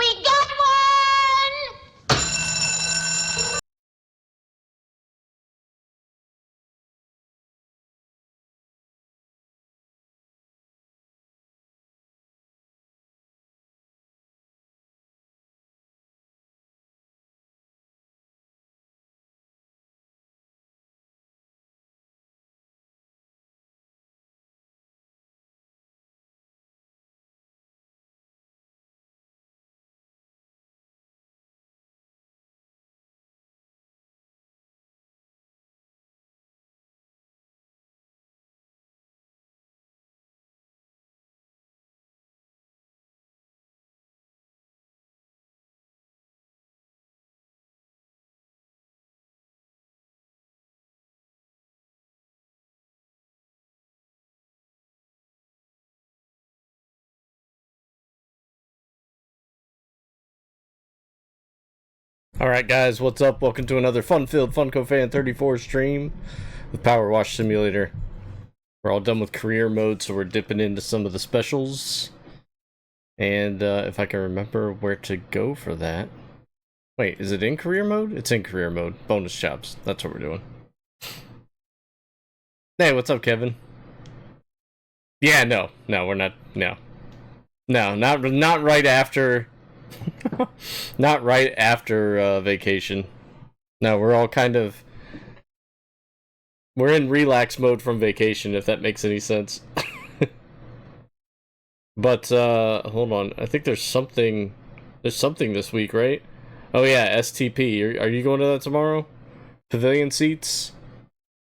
We got one! Alright guys, what's up? Welcome to another fun-filled Funko Fan 34 stream with PowerWash Simulator. We're all done with career mode, so we're dipping into some of the specials. And if I can remember where to go for that. Wait, is it in career mode? It's in career mode. Bonus jobs. That's what we're doing. Hey, what's up, Kevin? Yeah, no, we're not. No, not right after. Not right after vacation. No, we're all kind of... We're in relax mode from vacation, if that makes any sense. But, hold on. I think there's something this week, right? Oh yeah, STP. Are you going to that tomorrow? Pavilion seats?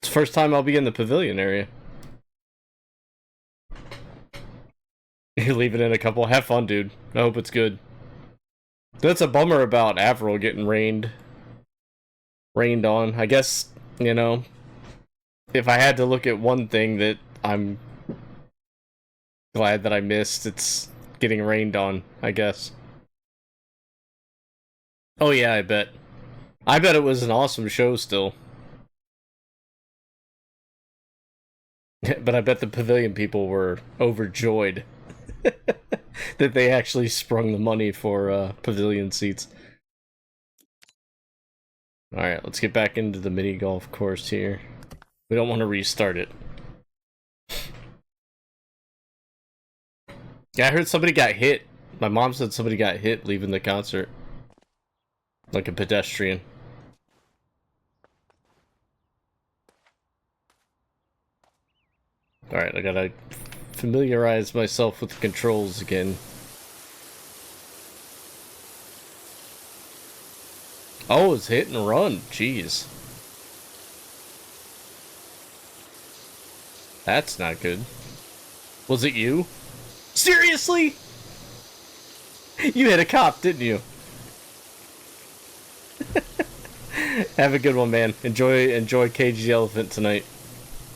It's the first time I'll be in the pavilion area. You're leaving in a couple. Have fun, dude. I hope it's good. That's a bummer about Avril getting rained on. I guess, you know, if I had to look at one thing that I'm glad that I missed, it's getting rained on, I guess. Oh yeah, I bet. I bet it was an awesome show still. But I bet the pavilion people were overjoyed that they actually sprung the money for pavilion seats. Alright, let's get back into the mini golf course here. We don't want to restart it. Yeah, I heard somebody got hit. My mom said somebody got hit leaving the concert. Like a pedestrian. Alright, I gotta familiarize myself with the controls again. Oh, it's hit and run. Jeez. That's not good. Was it you? Seriously? You hit a cop, didn't you? Have a good one, man. Enjoy Cage the Elephant tonight.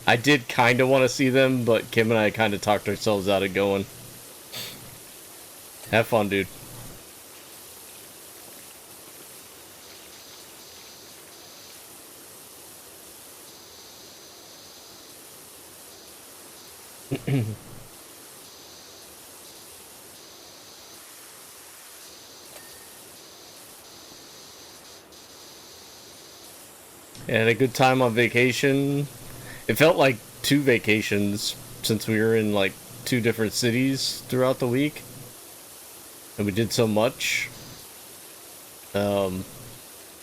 I did kind of want to see them, but Kim and I kind of talked ourselves out of going. Have fun, dude. Had a good time on vacation. It felt like 2 vacations since we were in like 2 different cities throughout the week. And we did so much. So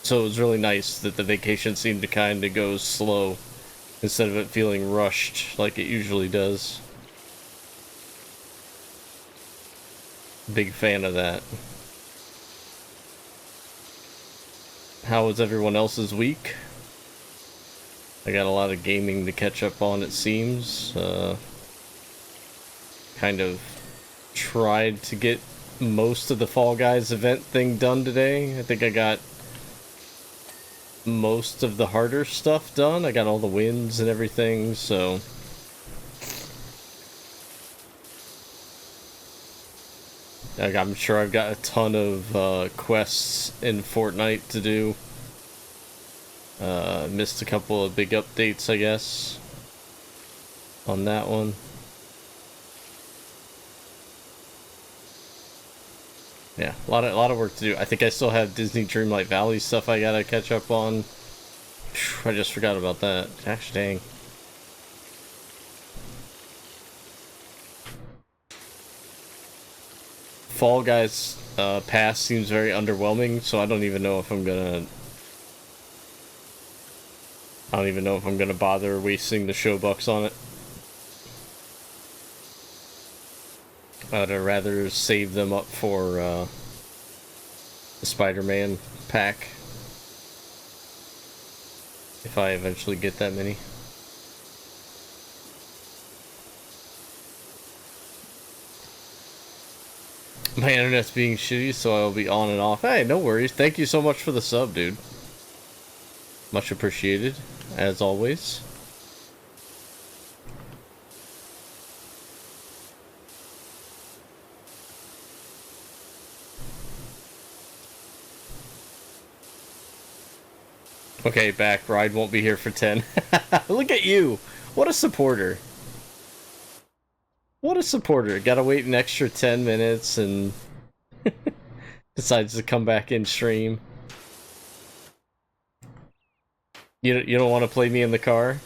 it was really nice that the vacation seemed to kind of go slow instead of it feeling rushed like it usually does. Big fan of that. How was everyone else's week? I got a lot of gaming to catch up on, it seems. Kind of tried to get most of the Fall Guys event thing done today. I think I got most of the harder stuff done. I got all the wins and everything, so... I'm sure I've got a ton of quests in Fortnite to do. Missed a couple of big updates, I guess, on that one. Yeah, a lot of work to do. I think I still have Disney Dreamlight Valley stuff I gotta catch up on. I just forgot about that. Gosh dang. Fall Guys pass seems very underwhelming, so I don't even know if I'm gonna bother wasting the show bucks on it. I'd rather save them up for the Spider-Man pack if I eventually get that many. My internet's being shitty, so I'll be on and off. Hey, no worries. Thank you so much for the sub, dude. Much appreciated, as always. Okay, back. Ride won't be here for 10. Look at you! What a supporter. What a supporter. Gotta wait an extra 10 minutes and decides to come back in stream. You don't want to play me in the car?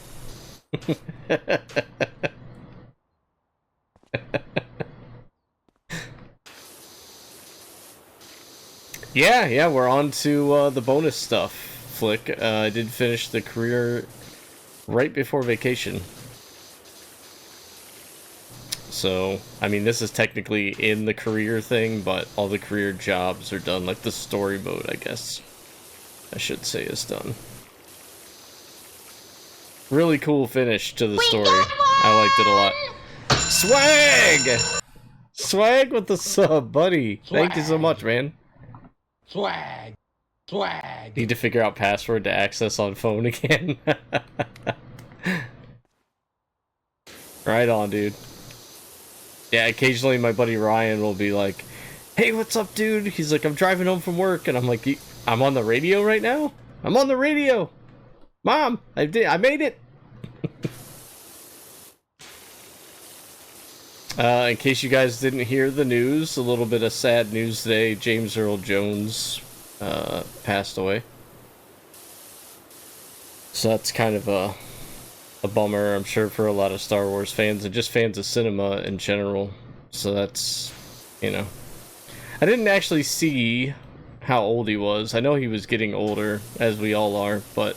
Yeah, we're on to the bonus stuff, Flick. I did finish the career right before vacation. So, I mean, this is technically in the career thing, but all the career jobs are done. Like the story mode, I guess I should say, is done. Really cool finish to the story. I liked it a lot. Swag! Swag with the sub, buddy. Swag. Thank you so much, man. Swag. Swag. Need to figure out password to access on phone again. Right on, dude. Yeah, occasionally my buddy Ryan will be like, hey, what's up, dude? He's like, I'm driving home from work. And I'm like, I'm on the radio right now? I'm on the radio. Mom, I made it. In case you guys didn't hear the news, a little bit of sad news today. James Earl Jones passed away. So that's kind of a bummer, I'm sure, for a lot of Star Wars fans and just fans of cinema in general. So that's, you know. I didn't actually see how old he was. I know he was getting older, as we all are, but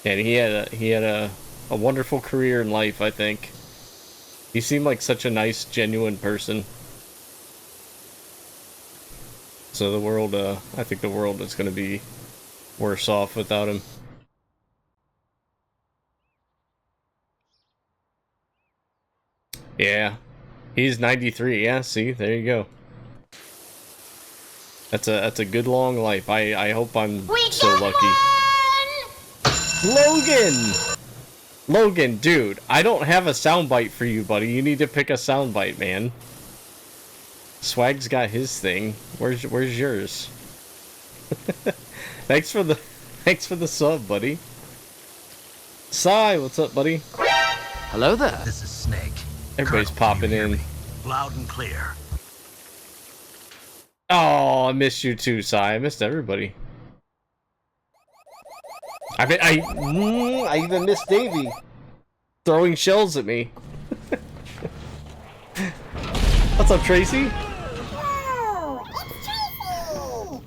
and he had a wonderful career in life, I think. He seemed like such a nice, genuine person. So the world, I think the world is going to be worse off without him. Yeah. He's 93. Yeah, see? There you go. That's a good long life. I hope I'm so lucky. Logan, dude, I don't have a soundbite for you, buddy. You need to pick a soundbite, man. Swag's got his thing. Where's yours? Thanks for the sub, buddy. Sai, what's up, buddy? Hello there. This is Snake. Everybody's popping in. Loud and clear. Oh, I missed you too, Sai. I missed everybody. I even missed Davey throwing shells at me. What's up, Tracy? Oh, it's Tracy!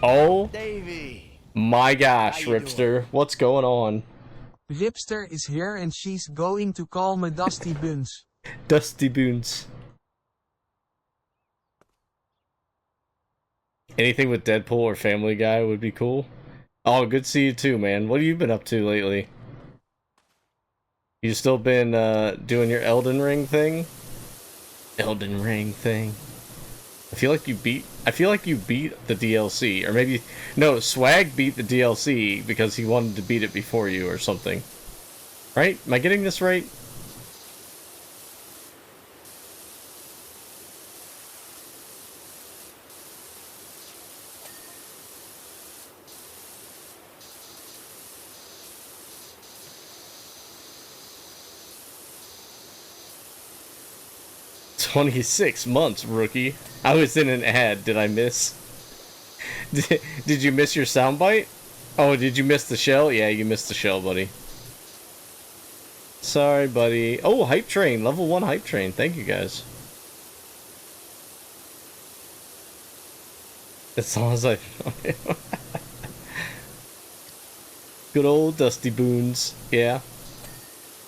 Oh, Davey. my gosh, Ripster. What's going on? Ripster is here and she's going to call me Dusty Buns. Dusty Boons. Anything with Deadpool or Family Guy would be cool. Oh, good to see you too, man. What have you been up to lately? You still been doing your Elden Ring thing? Elden Ring thing. I feel like you beat the DLC, or maybe no, Swag beat the DLC because he wanted to beat it before you or something. Right? Am I getting this right? 26 months, rookie. I was in an ad. Did I miss? Did you miss your soundbite? Oh, did you miss the shell? Yeah, you missed the shell, buddy. Sorry, buddy. Oh, hype train. Level 1 hype train. Thank you, guys. As long as I... Good old Dusty Boons. Yeah.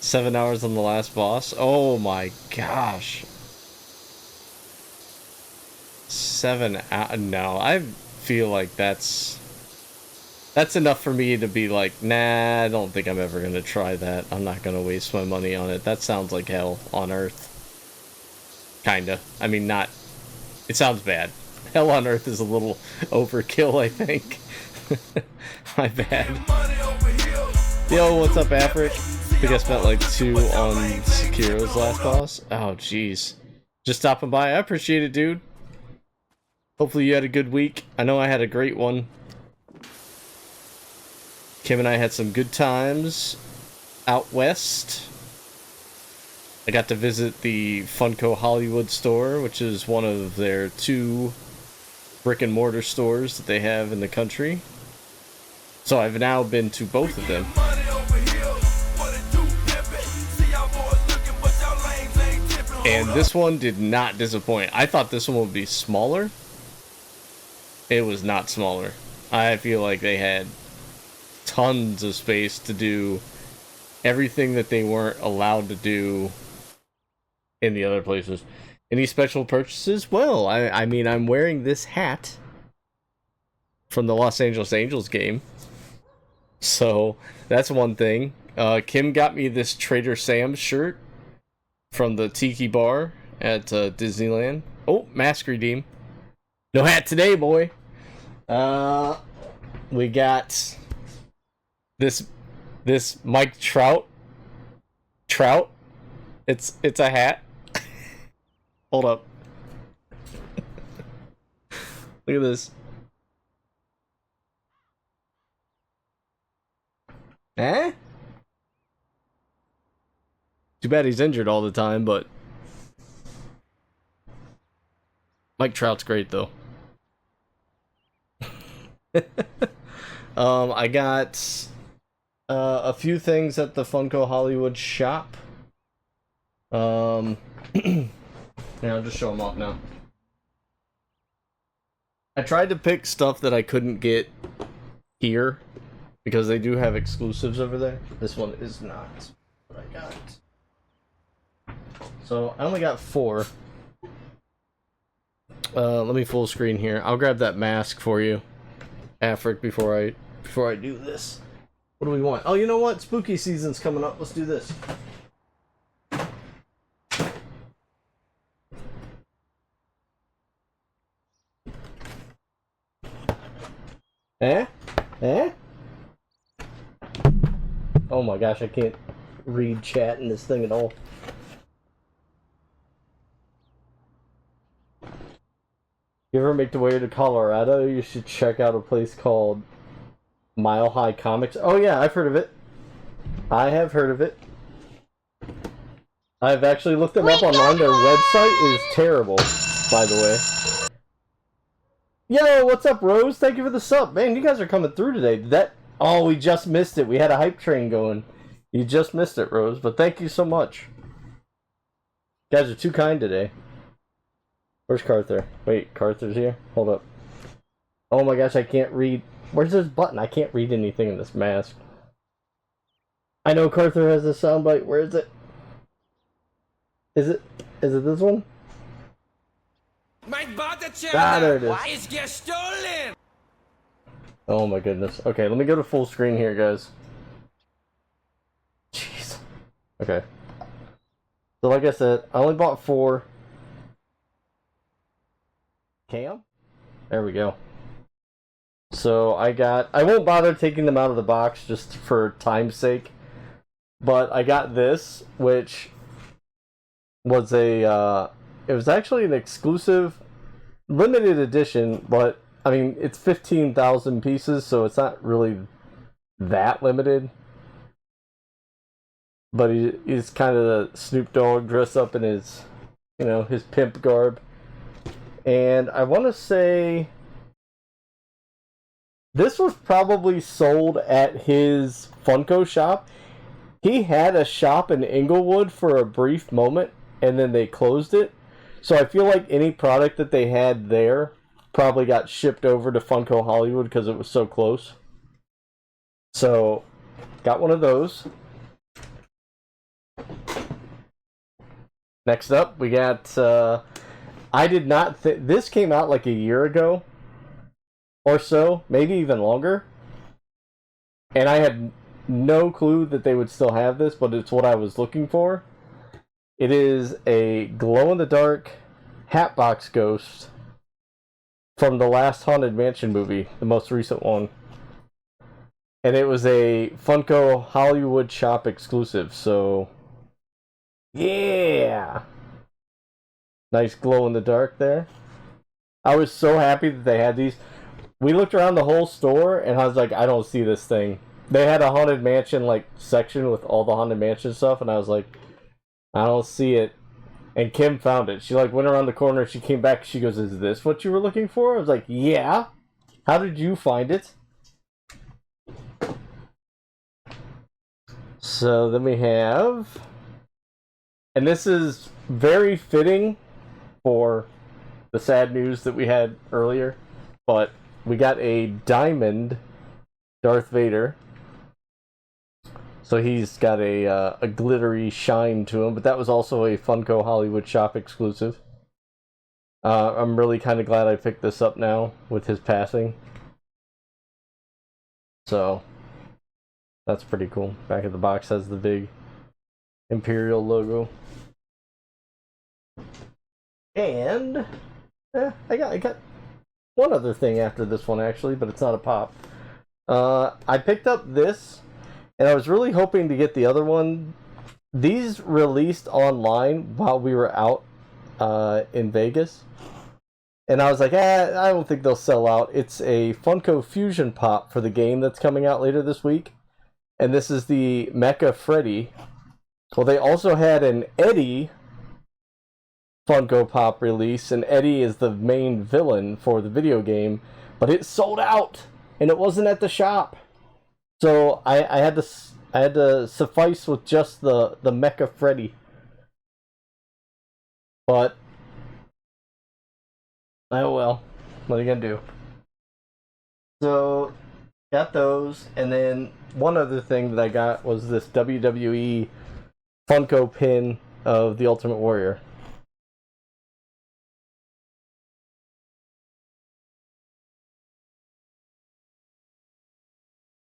7 hours on the last boss. Oh my gosh. 7 hours. No, I feel like that's enough for me to be like, nah, I don't think I'm ever gonna try that. I'm not gonna waste my money on it. That sounds like hell on earth. Kinda. I mean, not... It sounds bad. Hell on earth is a little overkill, I think. My bad. Yo, what's up, Afric? I think I spent like 2 on Sekiro's last boss. Oh, jeez. Just stopping by. I appreciate it, dude. Hopefully you had a good week. I know I had a great one. Kim and I had some good times out west. I got to visit the Funko Hollywood store, which is one of their 2 brick and mortar stores that they have in the country. So I've now been to both of them. And this one did not disappoint. I thought this one would be smaller. It was not smaller. I feel like they had tons of space to do everything that they weren't allowed to do in the other places. Any special purchases? Well, I mean, I'm wearing this hat from the Los Angeles Angels game. So, that's one thing. Kim got me this Trader Sam's shirt from the Tiki Bar at Disneyland. Oh, mask redeem. No hat today, boy. We got this Mike Trout. It's a hat. Hold up. Look at this. Eh? Too bad he's injured all the time, but Mike Trout's great though. I got a few things at the Funko Hollywood shop. Yeah, I'll just show them off now. I tried to pick stuff that I couldn't get here because they do have exclusives over there. This one is not what I got. So I only got 4. Let me full screen here. I'll grab that mask for you, Afric, before I do this. What do we want? Oh, you know what? Spooky season's coming up. Let's do this. Eh? Eh? Oh my gosh, I can't read chat in this thing at all. You ever make the way to Colorado? You should check out a place called Mile High Comics. Oh yeah, I've heard of it. I have heard of it. I've actually looked them up online. Their website is terrible, by the way. Yo, what's up, Rose? Thank you for the sub. Man, you guys are coming through today. Oh, we just missed it. We had a hype train going. You just missed it, Rose, but thank you so much. You guys are too kind today. Where's Carther? Wait, Carther's here? Hold up. Oh my gosh, I can't read. Where's this button? I can't read anything in this mask. I know Carther has a soundbite. Where is it? Is it this one? My butter There it is. is get stolen. Oh my goodness. Okay, let me go to full screen here, guys. Jeez. Okay. So like I said, I only bought 4. Cam? There we go. So I won't bother taking them out of the box just for time's sake. But I got this, which was it was actually an exclusive limited edition, but I mean, it's 15,000 pieces, so it's not really that limited. But he's kind of the Snoop Dogg dressed up in his you know, his pimp garb. And I want to say this was probably sold at his Funko shop. He had a shop in Inglewood for a brief moment, and then they closed it. So I feel like any product that they had there probably got shipped over to Funko Hollywood because it was so close. So, got one of those. Next up, we got, I did not this came out like a year ago or so, maybe even longer. And I had no clue that they would still have this, but it's what I was looking for. It is a glow-in-the-dark Hatbox Ghost from the last Haunted Mansion movie, the most recent one. And it was a Funko Hollywood shop exclusive, so yeah! Nice glow-in-the-dark there. I was so happy that they had these. We looked around the whole store, and I was like, I don't see this thing. They had a Haunted Mansion like section with all the Haunted Mansion stuff, and I was like, I don't see it. And Kim found it. She like went around the corner, she came back, she goes, is this what you were looking for? I was like, yeah. How did you find it? So then we have, and this is very fitting for the sad news that we had earlier, but we got a diamond Darth Vader. So he's got a glittery shine to him, but that was also a Funko Hollywood shop exclusive. I'm really kind of glad I picked this up now with his passing. So that's pretty cool. Back of the box has the big Imperial logo. And I got one other thing after this one actually, but it's not a pop. I picked up this, and I was really hoping to get the other one. These released online while we were out in Vegas, and I was like, I don't think they'll sell out. It's a Funko Fusion Pop for the game that's coming out later this week. And this is the Mecha Freddy. Well, they also had an Eddie Funko Pop release, and Eddie is the main villain for the video game, but it sold out, and it wasn't at the shop. So I had to suffice with just the Mecha Freddy. But oh well, what are you gonna do? So got those, and then one other thing that I got was this WWE Funko pin of the Ultimate Warrior.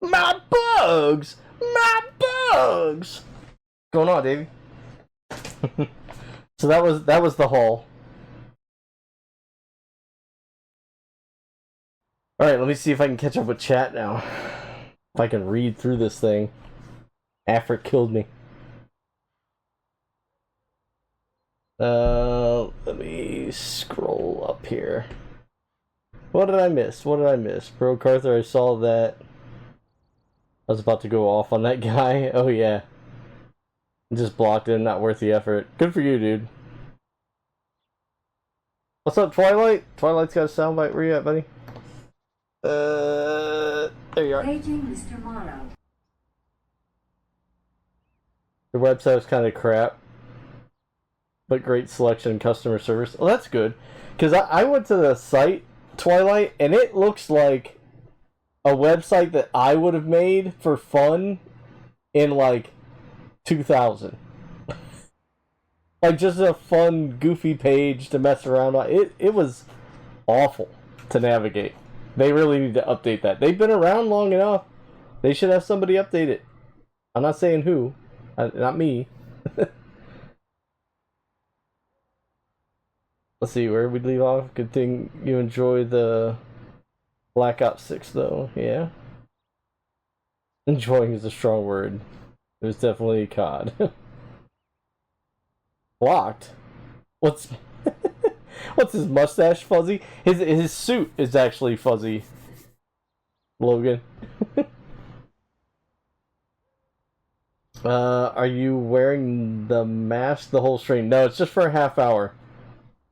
My bugs! My bugs! What's going on, Davey? So that was the haul. Alright, let me see if I can catch up with chat now. If I can read through this thing. Afrik killed me. Let me scroll up here. What did I miss? Bro Carther, I saw that. I was about to go off on that guy. Oh yeah. Just blocked him, not worth the effort. Good for you, dude. What's up, Twilight? Twilight's got a soundbite. Where you at, buddy? There you are. Paging Mr. Morrow. The website was kind of crap, but great selection and customer service. Well, that's good. Because I went to the site, Twilight, and it looks like a website that I would have made for fun in, like, 2000. Like, just a fun, goofy page to mess around on. It was awful to navigate. They really need to update that. They've been around long enough. They should have somebody update it. I'm not saying who. Not me. Let's see, where we leave off. Good thing you enjoy the Black Ops 6, though. Yeah. Enjoying is a strong word. It was definitely COD. Blocked? What's his mustache fuzzy? His suit is actually fuzzy. Logan. Are you wearing the mask the whole stream? No, it's just for a half hour.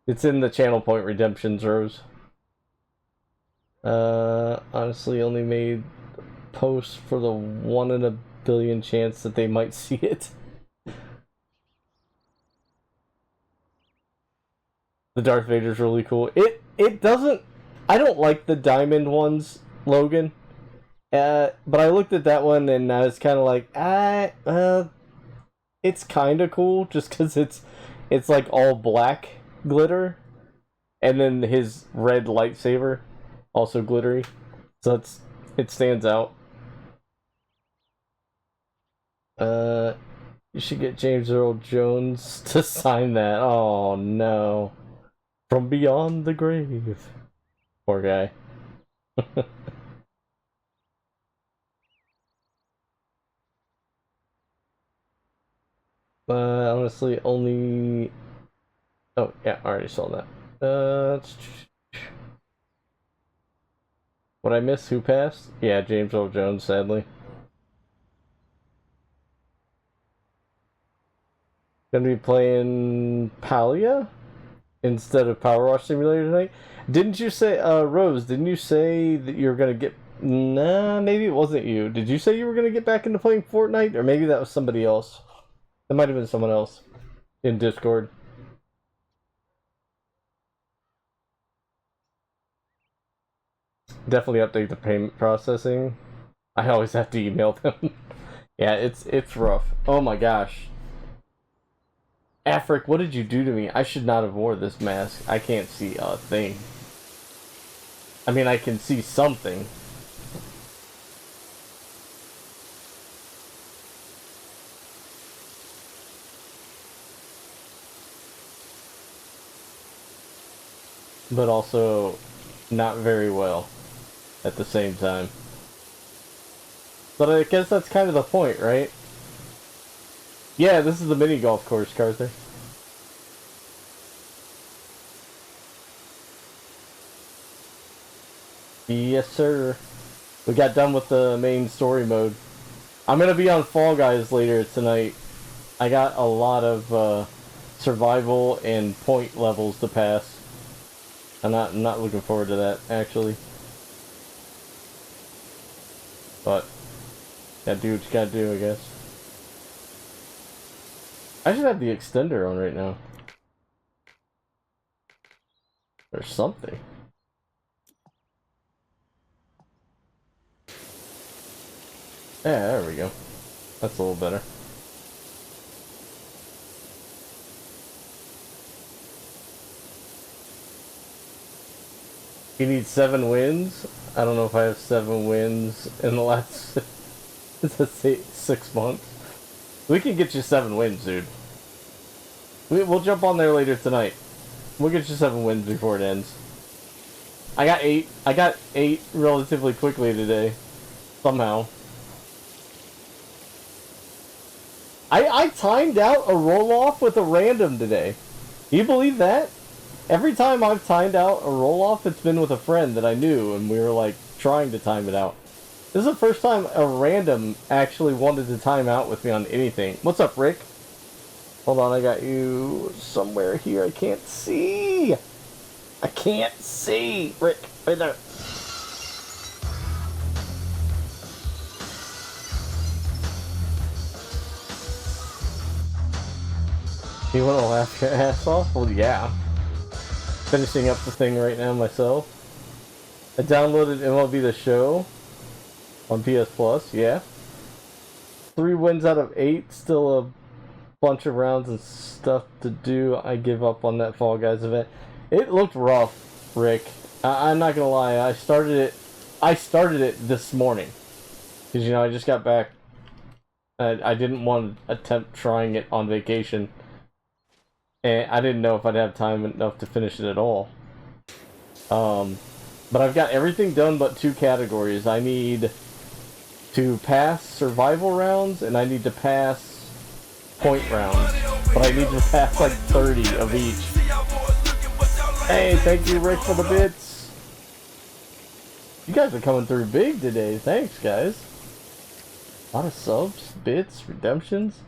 It's in the channel point redemptions, Rose. Honestly, only made posts for the 1 in a billion chance that they might see it. The Darth Vader's really cool. It doesn't... I don't like the diamond ones, Logan. But I looked at that one and I was kind of like, it's kind of cool just because it's like all black glitter, and then his red lightsaber also glittery, so it stands out. You should get James Earl Jones to sign that. Oh no, from beyond the grave. Poor guy. Honestly, only... Oh, yeah, I already saw that. What I miss? Who passed? Yeah, James Earl Jones, sadly. Gonna be playing Palia instead of PowerWash Simulator tonight. Didn't you say, Rose, didn't you say that you were gonna get... Nah, maybe it wasn't you. Did you say you were gonna get back into playing Fortnite? Or maybe that was somebody else. That might have been someone else in Discord. Definitely update the payment processing. I always have to email them. Yeah, it's rough. Oh my gosh. Afric, what did you do to me? I should not have wore this mask. I can't see a thing. I mean, I can see something. But also not very well at the same time. But I guess that's kind of the point, right? Yeah, this is the mini golf course, Carter. Yes, sir. We got done with the main story mode. I'm gonna be on Fall Guys later tonight. I got a lot of survival and point levels to pass. I'm not looking forward to that, actually. But gotta do what you gotta do, I guess. I should have the extender on right now. Or something. Yeah, there we go. That's a little better. You need 7 wins? I don't know if I have 7 wins in the last 6 months. We can get you 7 wins, dude. We'll jump on there later tonight. We'll get you 7 wins before it ends. I got 8. I got 8 relatively quickly today. Somehow. I timed out a roll-off with a random today. Do you believe that? Every time I've timed out a roll-off, it's been with a friend that I knew, and we were, like, trying to time it out. This is the first time a random actually wanted to time out with me on anything. What's up, Rick? Hold on, I got you somewhere here. I can't see! I can't see! Rick, right there. You want to laugh your ass off? Well, yeah. Finishing up the thing right now myself. I downloaded MLB The Show on PS Plus, yeah. 3 wins out of 8, still a bunch of rounds and stuff to do. I give up on that Fall Guys event. It looked rough, Rick. I'm not gonna lie, I started it this morning. Because, you know, I just got back. I didn't want to attempt trying it on vacation. And I didn't know if I'd have time enough to finish it at all. But I've got everything done but 2 categories. I need to pass survival rounds, and I need to pass point rounds. But I need to pass like 30 of each. Hey, thank you, Rick, for the bits. You guys are coming through big today. Thanks, guys. A lot of subs, bits, redemptions.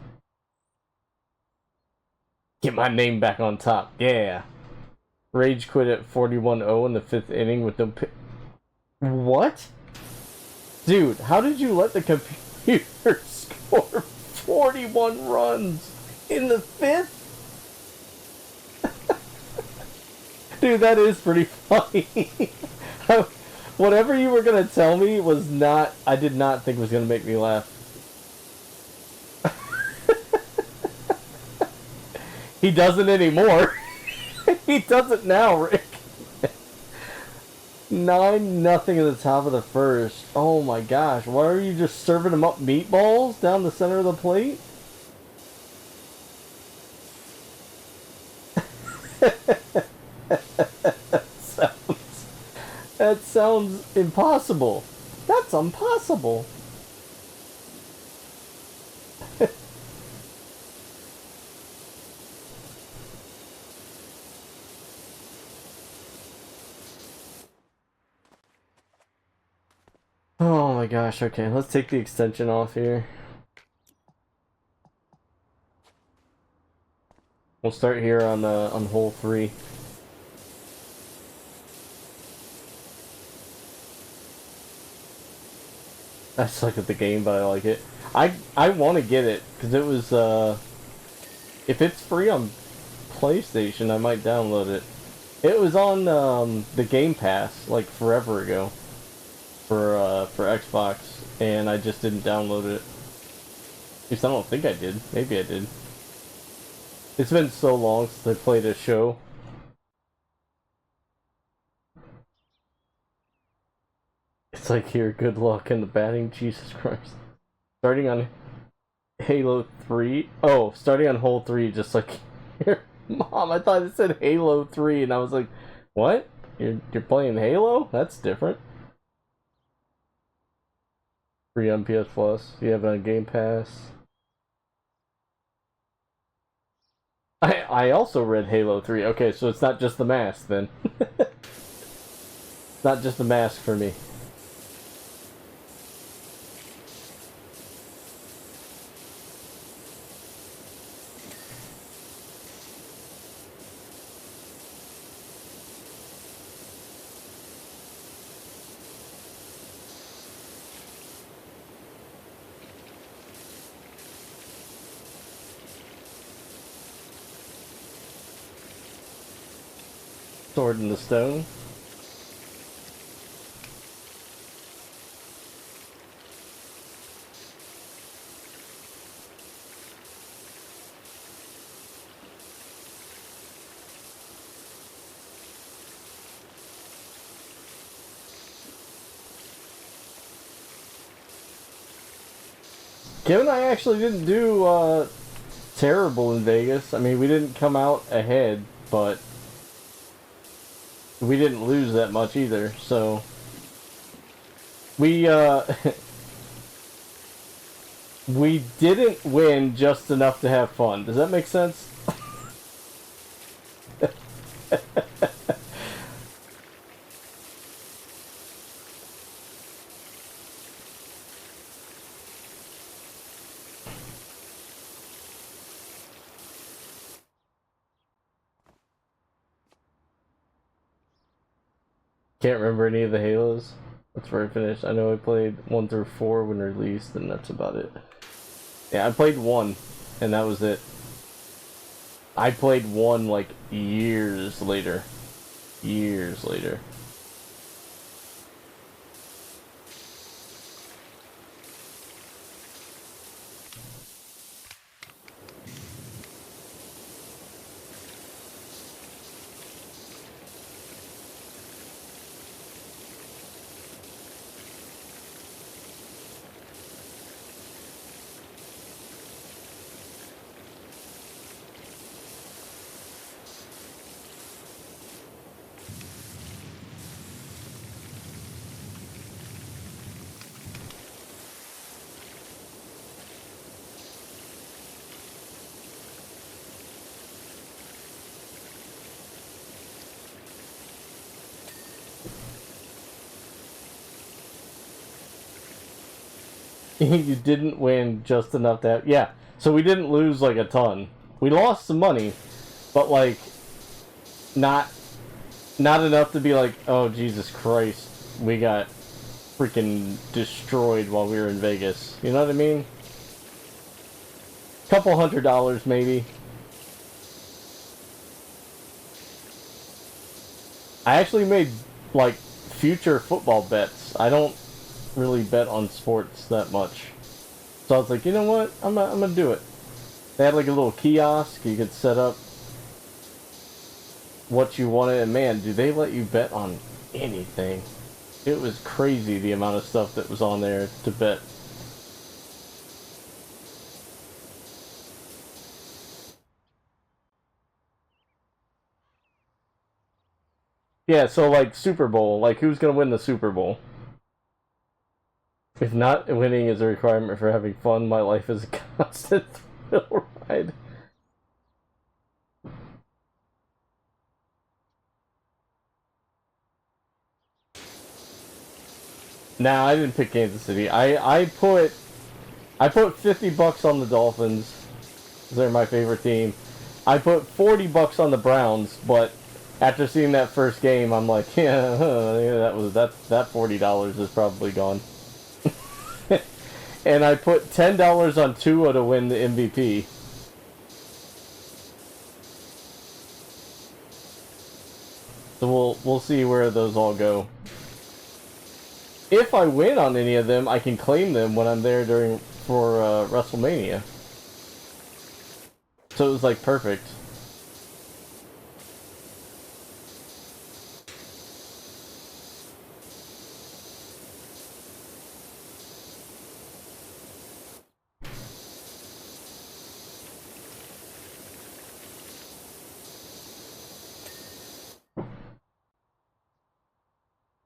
Get my name back on top. Yeah. Rage quit at 41-0 in the 5th inning with no What? Dude, how did you let the computer score 41 runs in the 5th? Dude, that is pretty funny. Whatever you were gonna tell me was not... I did not think was gonna make me laugh. He doesn't anymore. He doesn't now, Rick. 9-0 at the top of the first. Oh my gosh. Why are you just serving him up meatballs down the center of the plate? That sounds impossible. That's impossible. Oh my gosh, okay, let's take the extension off here. We'll start here on hole 3. I suck at the game, but I like it. I want to get it, because it was, if it's free on PlayStation, I might download it. It was on, the Game Pass, like, forever ago. For Xbox, and I just didn't download it. At least I don't think I did. Maybe I did. It's been so long since I played a show. It's like, here, good luck in the batting, Jesus Christ. Starting on Halo 3. Oh, starting on hole 3, just like, here. Mom, I thought it said Halo 3, and I was like, what? You're playing Halo? That's different. Free on PS Plus. You have it on Game Pass. I also read Halo 3. Okay, so it's not just the mask then. It's not just the mask for me. Sword in the Stone. Kim and I actually didn't do terrible in Vegas. I mean, we didn't come out ahead, but we didn't lose that much either, so we we didn't win just enough to have fun. Does that make sense? Can't remember any of the Halos. That's where I finished. I know I played 1 through 4 when released, and that's about it. Yeah, I played 1, and that was it. I played 1 like years later. Years later. You didn't win just enough to have... Yeah, so we didn't lose, like, a ton. We lost some money, but, like, not enough to be like, oh, Jesus Christ, we got freaking destroyed while we were in Vegas. You know what I mean? Couple $100 maybe. I actually made, like, future football bets. I don't really bet on sports that much. So I was like, you know what? I'm gonna do it. They had, like, a little kiosk. You could set up what you wanted. And, man, do they let you bet on anything? It was crazy the amount of stuff that was on there to bet. Yeah, so, like, Super Bowl. Like, who's gonna win the Super Bowl? If not winning is a requirement for having fun, my life is a constant thrill ride. Nah, I didn't pick Kansas City. I put $50 on the Dolphins. They're my favorite team. I put $40 on the Browns, but after seeing that first game, I'm like, yeah, that $40 is probably gone. And I put $10 on Tua to win the MVP. So we'll see where those all go. If I win on any of them, I can claim them when I'm there for WrestleMania. So it was like perfect.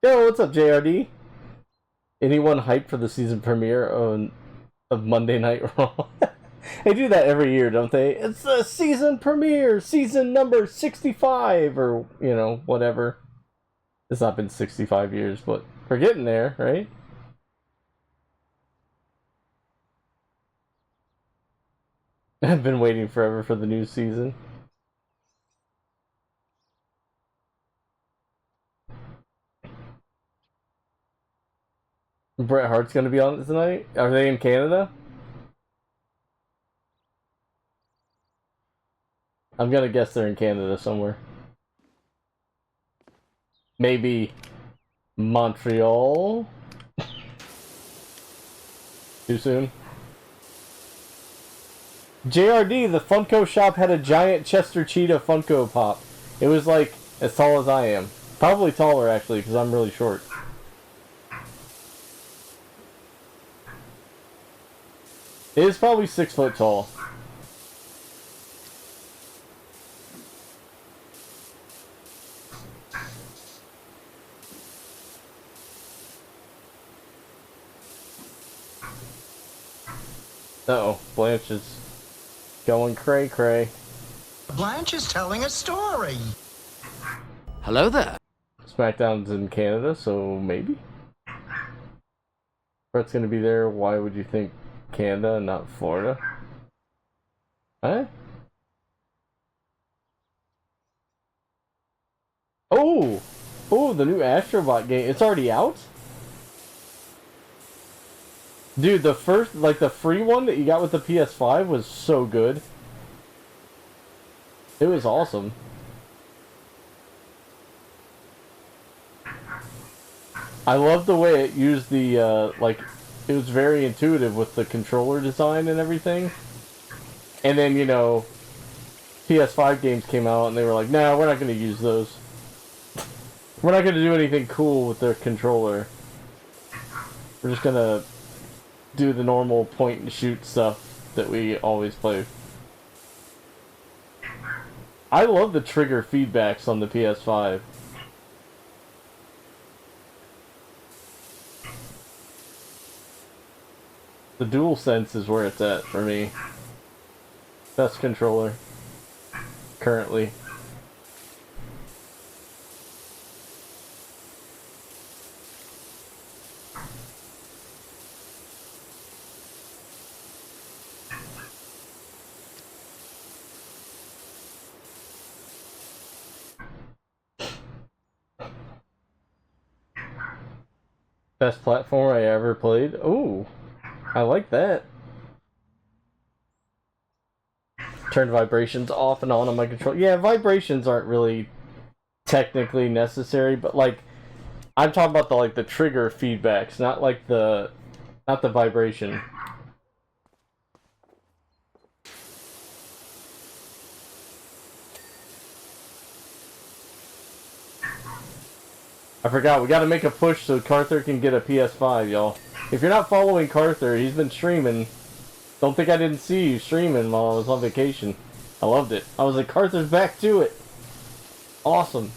Yo, what's up, JRD? Anyone hyped for the season premiere of Monday Night Raw? They do that every year, don't they? It's the season premiere, season number 65, or, you know, whatever. It's not been 65 years, but we're getting there, right? I've been waiting forever for the new season. Bret Hart's gonna be on it tonight? Are they in Canada? I'm gonna guess they're in Canada somewhere. Maybe Montreal? Too soon? JRD, the Funko shop had a giant Chester Cheetah Funko Pop. It was like as tall as I am. Probably taller, actually, because I'm really short. It is probably 6 foot tall. Uh-oh, Blanche is going cray-cray. Blanche is telling a story. Hello there. SmackDown's in Canada, so maybe? Brett's gonna be there. Why would you think Canada and not Florida? Huh? Oh! Oh, the new Astrobot game. It's already out? Dude, the first, like, the free one that you got with the PS5 was so good. It was awesome. I love the way it used the, like, it was very intuitive with the controller design and everything. And then, you know, PS5 games came out and they were like, nah, we're not going to use those. We're not going to do anything cool with their controller. We're just going to do the normal point and shoot stuff that we always play. I love the trigger feedbacks on the PS5. The DualSense is where it's at for me. Best controller. Currently. Best platform I ever played. Ooh, I like that. Turn vibrations off and on my control. Yeah, vibrations aren't really technically necessary, but like I'm talking about the trigger feedbacks, not the vibration. I forgot, we gotta make a push so Carther can get a PS5, y'all. If you're not following Carther, he's been streaming. Don't think I didn't see you streaming while I was on vacation. I loved it. I was like, Carther's back to it. Awesome.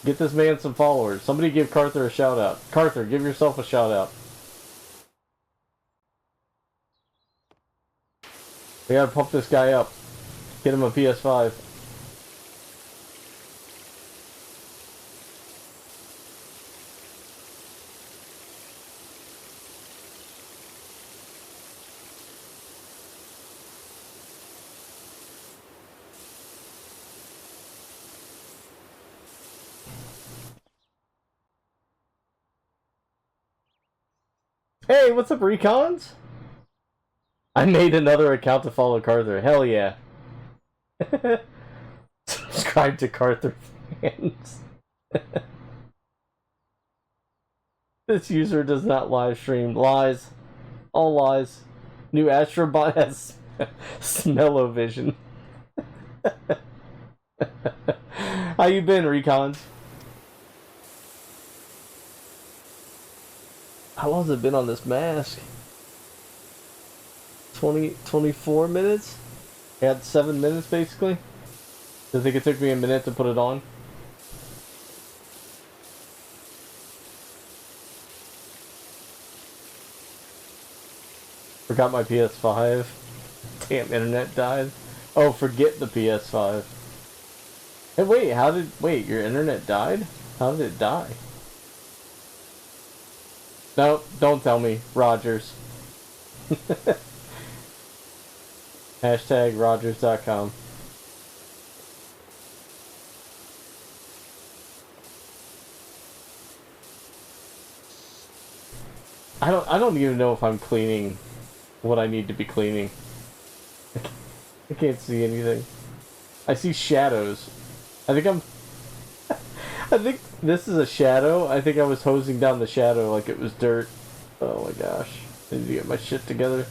Get this man some followers. Somebody give Carther a shout out. Carther, give yourself a shout out. We gotta pump this guy up. Get him a PS5. Hey, what's up, Recons? I made another account to follow Carther. Hell yeah. Subscribe to Carther fans. This user does not live stream. Lies. All lies. New Astrobot has smell-o-vision. How you been, Recons? How long has it been on this mask? 24 minutes? I had 7 minutes basically. I think it took me a minute to put it on. Forgot my PS5. Damn, internet died. Oh, forget the PS5. Hey, wait, your internet died? How did it die? No, don't tell me. Rogers. Hashtag Rogers.com. I don't even know if I'm cleaning what I need to be cleaning. I can't see anything. I see shadows. I think this is a shadow. I think I was hosing down the shadow like it was dirt. Oh my gosh. I need to get my shit together.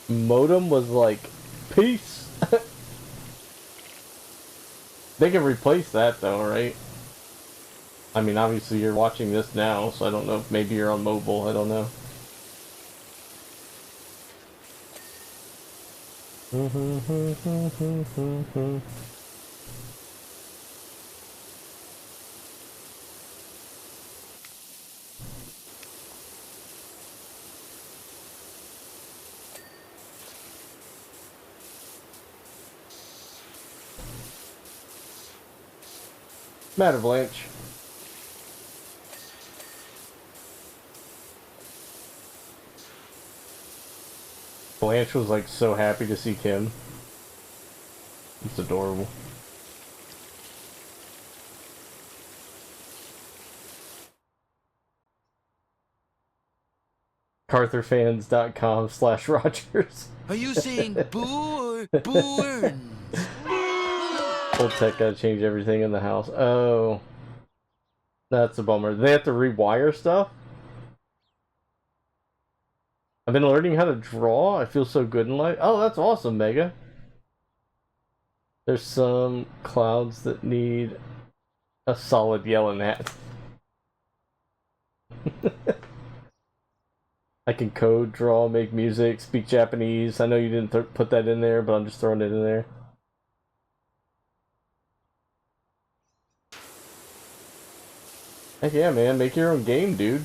Modem was like, peace. They can replace that though, right? I mean, obviously you're watching this now, so I don't know if maybe you're on mobile. I don't know. Matter, Blanche. Blanche was like so happy to see Kim. It's adorable. CartherFans.com/Rogers. Are you saying boo or boo-earns? Old tech gotta change everything in the house. Oh. That's a bummer. They have to rewire stuff? I've been learning how to draw. I feel so good in life. Oh, that's awesome, Mega. There's some clouds that need a solid yelling at. I can code, draw, make music, speak Japanese. I know you didn't put that in there, but I'm just throwing it in there. Heck yeah, man. Make your own game, dude.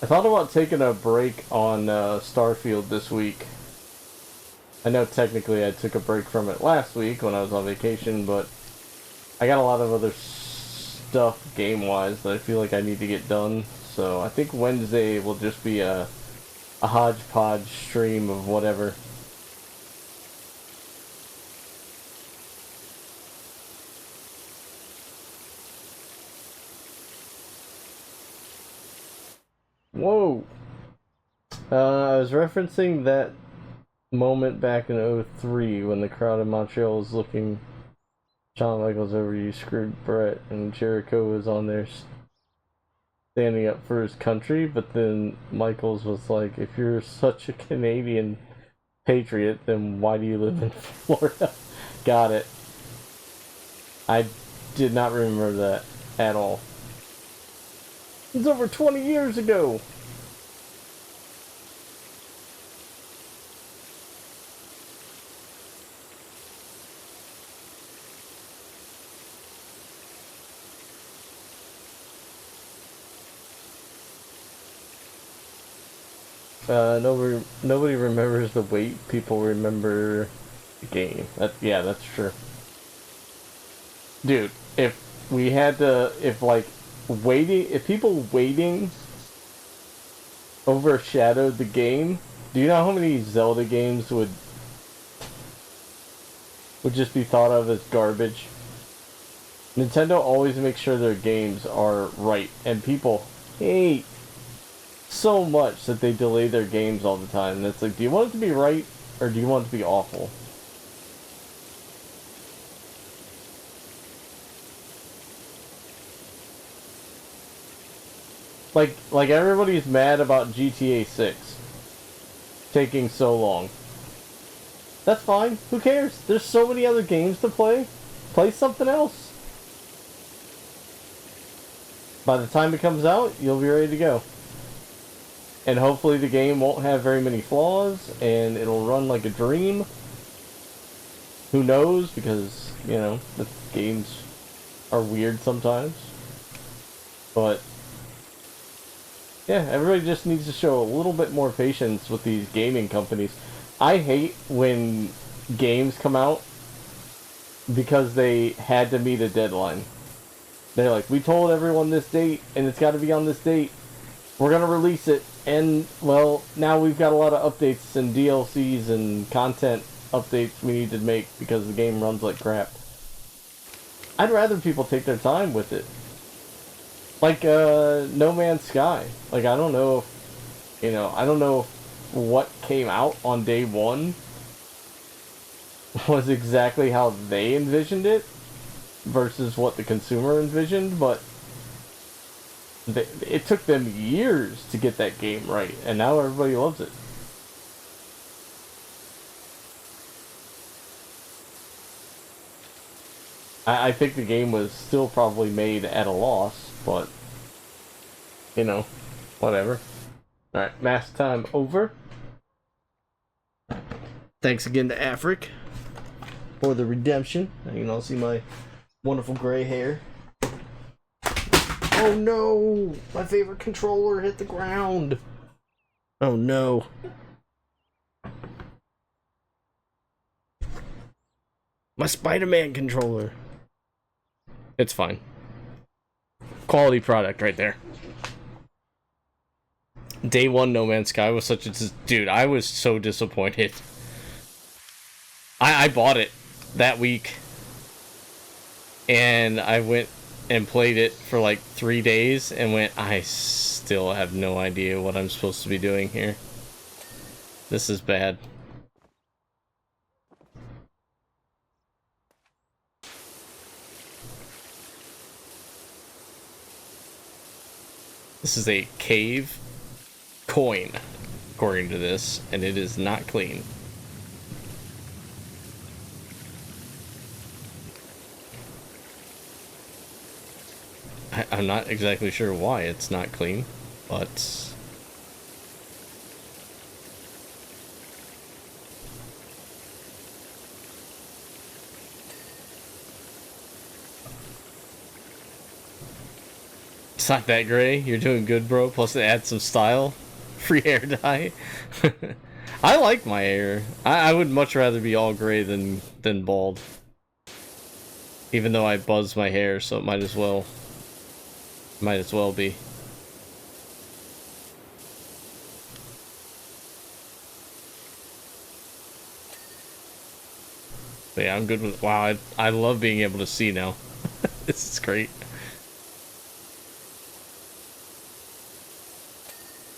I thought about taking a break on Starfield this week. I know technically I took a break from it last week when I was on vacation, but I got a lot of other stuff game-wise that I feel like I need to get done. So I think Wednesday will just be a hodgepodge stream of whatever. Whoa! I was referencing that moment back in '03 when the crowd in Montreal was looking Shawn Michaels over, you screwed Brett, and Jericho was on there standing up for his country, but then Michaels was like, if you're such a Canadian patriot, then why do you live in Florida? Got it. I did not remember that at all. It's over 20 years ago! Nobody remembers the wait. People remember the game. Yeah, that's true. Dude, if people waiting overshadowed the game, do you know how many Zelda games would just be thought of as garbage? Nintendo always makes sure their games are right, and people hate so much that they delay their games all the time. And it's like, do you want it to be right, or do you want it to be awful? Like everybody's mad about GTA 6 taking so long. That's fine. Who cares? There's so many other games to play. Play something else. By the time it comes out, you'll be ready to go. And hopefully the game won't have very many flaws, and it'll run like a dream. Who knows, because, you know, the games are weird sometimes. But, yeah, everybody just needs to show a little bit more patience with these gaming companies. I hate when games come out because they had to meet a deadline. They're like, we told everyone this date, and it's got to be on this date. We're going to release it. And, well, now we've got a lot of updates and DLCs and content updates we need to make because the game runs like crap. I'd rather people take their time with it. Like, No Man's Sky. Like, I don't know if, I don't know if what came out on day one was exactly how they envisioned it versus what the consumer envisioned, but it took them years to get that game right, and now everybody loves it. I think the game was still probably made at a loss, but, whatever. Alright, mask time over. Thanks again to Afric for the redemption. Now you can all see my wonderful gray hair. Oh no! My favorite controller hit the ground! Oh no. My Spider-Man controller! It's fine. Quality product right there. Day one No Man's Sky was such a... Dude, I was so disappointed. I bought it that week. And I went and played it for like 3 days and went, I still have no idea what I'm supposed to be doing here. This is bad. This is a cave coin, according to this, and it is not clean. I'm not exactly sure why it's not clean, but... It's not that gray. You're doing good, bro. Plus it adds some style. Free hair dye. I like my hair. I would much rather be all gray than bald. Even though I buzz my hair, so it might as well be. But yeah, I'm good with. Wow, I love being able to see now. This is great.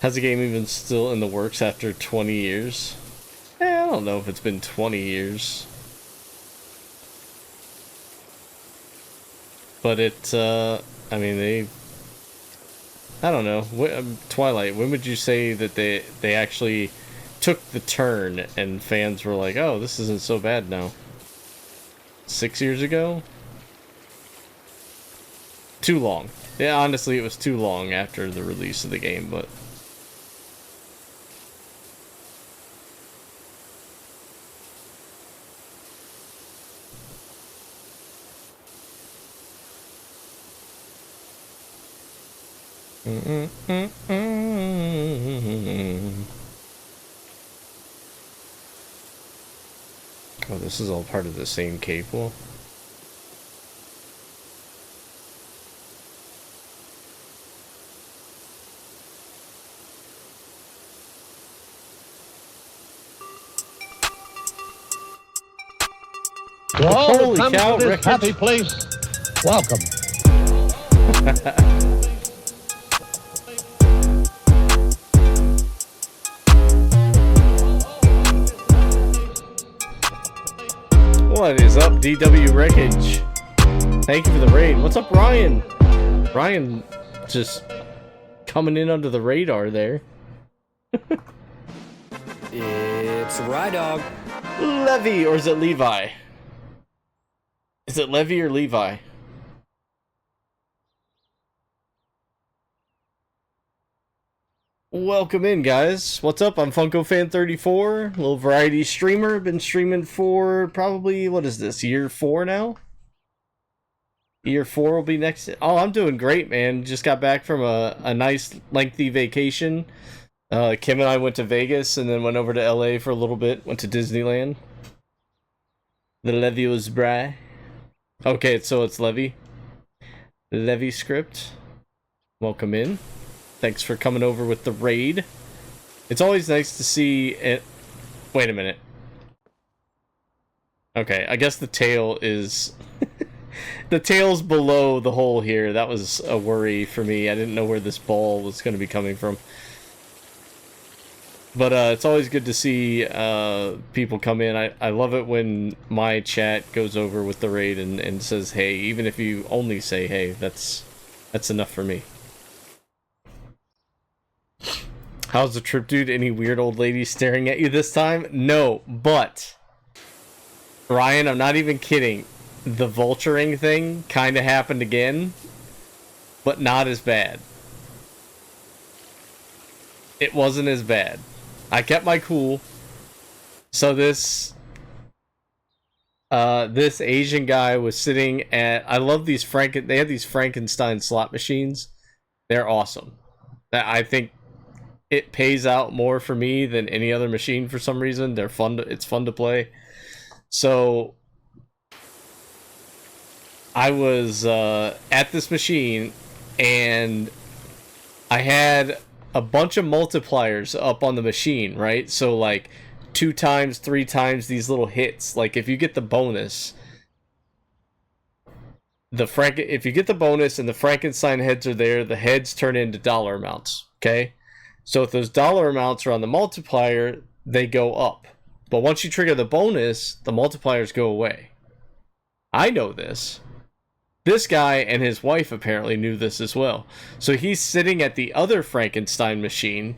Has the game even still in the works after 20 years? I don't know if it's been 20 years. But it, I mean, I don't know. Twilight, when would you say that they actually took the turn and fans were like, oh, this isn't so bad now? 6 years ago? Too long. Yeah, honestly, it was too long after the release of the game, but... Oh, this is all part of the same cable. To all Holy that come cow, to this Rick. happy place, welcome. What is up, DW Wreckage? Thank you for the raid. What's up, Ryan? Ryan just coming in under the radar there. It's Rye Dog. Levy, or is it Levi? Is it Levy or Levi? Welcome in, guys. What's up? I'm Funko Fan 34, little variety streamer. Been streaming for probably, what is this, year 4 now? Year 4 will be next. Oh, I'm doing great, man. Just got back from a nice lengthy vacation. Kim and I went to Vegas and then went over to LA for a little bit. Went to Disneyland. The Levy was bra. Okay, so it's Levy. Levy script. Welcome in. Thanks for coming over with the raid. It's always nice to see it. Wait a minute. Okay, I guess the tail is... the tail's below the hole here. That was a worry for me. I didn't know where this ball was going to be coming from. But it's always good to see people come in. I love it when my chat goes over with the raid and says, hey, even if you only say, hey, that's enough for me. How's the trip, dude? Any weird old lady staring at you this time? No, but Ryan, I'm not even kidding. The vulturing thing kind of happened again, but not as bad. It wasn't as bad. I kept my cool. So this Asian guy was sitting at... I love these they have these Frankenstein slot machines. They're awesome. I think it pays out more for me than any other machine for some reason. They're fun. It's fun to play. So I was at this machine and I had a bunch of multipliers up on the machine, right? So like 2 times, 3 times these little hits. Like if you get the bonus, if you get the bonus and the Frankenstein heads are there, the heads turn into dollar amounts. Okay. So if those dollar amounts are on the multiplier, they go up. But once you trigger the bonus, the multipliers go away. I know this. This guy and his wife apparently knew this as well. So he's sitting at the other Frankenstein machine,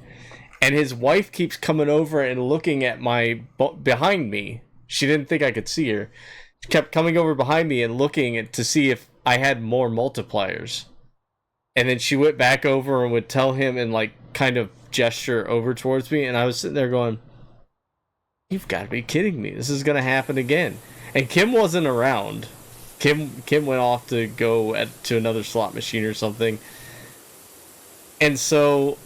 and his wife keeps coming over and looking at behind me. She didn't think I could see her. She kept coming over behind me and looking to see if I had more multipliers. And then she went back over and would tell him and like kind of gesture over towards me, and I was sitting there going, you've got to be kidding me. This is going to happen again. And Kim wasn't around. Kim went off to go to another slot machine or something. And so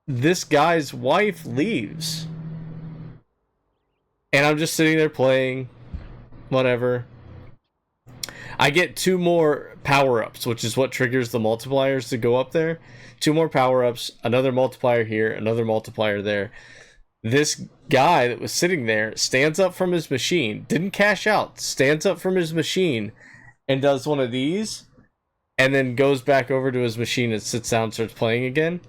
this guy's wife leaves. And I'm just sitting there playing, whatever. I get 2 more power-ups, which is what triggers the multipliers to go up there. 2 more power-ups, another multiplier here, another multiplier there. This guy that was sitting there stands up from his machine, didn't cash out, stands up from his machine and does one of these, and then goes back over to his machine and sits down and starts playing again.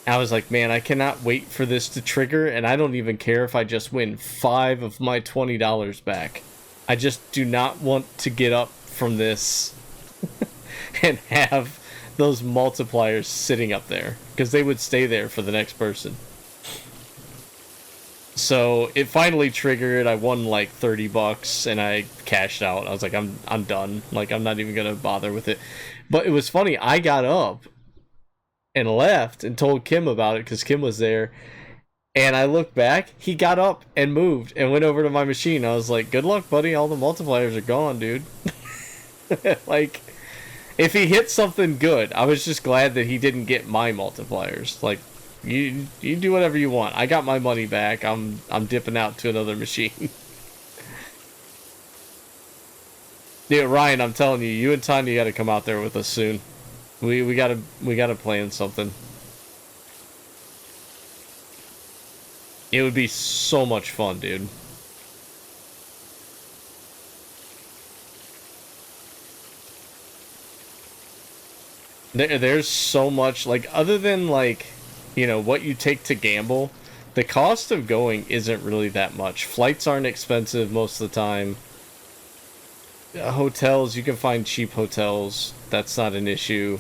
I was like, man, I cannot wait for this to trigger, and I don't even care if I just win 5 of my $20 back. I just do not want to get up from this and have those multipliers sitting up there, because they would stay there for the next person. So it finally triggered. I won like $30 and I cashed out. I was like, I'm done. Like, I'm not even gonna bother with it. But it was funny. I got up and left and told Kim about it because Kim was there. And I looked back, he got up and moved and went over to my machine. I was like, good luck, buddy. All the multipliers are gone, dude. Like, if he hit something good, I was just glad that he didn't get my multipliers. Like, you do whatever you want. I got my money back. I'm dipping out to another machine. Yeah, Ryan, I'm telling you, you and Tanya got to come out there with us soon. We gotta plan something. It would be so much fun, dude. There's so much, like, other than, like, you know, what you take to gamble, the cost of going isn't really that much. Flights aren't expensive most of the time. Hotels, you can find cheap hotels. That's not an issue.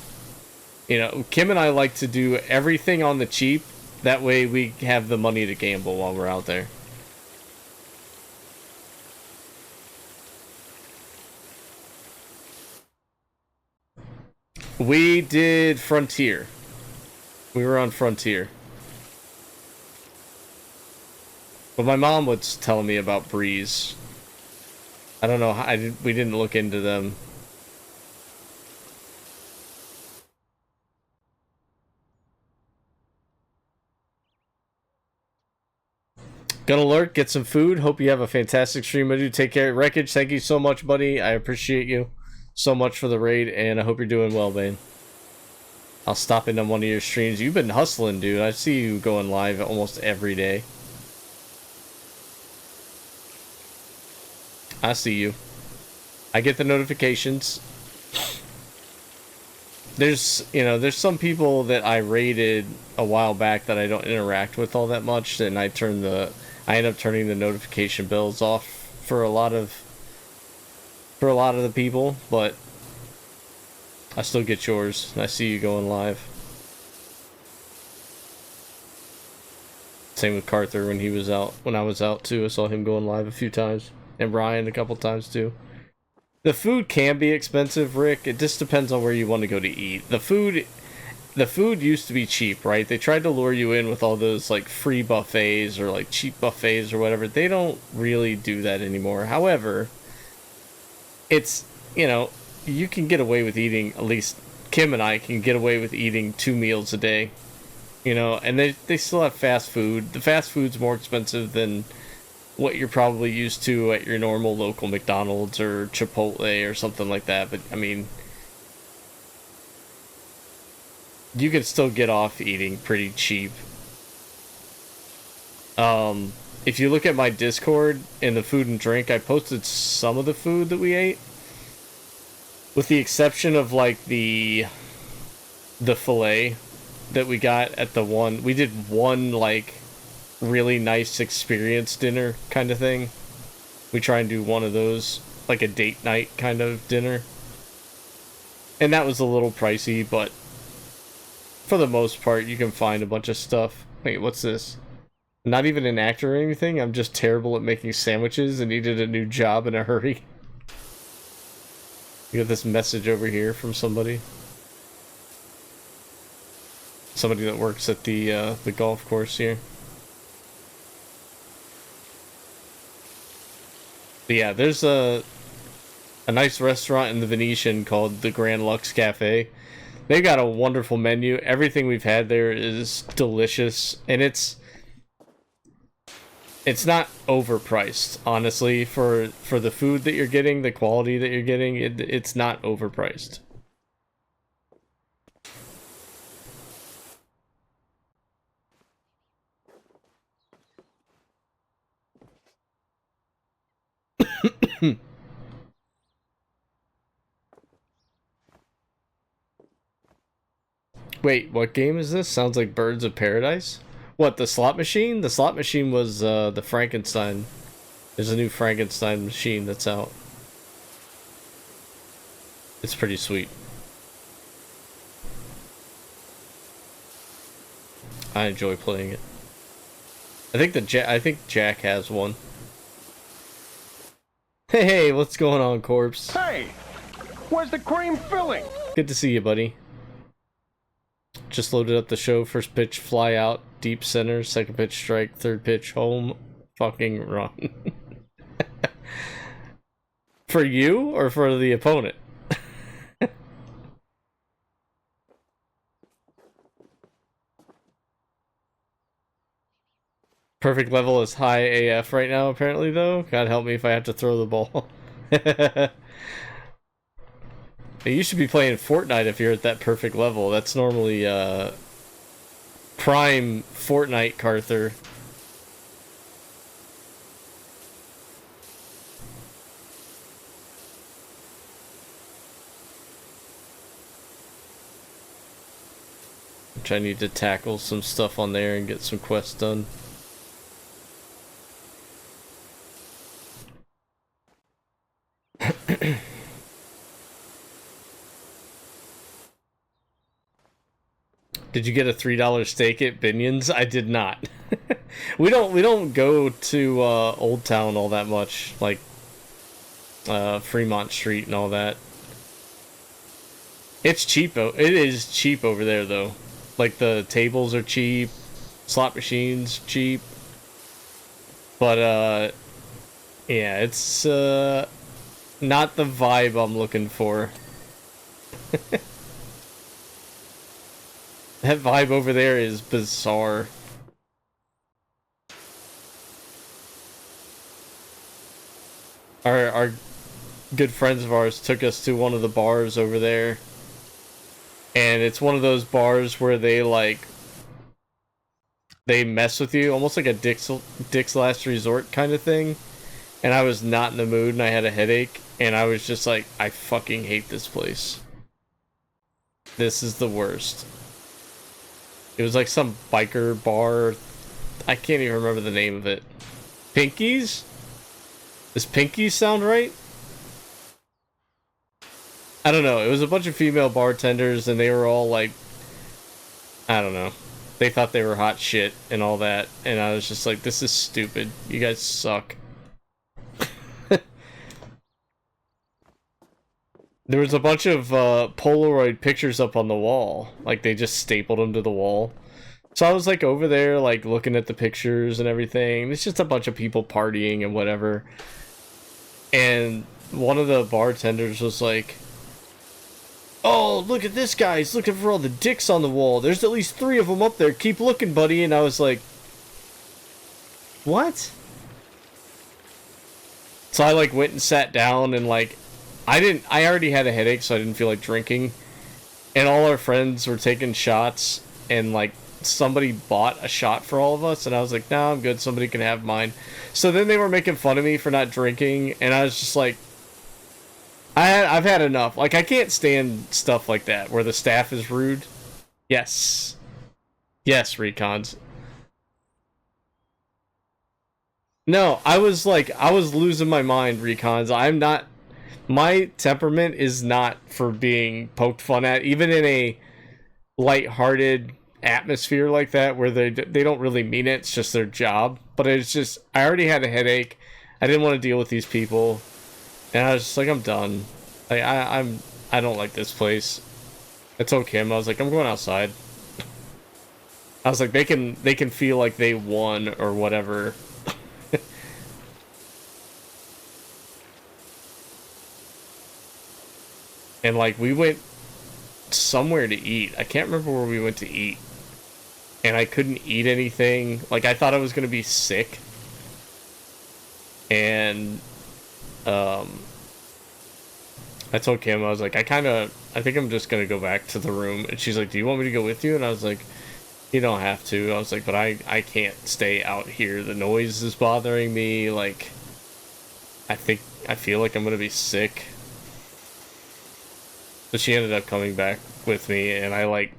You know, Kim and I like to do everything on the cheap. That way we have the money to gamble while we're out there. We did Frontier. We were on Frontier. But my mom was telling me about Breeze. I don't know, we didn't look into them. Gonna lurk, get some food. Hope you have a fantastic stream. I do. Take care. Wreckage, thank you so much, buddy. I appreciate you so much for the raid, and I hope you're doing well, man. I'll stop in on one of your streams. You've been hustling, dude. I see you going live almost every day. I see you. I get the notifications. There's some people that I raided a while back that I don't interact with all that much, and I end up turning the notification bells off for a lot of the people, but I still get yours, and I see you going live. Same with Carter when he was out, when I was out too. I saw him going live a few times, and Brian a couple times too. The food can be expensive, Rick. It just depends on where you want to go to eat. The food used to be cheap, right? They tried to lure you in with all those like free buffets or like cheap buffets or whatever. They don't really do that anymore. However, it's, you know, you can get away with eating, at least Kim and I can get away with eating 2 meals a day. You know, and they still have fast food. The fast food's more expensive than what you're probably used to at your normal local McDonald's or Chipotle or something like that. But I mean, you can still get off eating pretty cheap. If you look at my Discord in the food and drink, I posted some of the food that we ate, with the exception of like the fillet that we got at the one. We did one like really nice experience dinner kind of thing. We try and do one of those, like a date night kind of dinner, and that was a little pricey, but for the most part you can find a bunch of stuff. Wait, what's this? Not even an actor or anything. I'm just terrible at making sandwiches and needed a new job in a hurry. You got this message over here from somebody that works at the golf course here. But yeah, there's a nice restaurant in the Venetian called the Grand Lux Cafe They got a wonderful menu. Everything we've had there is delicious, and it's not overpriced, honestly, for the food that you're getting, the quality that you're getting. It's not overpriced. Wait, what game is this? Sounds like Birds of Paradise. What, the slot machine? The slot machine was the Frankenstein. There's a new Frankenstein machine that's out. It's pretty sweet. I enjoy playing it. I think Jack has one. Hey, what's going on, Corpse? Hey, where's the cream filling? Good to see you, buddy. Just loaded up the show. First pitch, fly out, deep center. Second pitch, strike. Third pitch, home. Fucking run. For you or for the opponent? Perfect level is high AF right now, apparently, though. God help me if I have to throw the ball. You should be playing Fortnite if you're at that perfect level. That's normally, prime Fortnite Carther. Which I need to tackle some stuff on there and get some quests done. Did you get a $3 steak at Binion's? I did not. we don't go to Old Town all that much, like Fremont Street and all that. It's cheap. It is cheap over there though. Like the tables are cheap, slot machines cheap. But yeah, it's not the vibe I'm looking for. That vibe over there is bizarre. Our good friends of ours took us to one of the bars over there. And it's one of those bars where they mess with you, almost like a Dick's Last Resort kind of thing. And I was not in the mood and I had a headache. And I was just like, I fucking hate this place. This is the worst. It was like some biker bar. I can't even remember the name of it. Pinky's? Does Pinky's sound right? I don't know. It was a bunch of female bartenders and they were all like, I don't know. They thought they were hot shit and all that. And I was just like, this is stupid. You guys suck. There was a bunch of Polaroid pictures up on the wall. Like, they just stapled them to the wall. So I was, like, over there, like, looking at the pictures and everything. It's just a bunch of people partying and whatever. And one of the bartenders was like, oh, look at this guy. He's looking for all the dicks on the wall. There's at least 3 of them up there. Keep looking, buddy. And I was like, what? So I, like, went and sat down and, like, I already had a headache, so I didn't feel like drinking. And all our friends were taking shots, and like somebody bought a shot for all of us, and I was like, no, I'm good, somebody can have mine. So then they were making fun of me for not drinking, and I was just like, I've had enough. Like, I can't stand stuff like that, where the staff is rude. Yes. Yes, Recons. No, I was losing my mind, Recons. I'm not... My temperament is not for being poked fun at, even in a lighthearted atmosphere like that, where they don't really mean it. It's just their job. But it's just, I already had a headache. I didn't want to deal with these people, and I was just like, I'm done. Like, I don't like this place. I told Kim, I was like, I'm going outside. I was like, they can feel like they won or whatever. And like we went somewhere to eat. I can't remember where we went to eat. And I couldn't eat anything. Like, I thought I was gonna be sick. And, I told Kim, I was like, I think I'm just gonna go back to the room. And she's like, do you want me to go with you? And I was like, you don't have to. I was like, but I can't stay out here. The noise is bothering me. Like, I feel like I'm gonna be sick. But she ended up coming back with me, and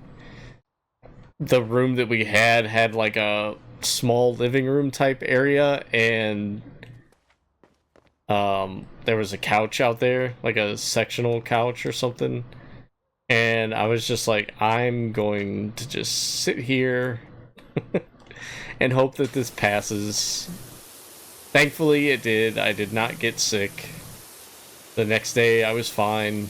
the room that we had like a small living room type area, and there was a couch out there, like a sectional couch or something. And I was just like, I'm going to just sit here and hope that this passes. Thankfully, it did. I did not get sick. The next day, I was fine.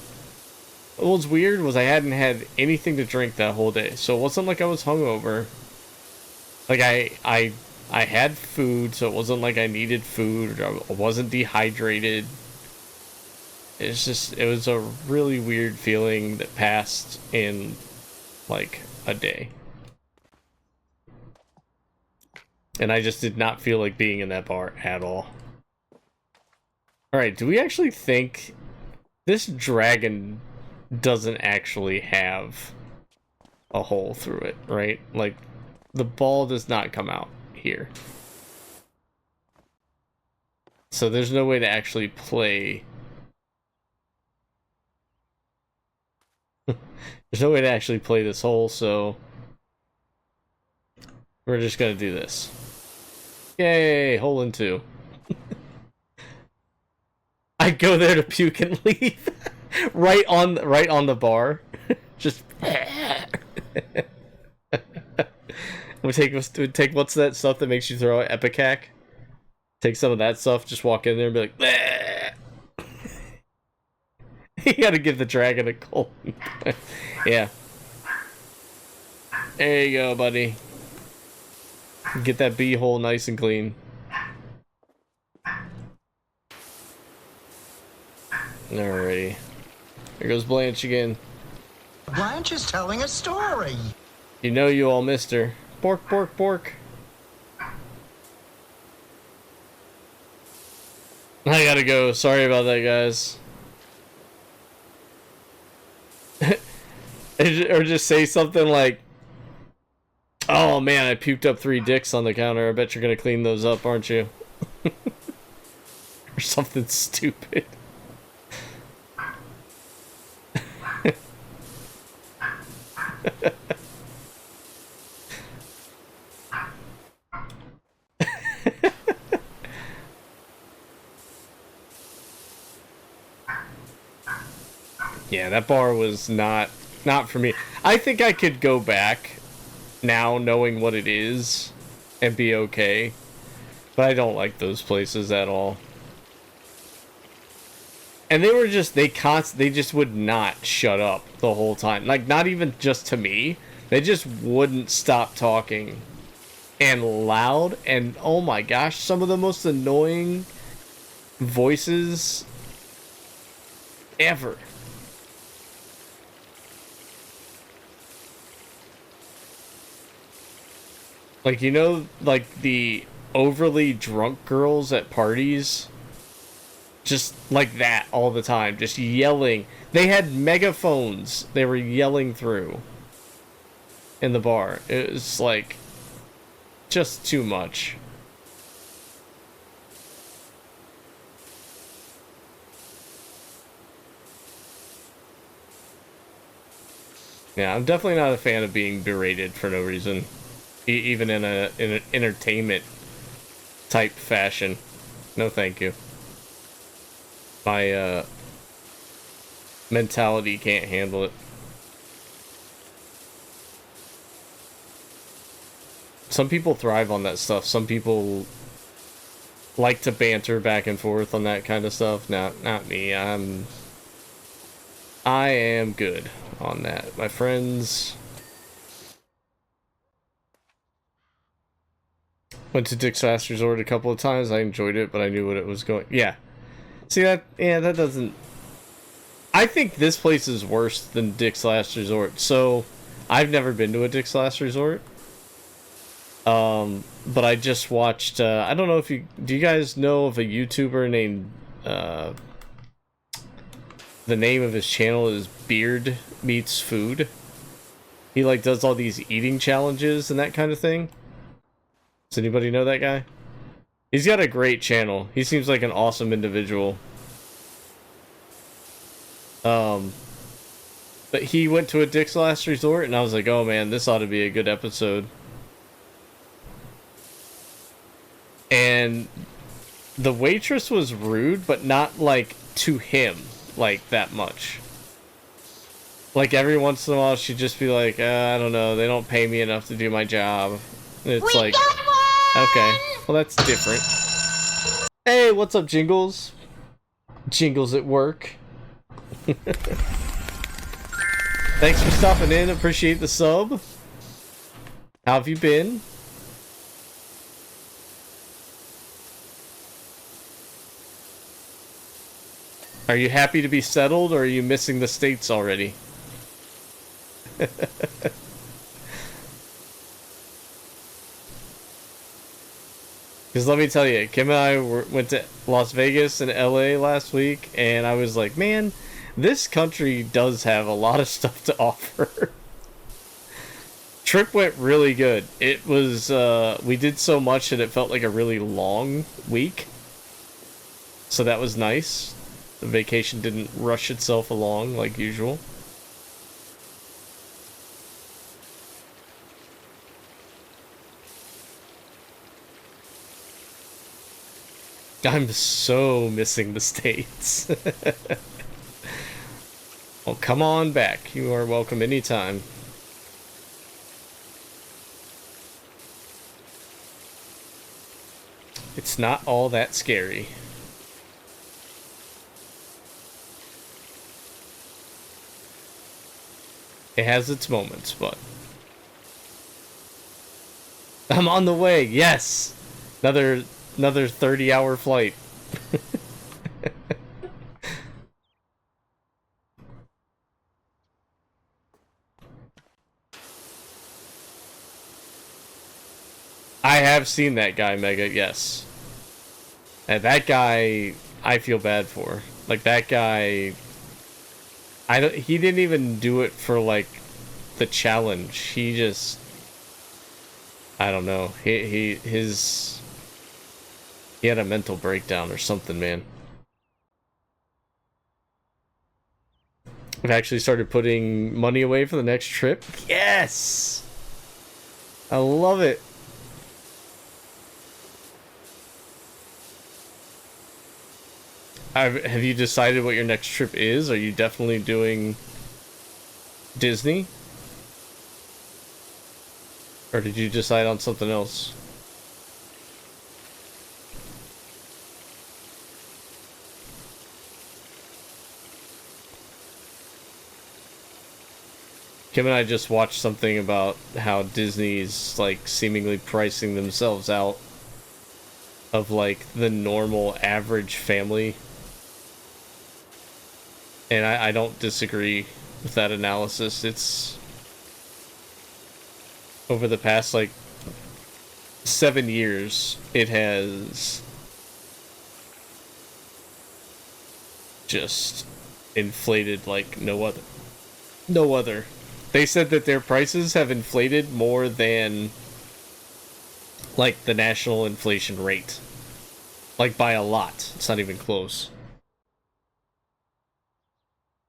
What was weird was I hadn't had anything to drink that whole day, so it wasn't like I was hungover. Like, I had food, so it wasn't like I needed food, or I wasn't dehydrated. It's just, it was a really weird feeling that passed in, like, a day. And I just did not feel like being in that bar at all. Alright, do we actually think this dragon doesn't actually have a hole through it, right? Like, the ball does not come out here. So there's no way to actually play. There's no way to actually play this hole, so we're just gonna do this. Yay, hole in 2. I go there to puke and leave. right on the bar. Just we take what's that stuff that makes you throw out? Epicac? Take some of that stuff, just walk in there and be like, bleh. You gotta give the dragon a cold. Yeah. There you go, buddy. Get that bee hole nice and clean. Alrighty. Here goes Blanche again. Blanche is telling a story. You know you all missed her. Bork, bork, bork. I gotta go. Sorry about that, guys. Or just say something like, oh man, I puked up 3 dicks on the counter. I bet you're gonna clean those up, aren't you? Or something stupid. Yeah, that bar was not for me. I think I could go back now knowing what it is and be okay. But I don't like those places at all. And they were just, they just would not shut up the whole time. Like, not even just to me. They just wouldn't stop talking. And loud, and oh my gosh, some of the most annoying voices ever. Like, you know, like the overly drunk girls at parties? Just like that all the time, just yelling. They had megaphones they were yelling through in the bar. It was like just too much. Yeah, I'm definitely not a fan of being berated for no reason, even in an entertainment type fashion. No, thank you. My mentality can't handle it. Some people thrive on that stuff. Some people like to banter back and forth on that kind of stuff. Not me. I am good on that. My friends went to Dick's Last Resort a couple of times. I enjoyed it, but I knew what it was going. Yeah. See that? Yeah, that doesn't. I think this place is worse than Dick's Last Resort. So, I've never been to a Dick's Last Resort. But I just watched, I don't know if do you guys know of a YouTuber named, the name of his channel is Beard Meets Food. He, like, does all these eating challenges and that kind of thing. Does anybody know that guy? He's got a great channel. He seems like an awesome individual. But he went to a Dick's Last Resort, and I was like, oh man, this ought to be a good episode. And the waitress was rude, but not, like, to him, like, that much. Like, every once in a while, she'd just be like, I don't know, they don't pay me enough to do my job. And it's like, okay, well, that's different. Hey, what's up, Jingles? Jingles at work. Thanks for stopping in. Appreciate the sub. How have you been? Are you happy to be settled, or are you missing the States already? Because let me tell you, Kim and I went to Las Vegas and LA last week, and I was like, man, this country does have a lot of stuff to offer. Trip went really good. It was, we did so much that it felt like a really long week. So that was nice. The vacation didn't rush itself along like usual. I'm so missing the States. Well, come on back. You are welcome anytime. It's not all that scary. It has its moments, but... I'm on the way, yes! Another 30-hour flight. I have seen that guy, Mega, yes. And that guy, I feel bad for. Like, that guy... he didn't even do it for, like, the challenge. He just... I don't know. He had a mental breakdown or something, man. I've actually started putting money away for the next trip. Yes! I love it. Have you decided what your next trip is? Are you definitely doing Disney? Or did you decide on something else? Kim and I just watched something about how Disney's, like, seemingly pricing themselves out of, like, the normal average family. And I don't disagree with that analysis. It's... over the past, like, 7 years, it has just inflated like no other. No other. They said that their prices have inflated more than, like, the national inflation rate. Like, by a lot. It's not even close.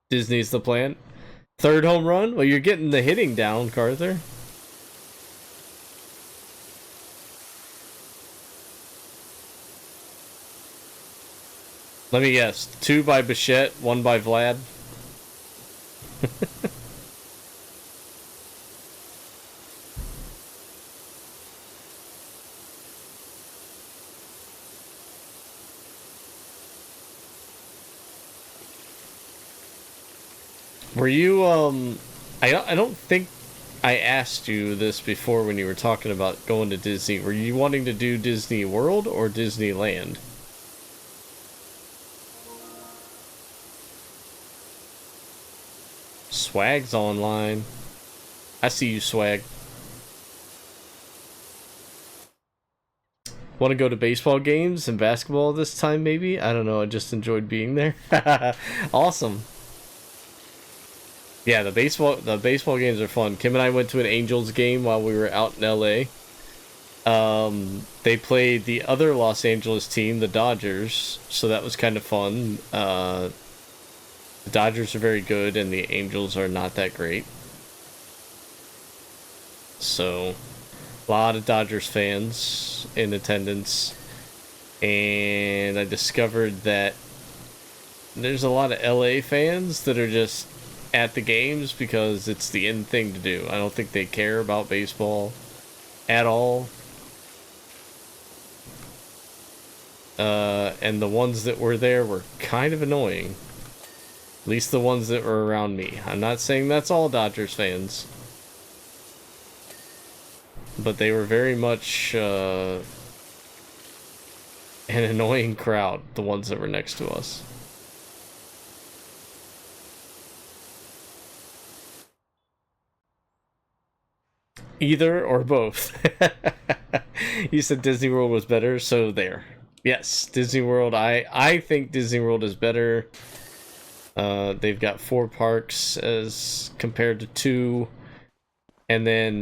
Disney's the plan. Third home run? Well, you're getting the hitting down, Carther. Let me guess. 2 by Bichette, 1 by Vlad. Were you, I don't think I asked you this before when you were talking about going to Disney. Were you wanting to do Disney World or Disneyland? Swag's online. I see you, Swag. Want to go to baseball games and basketball this time, maybe? I don't know. I just enjoyed being there. Awesome. Yeah, the baseball games are fun. Kim and I went to an Angels game while we were out in LA. They played the other Los Angeles team, the Dodgers, so that was kind of fun. The Dodgers are very good, and the Angels are not that great. So, a lot of Dodgers fans in attendance, and I discovered that there's a lot of LA fans that are just at the games because it's the in thing to do. I don't think they care about baseball at all. And the ones that were there were kind of annoying. At least the ones that were around me. I'm not saying that's all Dodgers fans. But they were very much an annoying crowd, the ones that were next to us. Either or both. You said Disney World was better, so there. Yes, Disney World. I think Disney World is better. They've got 4 parks as compared to 2. And then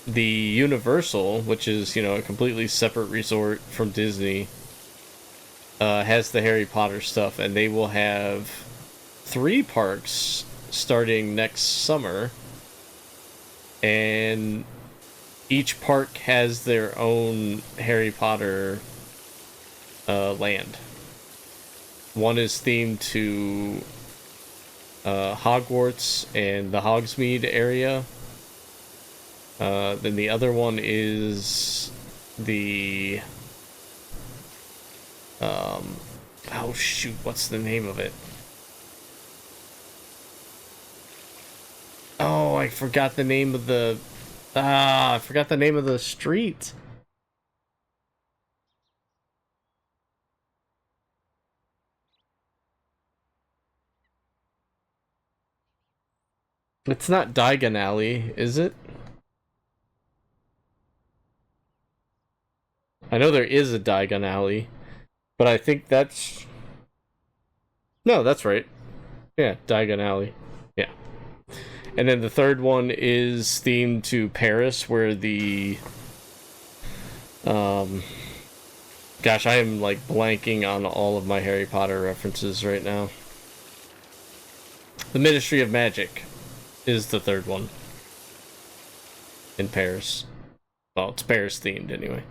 the Universal, which is, you know, a completely separate resort from Disney, has the Harry Potter stuff, and they will have 3 parks starting next summer. And each park has their own Harry Potter land. One is themed to Hogwarts and the Hogsmeade area. Then the other one is the... oh shoot, what's the name of it? Oh, I forgot the name of the... I forgot the name of the street. It's not Diagon Alley, is it? I know there is a Diagon Alley, but I think that's... No, that's right. Yeah, Diagon Alley. Yeah. And then the third one is themed to Paris, where the... Gosh, I am, like, blanking on all of my Harry Potter references right now. The Ministry of Magic is the third one. In Paris. Well, it's Paris themed, anyway.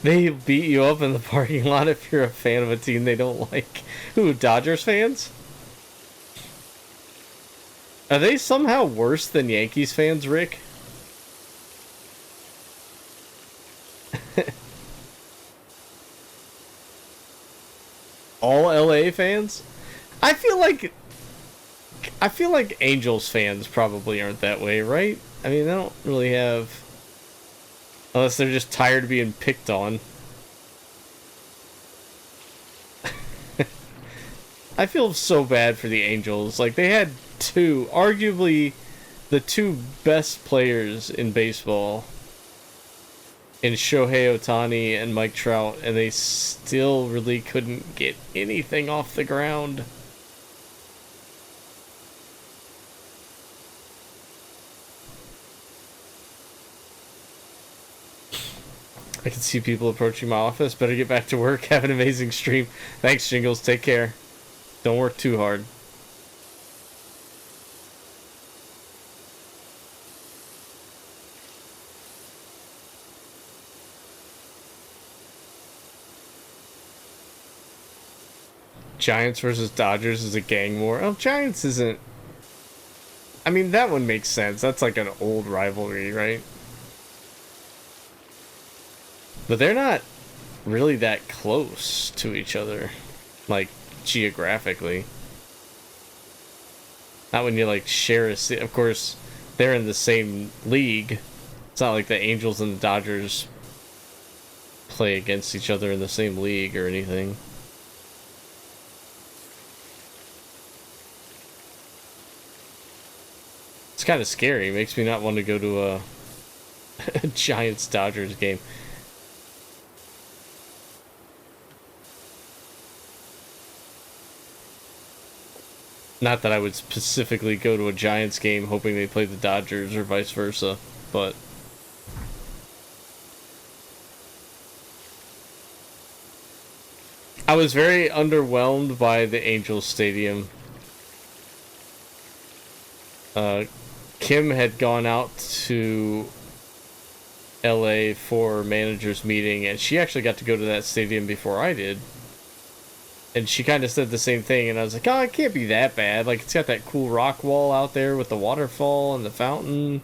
They beat you up in the parking lot if you're a fan of a team they don't like. Who, Dodgers fans? Are they somehow worse than Yankees fans, Rick? All LA fans? I feel like Angels fans probably aren't that way, right? I mean, they don't really have... Unless they're just tired of being picked on. I feel so bad for the Angels. Like, they had arguably the 2 best players in baseball in Shohei Ohtani and Mike Trout, and they still really couldn't get anything off the ground. I can see people approaching my office. Better get back to work. Have an amazing stream. Thanks, Jingles. Take care. Don't work too hard. Giants versus Dodgers is a gang war. Oh, Giants isn't... I mean, that one makes sense. That's like an old rivalry, right? But they're not really that close to each other, like, geographically. Not when you, like, share a city. Of course, they're in the same league. It's not like the Angels and the Dodgers play against each other in the same league or anything. It's kind of scary. It makes me not want to go to a Giants-Dodgers game. Not that I would specifically go to a Giants game hoping they play the Dodgers or vice versa, but... I was very underwhelmed by the Angels Stadium. Kim had gone out to LA for manager's meeting, and she actually got to go to that stadium before I did. And she kind of said the same thing, and I was like, oh, it can't be that bad. Like, it's got that cool rock wall out there with the waterfall and the fountain.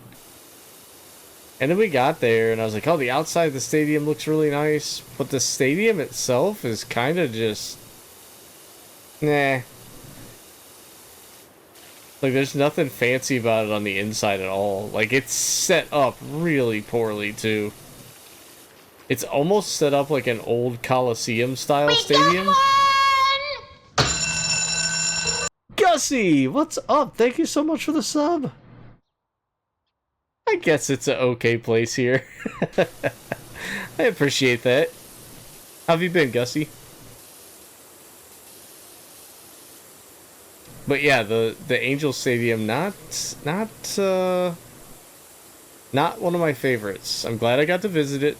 And then we got there, and I was like, oh, the outside of the stadium looks really nice. But the stadium itself is kind of just... nah. Like, there's nothing fancy about it on the inside at all. Like, it's set up really poorly, too. It's almost set up like an old Coliseum-style stadium. Gussie, what's up? Thank you so much for the sub. I guess it's an okay place here. I appreciate that. How have you been, Gussie? But yeah, the Angel Stadium, not one of my favorites. I'm glad I got to visit it.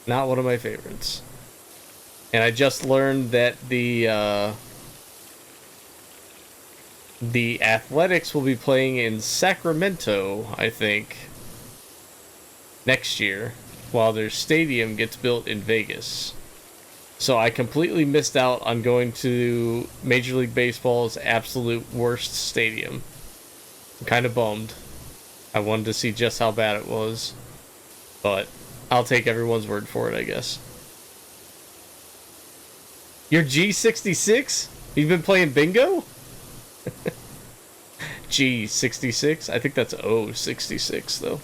Not one of my favorites. And I just learned that the Athletics will be playing in Sacramento, I think, next year, while their stadium gets built in Vegas. So I completely missed out on going to Major League Baseball's absolute worst stadium. I'm kind of bummed. I wanted to see just how bad it was. But I'll take everyone's word for it, I guess. You're G66? You've been playing bingo? G66? I think that's O66, though.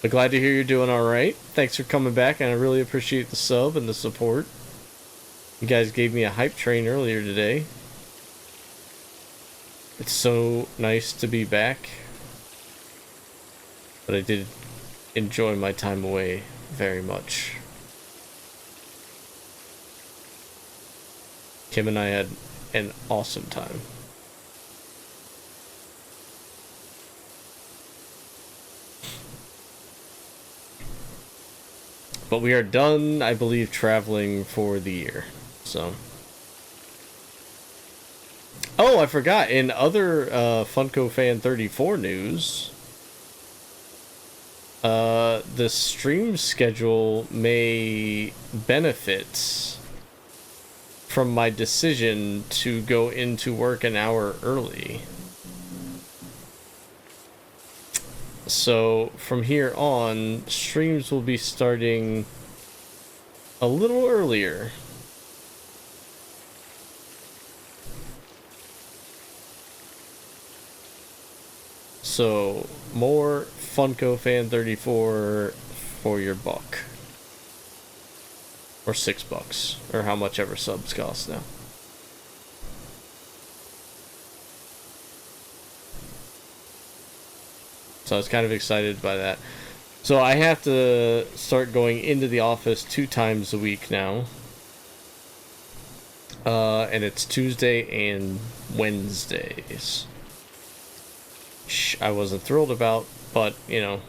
But glad to hear you're doing alright. Thanks for coming back, and I really appreciate the sub and the support. You guys gave me a hype train earlier today. It's so nice to be back. But I did enjoy my time away very much. Kim and I had an awesome time. But we are done, I believe, traveling for the year. So. Oh, I forgot. In other Funko Fan 34 news, the stream schedule may benefit from my decision to go into work an hour early. So from here on, streams will be starting a little earlier. So more Funko Fan 34 for your buck. Or $6, or how much ever subs cost now. So I was kind of excited by that. So I have to start going into the office 2 times a week now. And it's Tuesday and Wednesdays. I wasn't thrilled about, but, you know,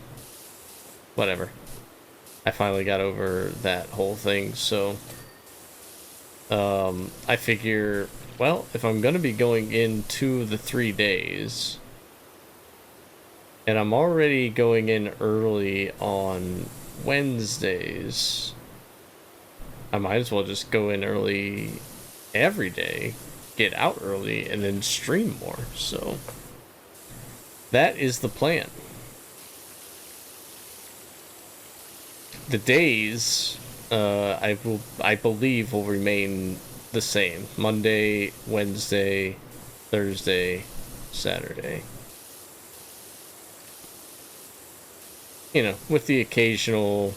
whatever. I finally got over that whole thing, so I figure, well, if I'm going to be going in 2 of the 3 days, and I'm already going in early on Wednesdays, I might as well just go in early every day, get out early, and then stream more. So that is the plan. The days, I believe, will remain the same. Monday, Wednesday, Thursday, Saturday. You know, with the occasional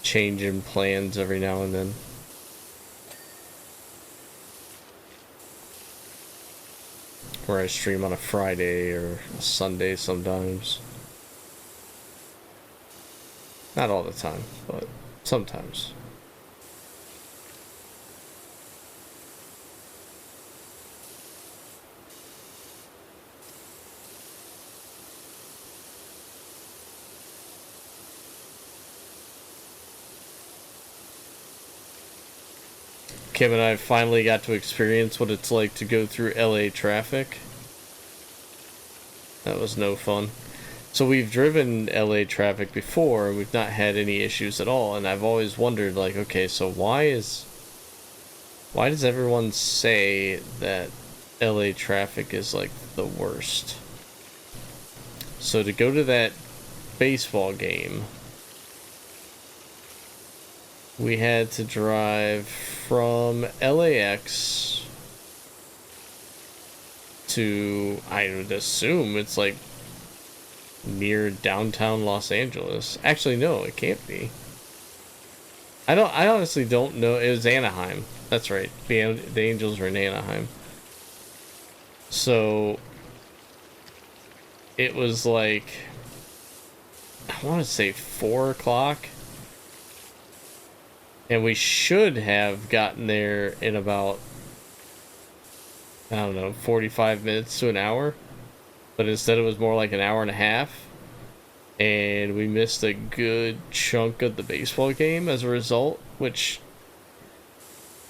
change in plans every now and then. Where I stream on a Friday or a Sunday sometimes. Not all the time, but sometimes. Kim and I finally got to experience what it's like to go through LA traffic. That was no fun. So we've driven LA traffic before, and we've not had any issues at all, and I've always wondered, like, okay, so why does everyone say that LA traffic is, like, the worst? So to go to that baseball game, we had to drive from LAX to, I would assume it's like near downtown Los Angeles. Actually, no, it can't be. I honestly don't know. It was Anaheim. That's right. The Angels are in Anaheim. So it was like, I want to say 4 o'clock. And we should have gotten there in about, I don't know, 45 minutes to an hour. But instead it was more like an hour and a half. And we missed a good chunk of the baseball game as a result, which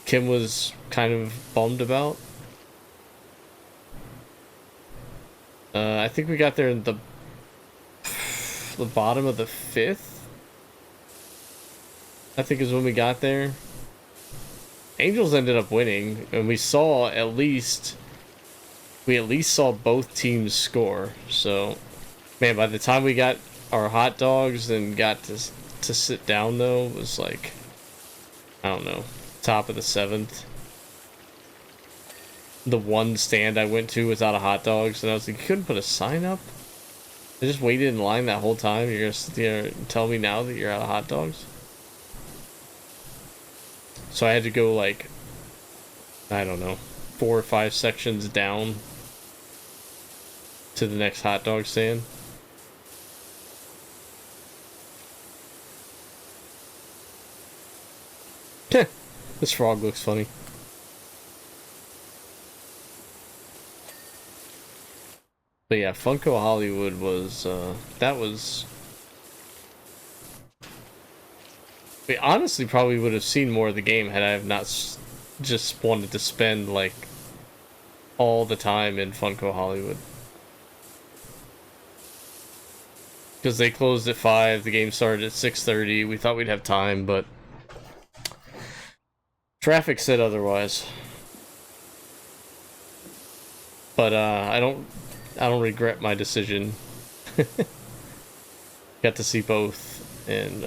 Kim was kind of bummed about. I think we got there in the bottom of the 5th. I think is when we got there. Angels ended up winning, and we at least saw both teams score. So, man, by the time we got our hot dogs and got to sit down, though, it was like, I don't know, top of the 7th. The one stand I went to was out of hot dogs, and I was like, you couldn't put a sign up? I just waited in line that whole time. You're gonna sit there and tell me now that you're out of hot dogs? So I had to go, like, I don't know, 4 or 5 sections down to the next hot dog stand. This frog looks funny. But yeah, Funko Hollywood was, that was... We honestly probably would have seen more of the game had I have not just wanted to spend, like, all the time in Funko Hollywood. Because they closed at 5, the game started at 6:30. We thought we'd have time, but traffic said otherwise. But I don't regret my decision. Got to see both, and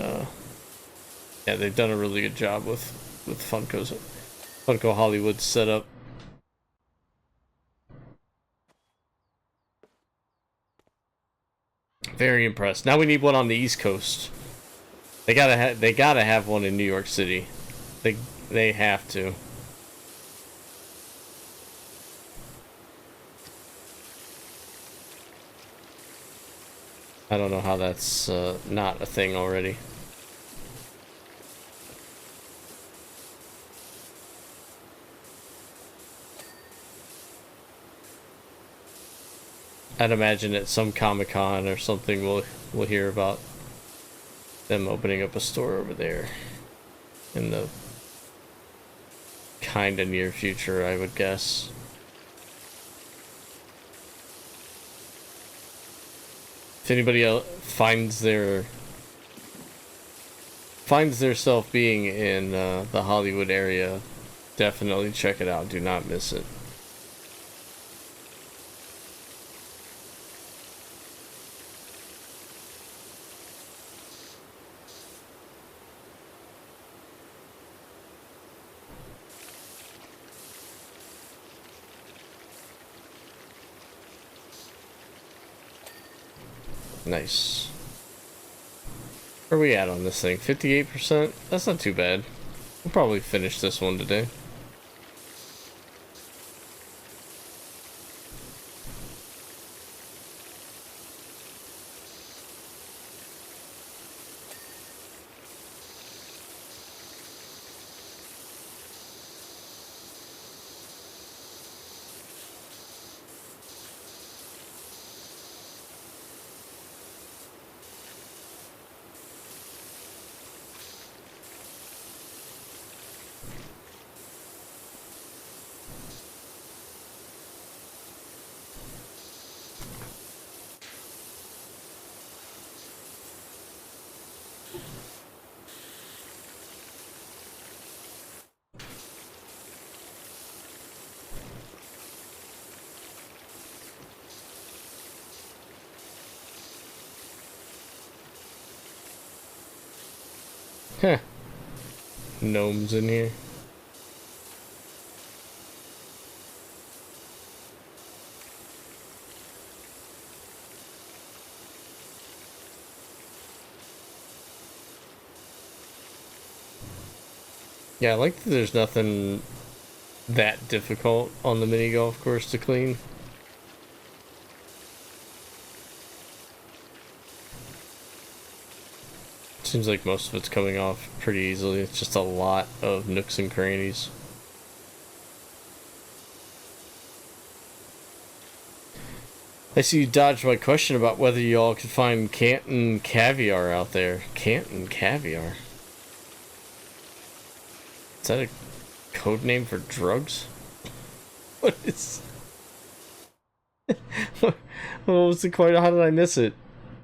yeah, they've done a really good job with Funko Hollywood's setup. Very impressed. Now we need one on the East Coast. They gotta have one in New York City. They have to. I don't know how that's not a thing already. I'd imagine at some Comic-Con or something we'll hear about them opening up a store over there in the kinda near future, I would guess. If anybody else finds their self being in the Hollywood area, definitely check it out. Do not miss it. Nice. Where are we at on this thing? 58%? That's not too bad. We'll probably finish this one today. Heh. Gnomes in here. Yeah, I like that there's nothing that difficult on the mini golf course to clean. Seems like most of it's coming off pretty easily. It's just a lot of nooks and crannies. I see you dodged my question about whether y'all could find Canton caviar out there. Canton caviar? Is that a code name for drugs? What is... what was the quite? How did I miss it?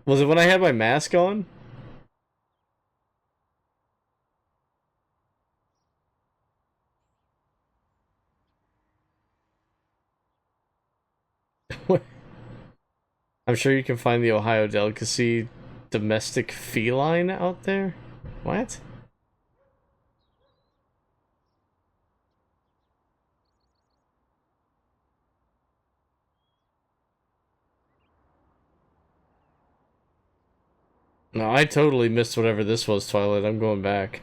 Was it when I had my mask on? I'm sure you can find the Ohio delicacy domestic feline out there. What? No, I totally missed whatever this was, Twilight. I'm going back.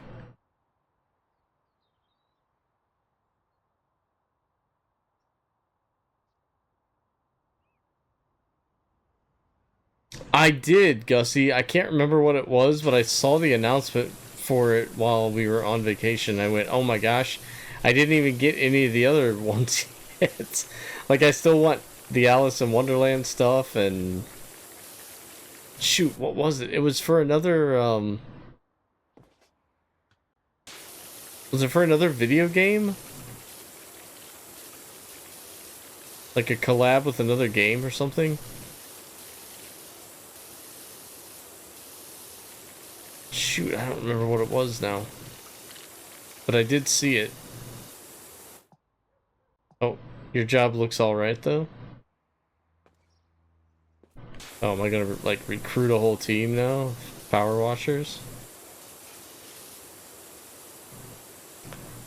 I did, Gussie. I can't remember what it was, but I saw the announcement for it while we were on vacation. I went, oh my gosh, I didn't even get any of the other ones yet. Like, I still want the Alice in Wonderland stuff, and... Shoot, what was it? It was for another, Was it for another video game? Like a collab with another game or something? Shoot, I don't remember what it was now. But I did see it. Oh, your job looks alright though? Oh, am I gonna like recruit a whole team now? Power washers?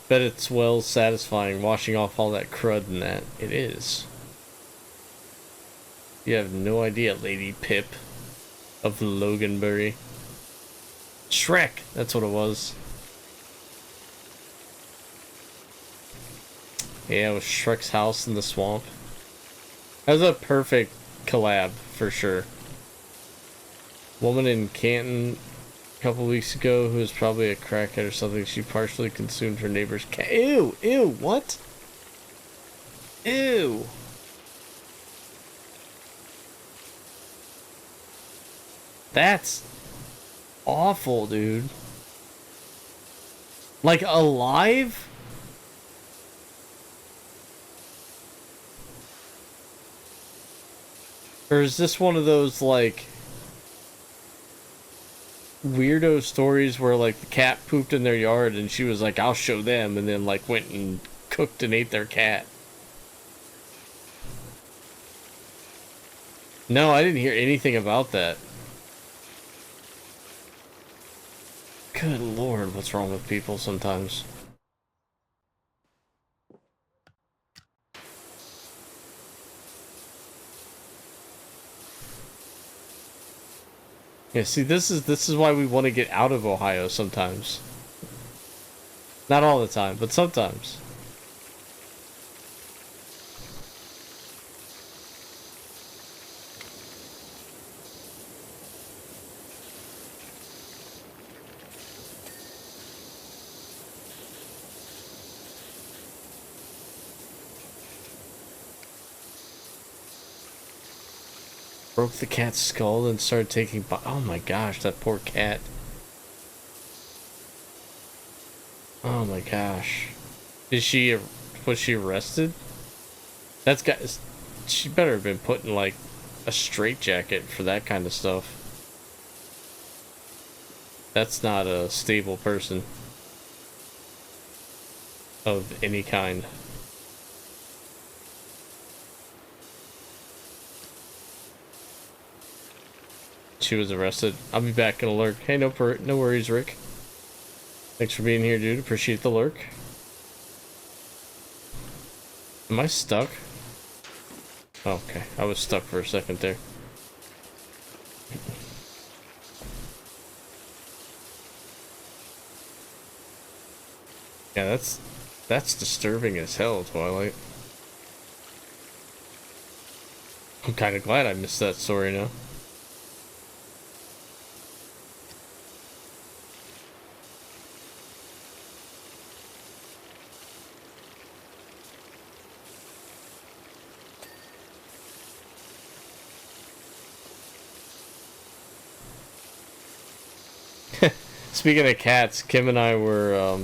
Bet it's well satisfying washing off all that crud in that. It is. You have no idea, Lady Pip of Loganbury. Shrek, that's what it was. Yeah, it was Shrek's house in the swamp. That was a perfect collab, for sure. Woman in Canton a couple weeks ago who was probably a crackhead or something. She partially consumed her neighbor's cat. Ew! Ew! What? Ew! That's awful, dude. Like, alive? Or is this one of those, like, weirdo stories where, like, the cat pooped in their yard and she was like, I'll show them, and then, like, went and cooked and ate their cat? No, I didn't hear anything about that. Good lord, what's wrong with people sometimes? Yeah, see, this is why we want to get out of Ohio sometimes. Not all the time, but sometimes. Broke the cat's skull and started taking oh my gosh, that poor cat. Oh my gosh. Was she arrested? That's got, she better have been put in like a straitjacket for that kind of stuff. That's not a stable person of any kind. She was arrested. I'll be back in a lurk. Hey, no worries, Rick. Thanks for being here, dude. Appreciate the lurk. Am I stuck? Oh, okay, I was stuck for a second there. Yeah, that's disturbing as hell, Twilight. I'm kind of glad I missed that story now. Speaking of cats, Kim and I were,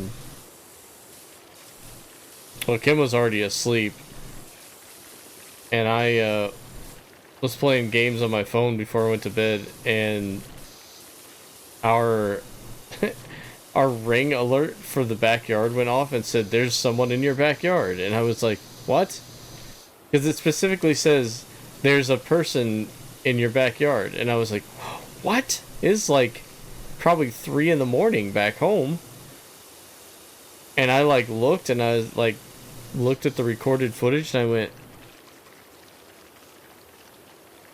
well, Kim was already asleep, and I, was playing games on my phone before I went to bed, and our, our ring alert for the backyard went off and said, "There's someone in your backyard," and I was like, what? Because it specifically says, "There's a person in your backyard," and I was like, what? It's like probably 3 in the morning back home, and I like looked and I like looked at the recorded footage and I went,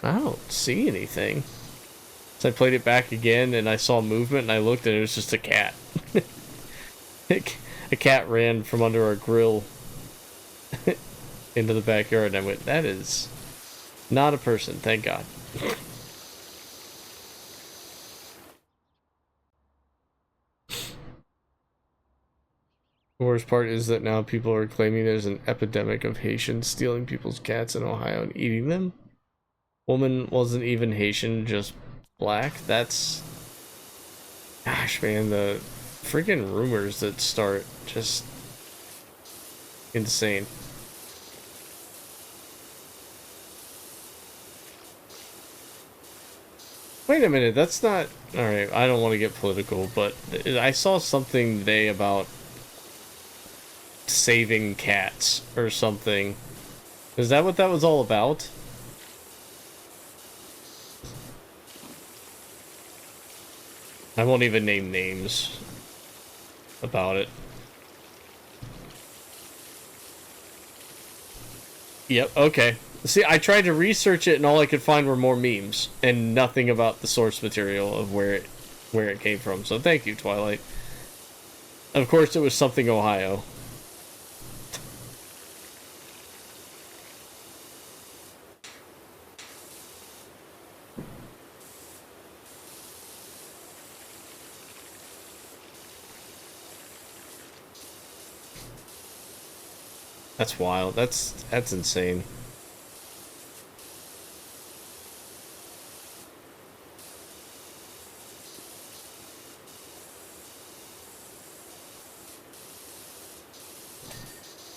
I don't see anything. So I played it back again and I saw movement and I looked and it was just a cat. A cat ran from under our grill into the backyard and I went, that is not a person, thank God. The worst part is that now people are claiming there's an epidemic of Haitians stealing people's cats in Ohio and eating them. Woman wasn't even Haitian, just black. That's... Gosh, man, the freaking rumors that start just... insane. Wait a minute, that's not... Alright, I don't want to get political, but I saw something today about saving cats or something. Is that what that was all about? I won't even name names about it. Yep, okay. See, I tried to research it and all I could find were more memes and nothing about the source material of where it came from. So thank you, Twilight. Of course it was something Ohio. That's wild. That's insane.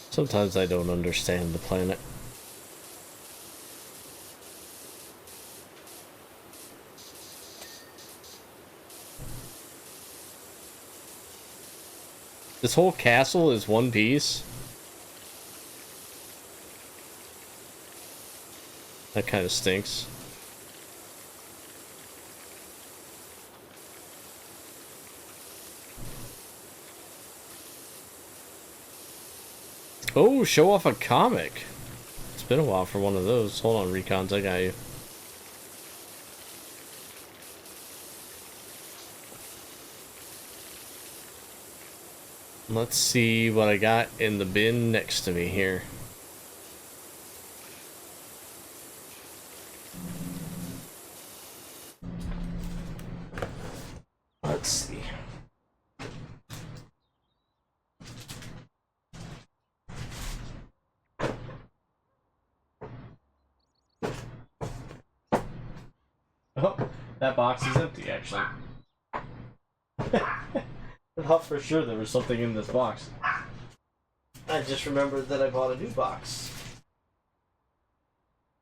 Sometimes I don't understand the planet. This whole castle is one piece? That kind of stinks. Oh, show off a comic. It's been a while for one of those. Hold on, Recons, I got you. Let's see what I got in the bin next to me here. Let's see. Oh, that box is empty, actually. I thought for sure there was something in this box. I just remembered that I bought a new box.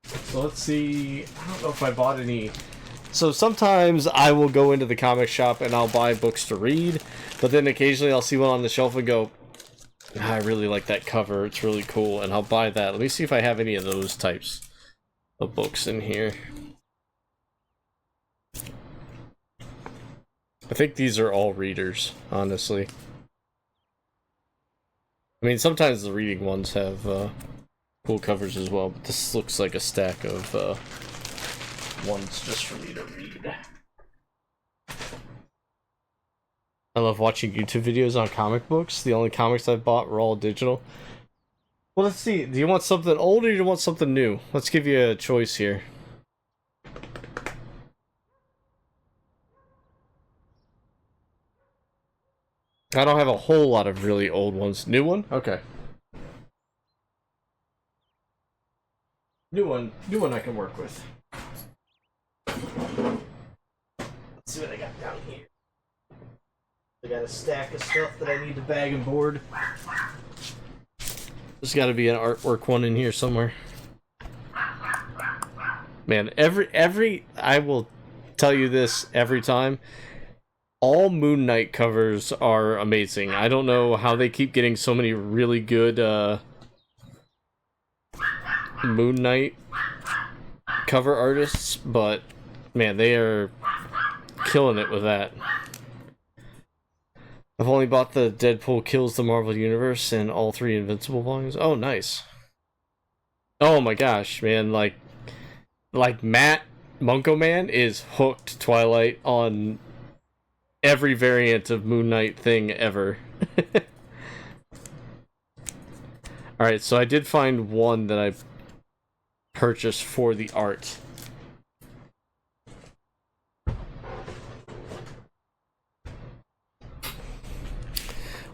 So let's see. I don't know if I bought any. So sometimes I will go into the comic shop and I'll buy books to read, but then occasionally I'll see one on the shelf and go, "Ah, I really like that cover, it's really cool," and I'll buy that. Let me see if I have any of those types of books in here. I think these are all readers, honestly. I mean, sometimes the reading ones have cool covers as well, but this looks like a stack of ones just for me to read. I love watching YouTube videos on comic books. The only comics I've bought were all digital. Well, let's see. Do you want something old or do you want something new? Let's give you a choice here. I don't have a whole lot of really old ones. New one? Okay. New one I can work with. Let's see what I got down here. I got a stack of stuff that I need to bag and board. There's got to be an artwork one in here somewhere. Man, I will tell you this every time. All Moon Knight covers are amazing. I don't know how they keep getting so many really good Moon Knight cover artists, but man, they are killing it with that. I've only bought the Deadpool Kills the Marvel Universe and all 3 Invincible volumes. Oh, nice. Oh my gosh, man, like Matt Munko Man is hooked Twilight on every variant of Moon Knight thing ever. Alright, so I did find one that I purchased for the art.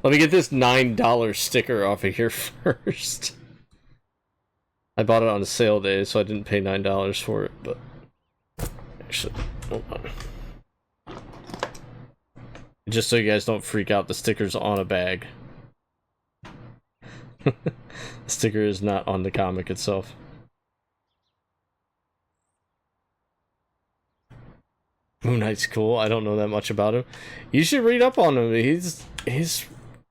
Let me get this $9 sticker off of here first. I bought it on a sale day, so I didn't pay $9 for it, but actually, hold on. Just so you guys don't freak out, the sticker's on a bag. The sticker is not on the comic itself. Moon Knight's cool. I don't know that much about him. You should read up on him. He's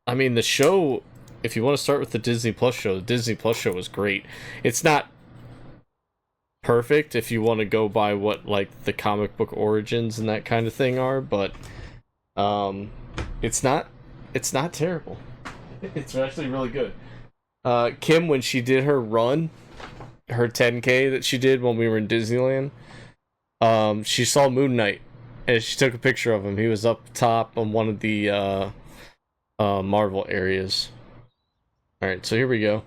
I mean, the show, if you want to start with the Disney Plus show, the Disney Plus show was great. It's not perfect if you want to go by what, like, the comic book origins and that kind of thing are, but it's not terrible. It's actually really good. Kim, when she did her run, her 10K that she did when we were in Disneyland, she saw Moon Knight, and she took a picture of him. He was up top on one of the Marvel areas. Alright, so here we go.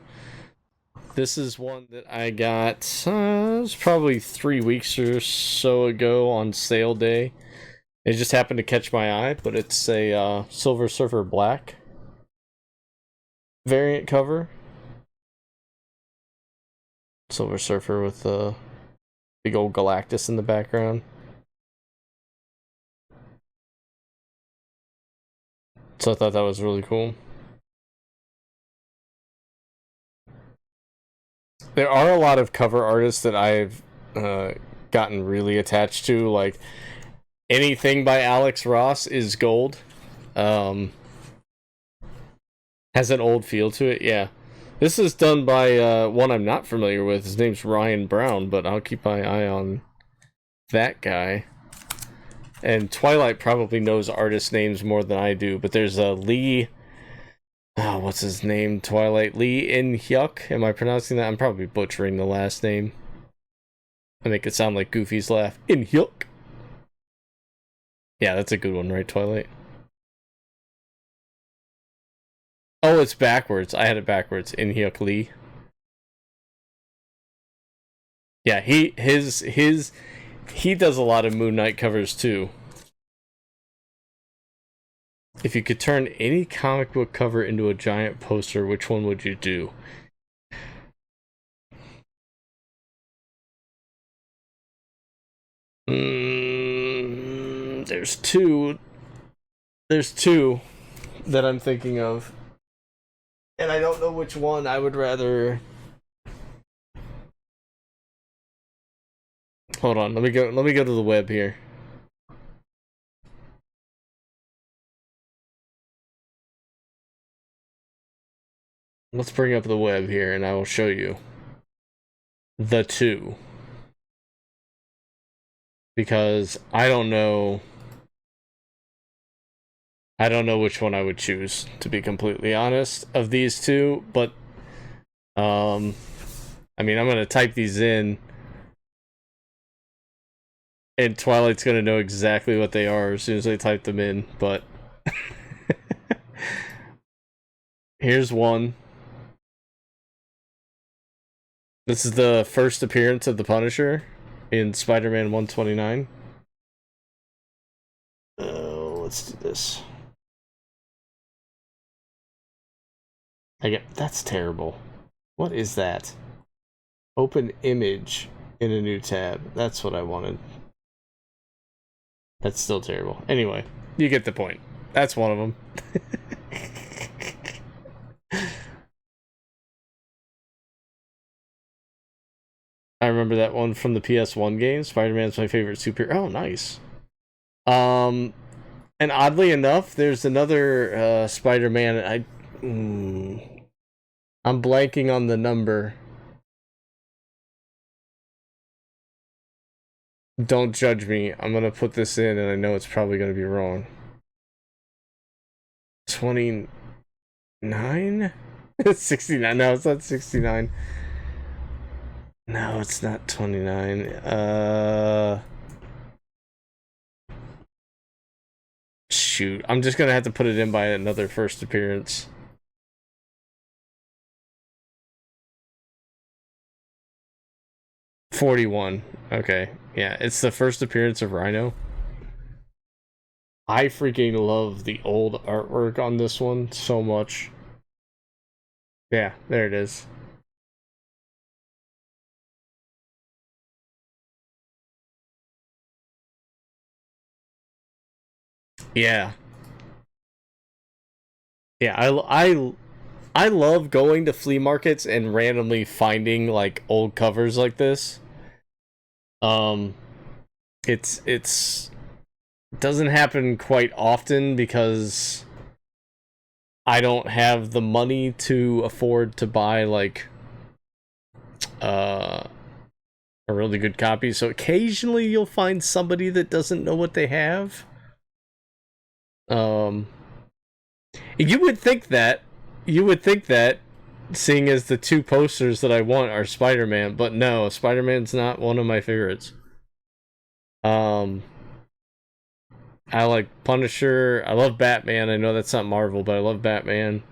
This is one that I got, it was probably 3 weeks or so ago on sale day. It just happened to catch my eye, but it's a Silver Surfer Black variant cover. Silver Surfer with the big old Galactus in the background. So I thought that was really cool. There are a lot of cover artists that I've gotten really attached to, like anything by Alex Ross is gold. Has an old feel to it, yeah. This is done by one I'm not familiar with. His name's Ryan Brown, but I'll keep my eye on that guy. And Twilight probably knows artist names more than I do, but there's a Lee... Oh, what's his name? Twilight. Lee In-hyuk? Am I pronouncing that? I'm probably butchering the last name. I make it sound like Goofy's laugh. In-hyuk! Yeah, that's a good one, right, Twilight? Oh, it's backwards. I had it backwards. In Hyuk Lee. Yeah, he does a lot of Moon Knight covers too. If you could turn any comic book cover into a giant poster, which one would you do? There's two. There's two that I'm thinking of. And I don't know which one I would rather. Hold on, let me go to the web here. Let's bring up the web here and I will show you the two. Because I don't know which one I would choose, to be completely honest, of these two, but I mean, I'm gonna type these in and Twilight's gonna know exactly what they are as soon as I type them in, but here's one. This is the first appearance of the Punisher in Spider-Man 129. Let's do this. That's terrible. What is that? Open image in a new tab. That's what I wanted. That's still terrible. Anyway, you get the point. That's one of them. I remember that one from the PS1 game. Spider-Man's my favorite superhero. Oh, nice. And oddly enough, there's another Spider-Man. I'm blanking on the number. Don't judge me. I'm gonna put this in, and I know it's probably gonna be wrong. 29? 69. No, it's not 69. No, it's not 29. Shoot. I'm just gonna have to put it in by another first appearance. $41. Okay. Yeah, it's the first appearance of Rhino. I freaking love the old artwork on this one so much. Yeah, there it is. Yeah. Yeah, I love going to flea markets and randomly finding like old covers like this. It doesn't happen quite often because I don't have the money to afford to buy like a really good copy. So occasionally you'll find somebody that doesn't know what they have. You would think that, seeing as the two posters that I want are Spider-Man, but no, Spider-Man's not one of my favorites. I like Punisher. I love Batman. I know that's not Marvel, but I love Batman.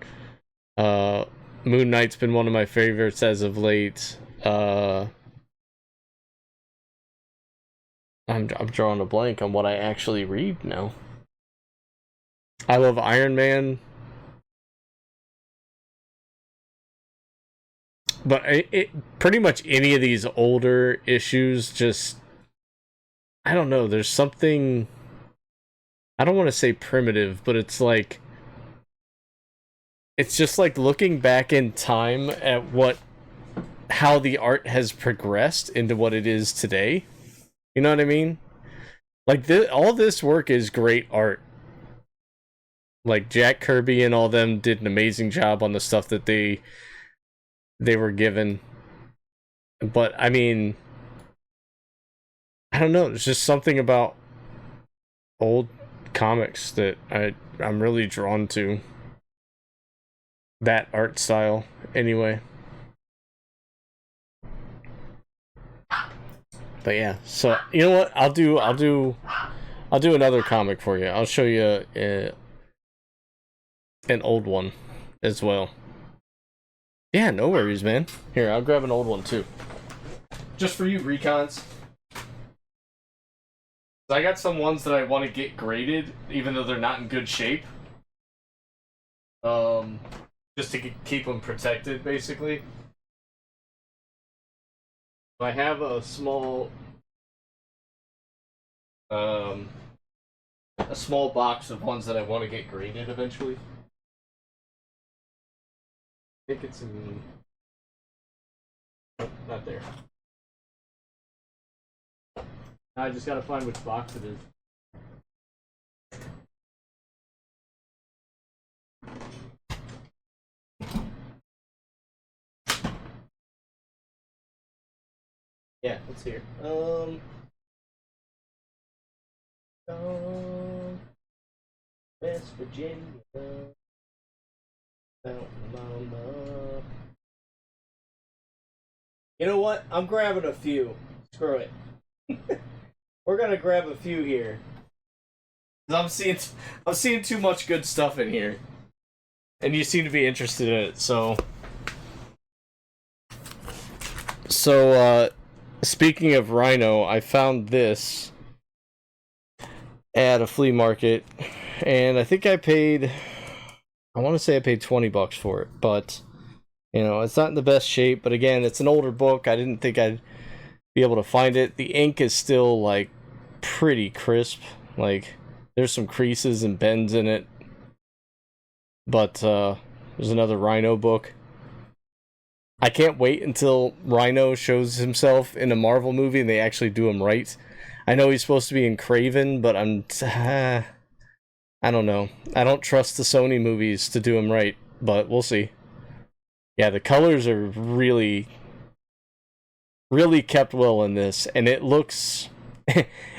Moon Knight's been one of my favorites as of late. I'm drawing a blank on what I actually read now. I love Iron Man. But it pretty much any of these older issues just, I don't know, there's something, I don't want to say primitive, but it's like, it's just like looking back in time at how the art has progressed into what it is today. You know what I mean? Like, all this work is great art. Like, Jack Kirby and all them did an amazing job on the stuff that they were given. But, I mean, I don't know, there's just something about old comics that I'm really drawn to. That art style, anyway. But yeah, so you know what? I'll do another comic for you. I'll show you an old one as well. Yeah, no worries, man. Here, I'll grab an old one too. Just for you, recons. I got some ones that I want to get graded, even though they're not in good shape. Just to keep them protected, basically. I have a small box of ones that I want to get graded eventually. I think it's in... Nope, not there. I just gotta find which box it is. Yeah, let's see here. West Virginia. You know what? I'm grabbing a few. Screw it. We're gonna grab a few here. I'm seeing too much good stuff in here, and you seem to be interested in it. So, speaking of Rhino, I found this at a flea market, and I think I want to say I paid $20 for it, but you know, it's not in the best shape. But again, it's an older book. I didn't think I'd be able to find it. The ink is still like pretty crisp. Like there's some creases and bends in it. But there's another Rhino book. I can't wait until Rhino shows himself in a Marvel movie and they actually do him right. I know he's supposed to be in Kraven, but I don't know. I don't trust the Sony movies to do him right, but we'll see. Yeah, the colors are really kept well in this, and it looks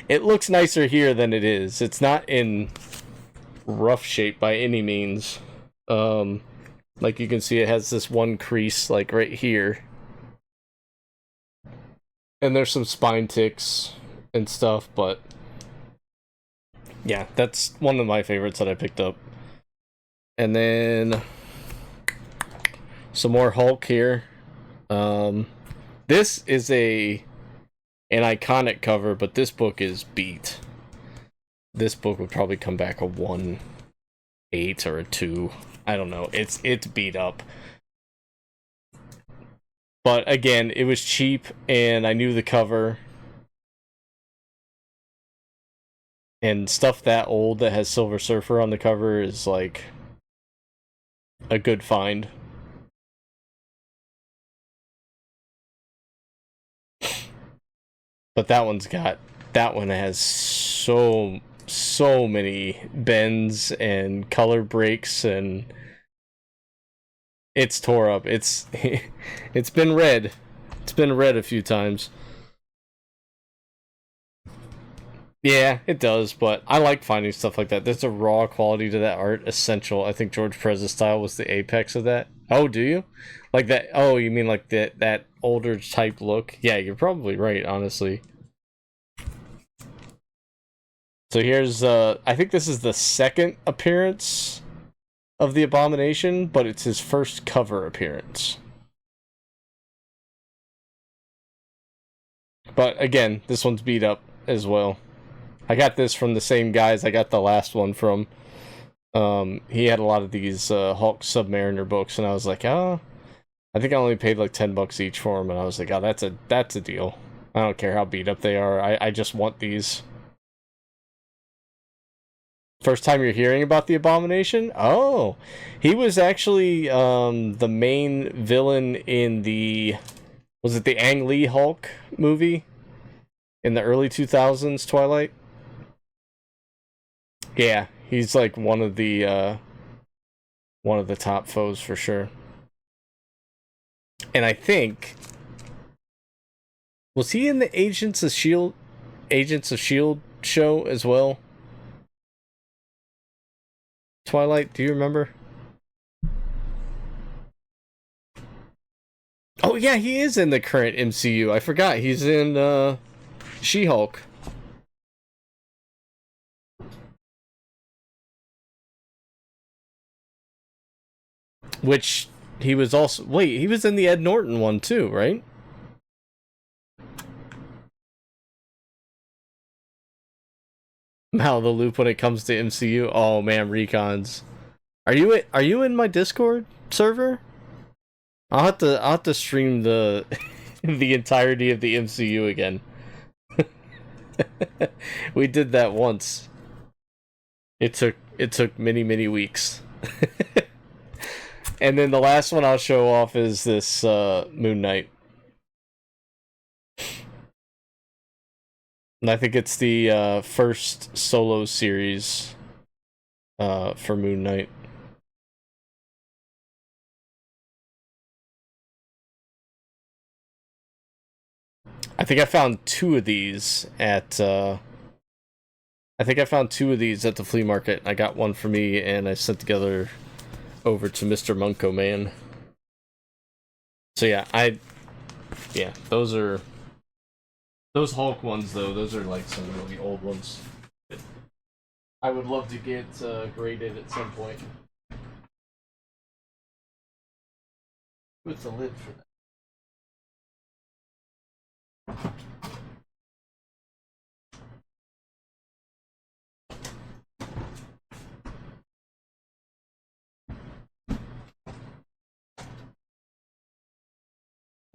it looks nicer here than it is. It's not in rough shape by any means. Like you can see, it has this one crease like right here, and there's some spine ticks and stuff, but yeah, that's one of my favorites that I picked up. And then some more Hulk here. This is an iconic cover, but this book is beat. This book would probably come back a 1.8 or a 2. I don't know. It's beat up. But again, it was cheap and I knew the cover. And stuff that old that has Silver Surfer on the cover is like a good find. But that one has so many bends and color breaks, and it's tore up. It's been read. It's been read a few times. Yeah, it does, but I like finding stuff like that. There's a raw quality to that art, essential. I think George Perez's style was the apex of that. Oh, do you? Like that? Oh, you mean like that older type look? Yeah, you're probably right, honestly. So here's, I think this is the second appearance of the Abomination, but it's his first cover appearance. But again, this one's beat up as well. I got this from the same guys I got the last one from. He had a lot of these Hulk Submariner books, and I was like, oh, I think I only paid like $10 each for them, and I was like, oh, that's a deal. I don't care how beat up they are. I just want these. First time you're hearing about the Abomination? Oh, he was actually the main villain in was it the Ang Lee Hulk movie in the early 2000s Twilight? Yeah, he's like one of the top foes for sure. And I think, was he in the Agents of Shield show as well? Twilight, do you remember? Oh yeah, he is in the current MCU. I forgot he's in She-Hulk. Which he was also... Wait, he was in the Ed Norton one too, right? Mal the loop when it comes to MCU. Oh man, recons. Are you in my Discord server? I'll have to stream the the entirety of the MCU again. We did that once. It took many weeks. And then the last one I'll show off is this Moon Knight. And I think it's the first solo series for Moon Knight. I think I found two of these at the flea market. I got one for me and I sent together over to Mr. Munko Man. So yeah, those Hulk ones though, those are like some really old ones. I would love to get graded at some point. What's the lid for that?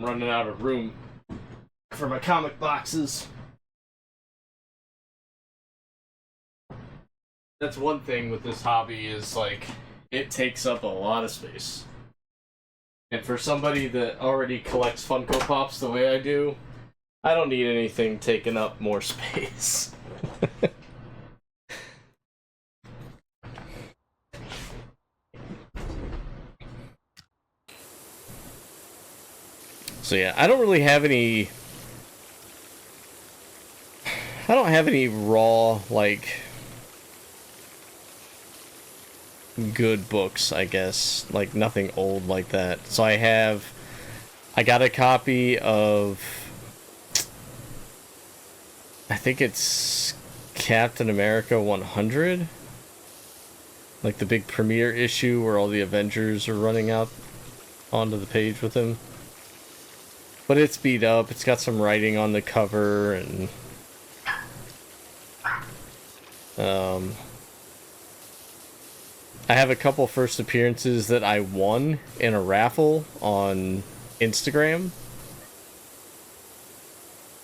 I'm running out of room for my comic boxes. That's one thing with this hobby is like it takes up a lot of space. And for somebody that already collects Funko Pops the way I do, I don't need anything taking up more space. So yeah, I don't really have any... I don't have any raw, like... good books, I guess. Like, nothing old like that. So I got a copy of... I think it's Captain America 100? Like the big premiere issue where all the Avengers are running out onto the page with him. But it's beat up, it's got some writing on the cover, and... I have a couple first appearances that I won in a raffle on Instagram.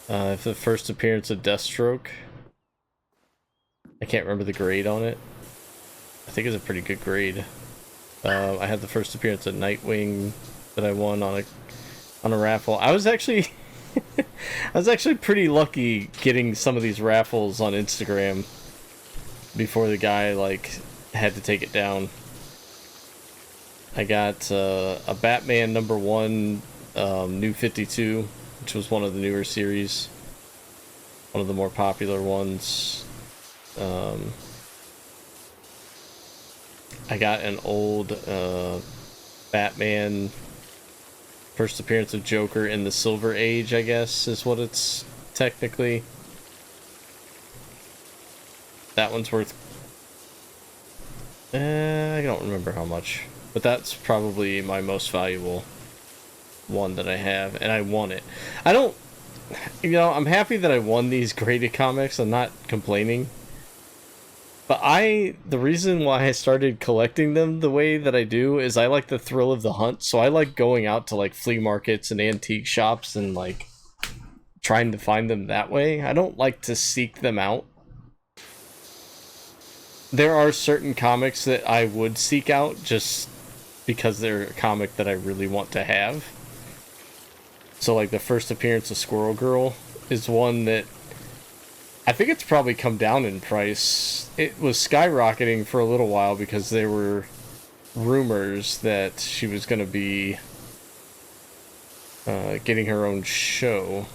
The first appearance of Deathstroke. I can't remember the grade on it. I think it's a pretty good grade. I had the first appearance of Nightwing that I won on a raffle. I was actually pretty lucky getting some of these raffles on Instagram before the guy like had to take it down. I got a Batman #1 New 52, which was one of the newer series, one of the more popular ones. I got an old Batman first appearance of Joker in the Silver Age, I guess is what it's technically. That one's worth... I don't remember how much, but that's probably my most valuable one that I have, and I won it. I don't... You know, I'm happy that I won these graded comics. I'm not complaining. But the reason why I started collecting them the way that I do is I like the thrill of the hunt. So I like going out to like flea markets and antique shops and like trying to find them that way. I don't like to seek them out. There are certain comics that I would seek out just because they're a comic that I really want to have. So like the first appearance of Squirrel Girl is one that I think it's probably come down in price. It was skyrocketing for a little while because there were rumors that she was going to be getting her own show.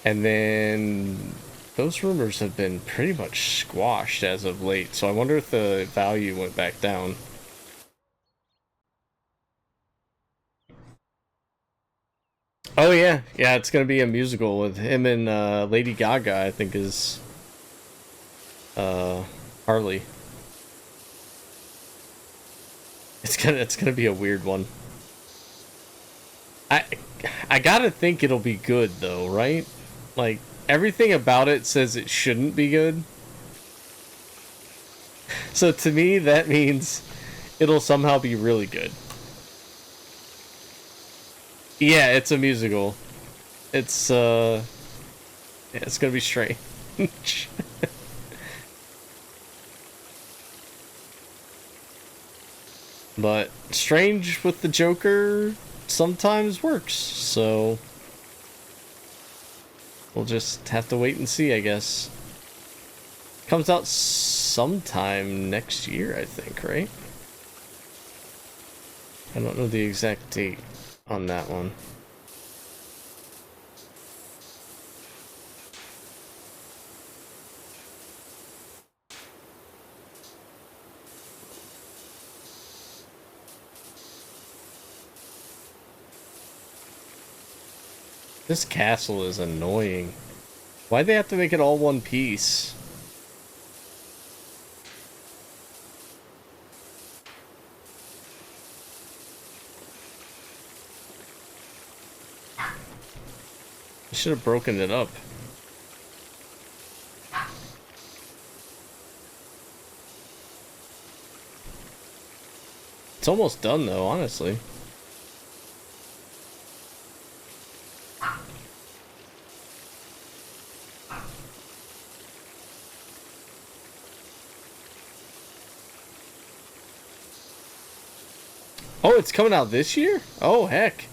And then those rumors have been pretty much squashed as of late. So I wonder if the value went back down. Oh yeah, it's gonna be a musical with him and Lady Gaga, I think, is Harley. It's gonna be a weird one. I gotta think it'll be good though, right? Like everything about it says it shouldn't be good. So to me, that means it'll somehow be really good. Yeah, it's a musical. It's yeah, it's gonna be strange. But strange with the Joker sometimes works, so we'll just have to wait and see, I guess. Comes out sometime next year, I think, right? I don't know the exact date on that one. This castle is annoying. Why'd they have to make it all one piece? I should have broken it up. It's almost done though, honestly. Oh, it's coming out this year? Oh, heck.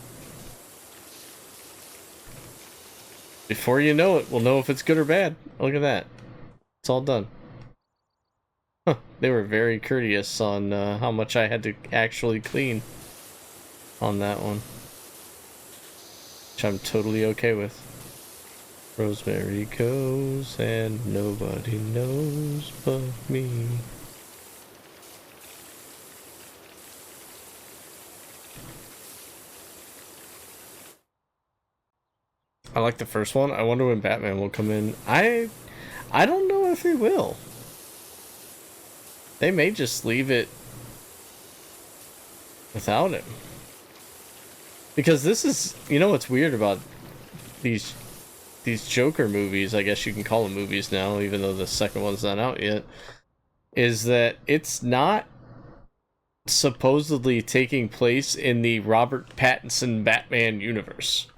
Before you know it, we'll know if it's good or bad. Look at that. It's all done. Huh. They were very courteous on how much I had to actually clean on that one. Which I'm totally okay with. Rosemary goes and nobody knows but me. I like the first one. I wonder when Batman will come in. I don't know if he will. They may just leave it without him. Because this is, you know what's weird about these Joker movies, I guess you can call them movies now, even though the second one's not out yet, is that it's not supposedly taking place in the Robert Pattinson Batman universe.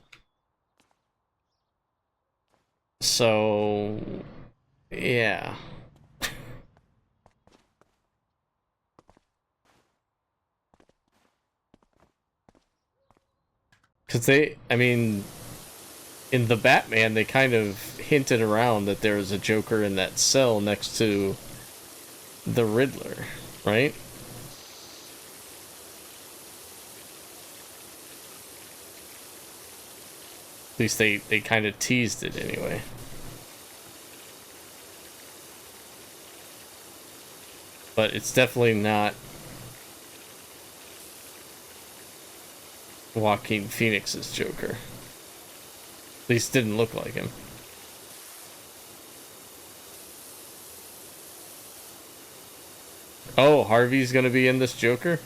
So, yeah. Because I mean, in the Batman, they kind of hinted around that there was a Joker in that cell next to the Riddler, right? At least they kind of teased it anyway. But it's definitely not Joaquin Phoenix's Joker. At least didn't look like him. Oh, Harvey's gonna be in this Joker?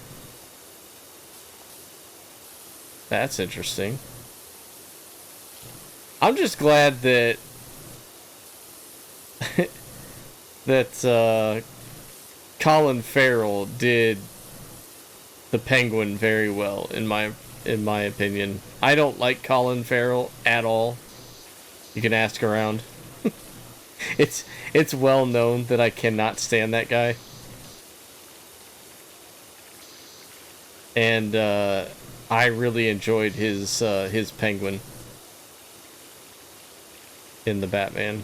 That's interesting. I'm just glad that that Colin Farrell did the Penguin very well in my opinion. I don't like Colin Farrell at all. You can ask around. It's well known that I cannot stand that guy. And I really enjoyed his Penguin in the Batman.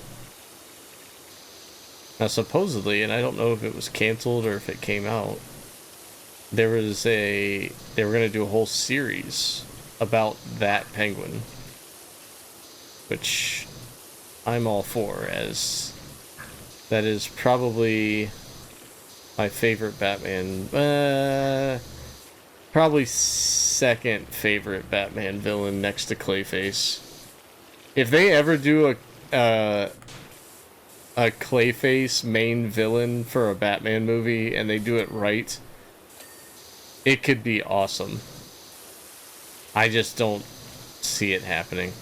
Now supposedly, and I don't know if it was canceled or if it came out, they were gonna do a whole series about that Penguin, which I'm all for, as that is probably my favorite Batman, probably second favorite Batman villain next to Clayface. If they ever do a Clayface main villain for a Batman movie and they do it right, it could be awesome. I just don't see it happening.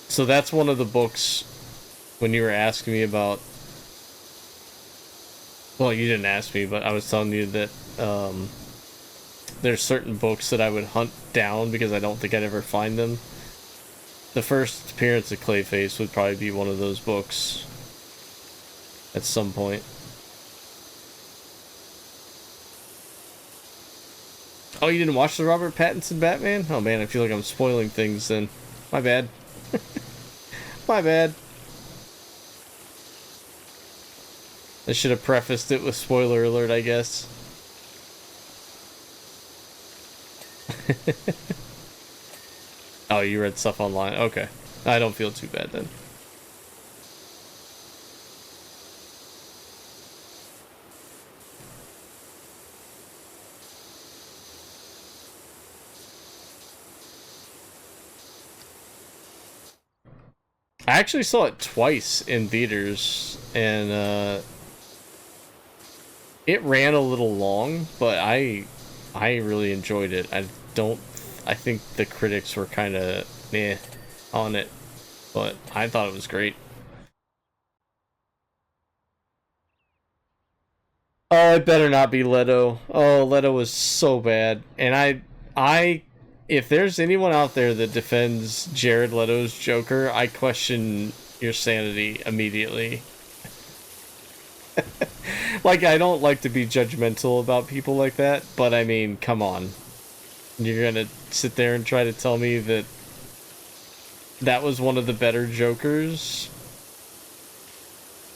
So that's one of the books when you were asking me about. Well, you didn't ask me, but I was telling you that there's certain books that I would hunt down because I don't think I'd ever find them. The first appearance of Clayface would probably be one of those books at some point. Oh, you didn't watch the Robert Pattinson Batman? Oh man, I feel like I'm spoiling things then. My bad. My bad. I should have prefaced it with spoiler alert, I guess. Oh, you read stuff online? Okay. I don't feel too bad then. I actually saw it twice in theaters, and it ran a little long, but I really enjoyed it. I think the critics were kind of meh on it, but I thought it was great. Oh, it better not be Leto. Oh, Leto was so bad, and if there's anyone out there that defends Jared Leto's Joker, I question your sanity immediately. Like, I don't like to be judgmental about people like that, but I mean, come on. You're gonna sit there and try to tell me that that was one of the better Jokers?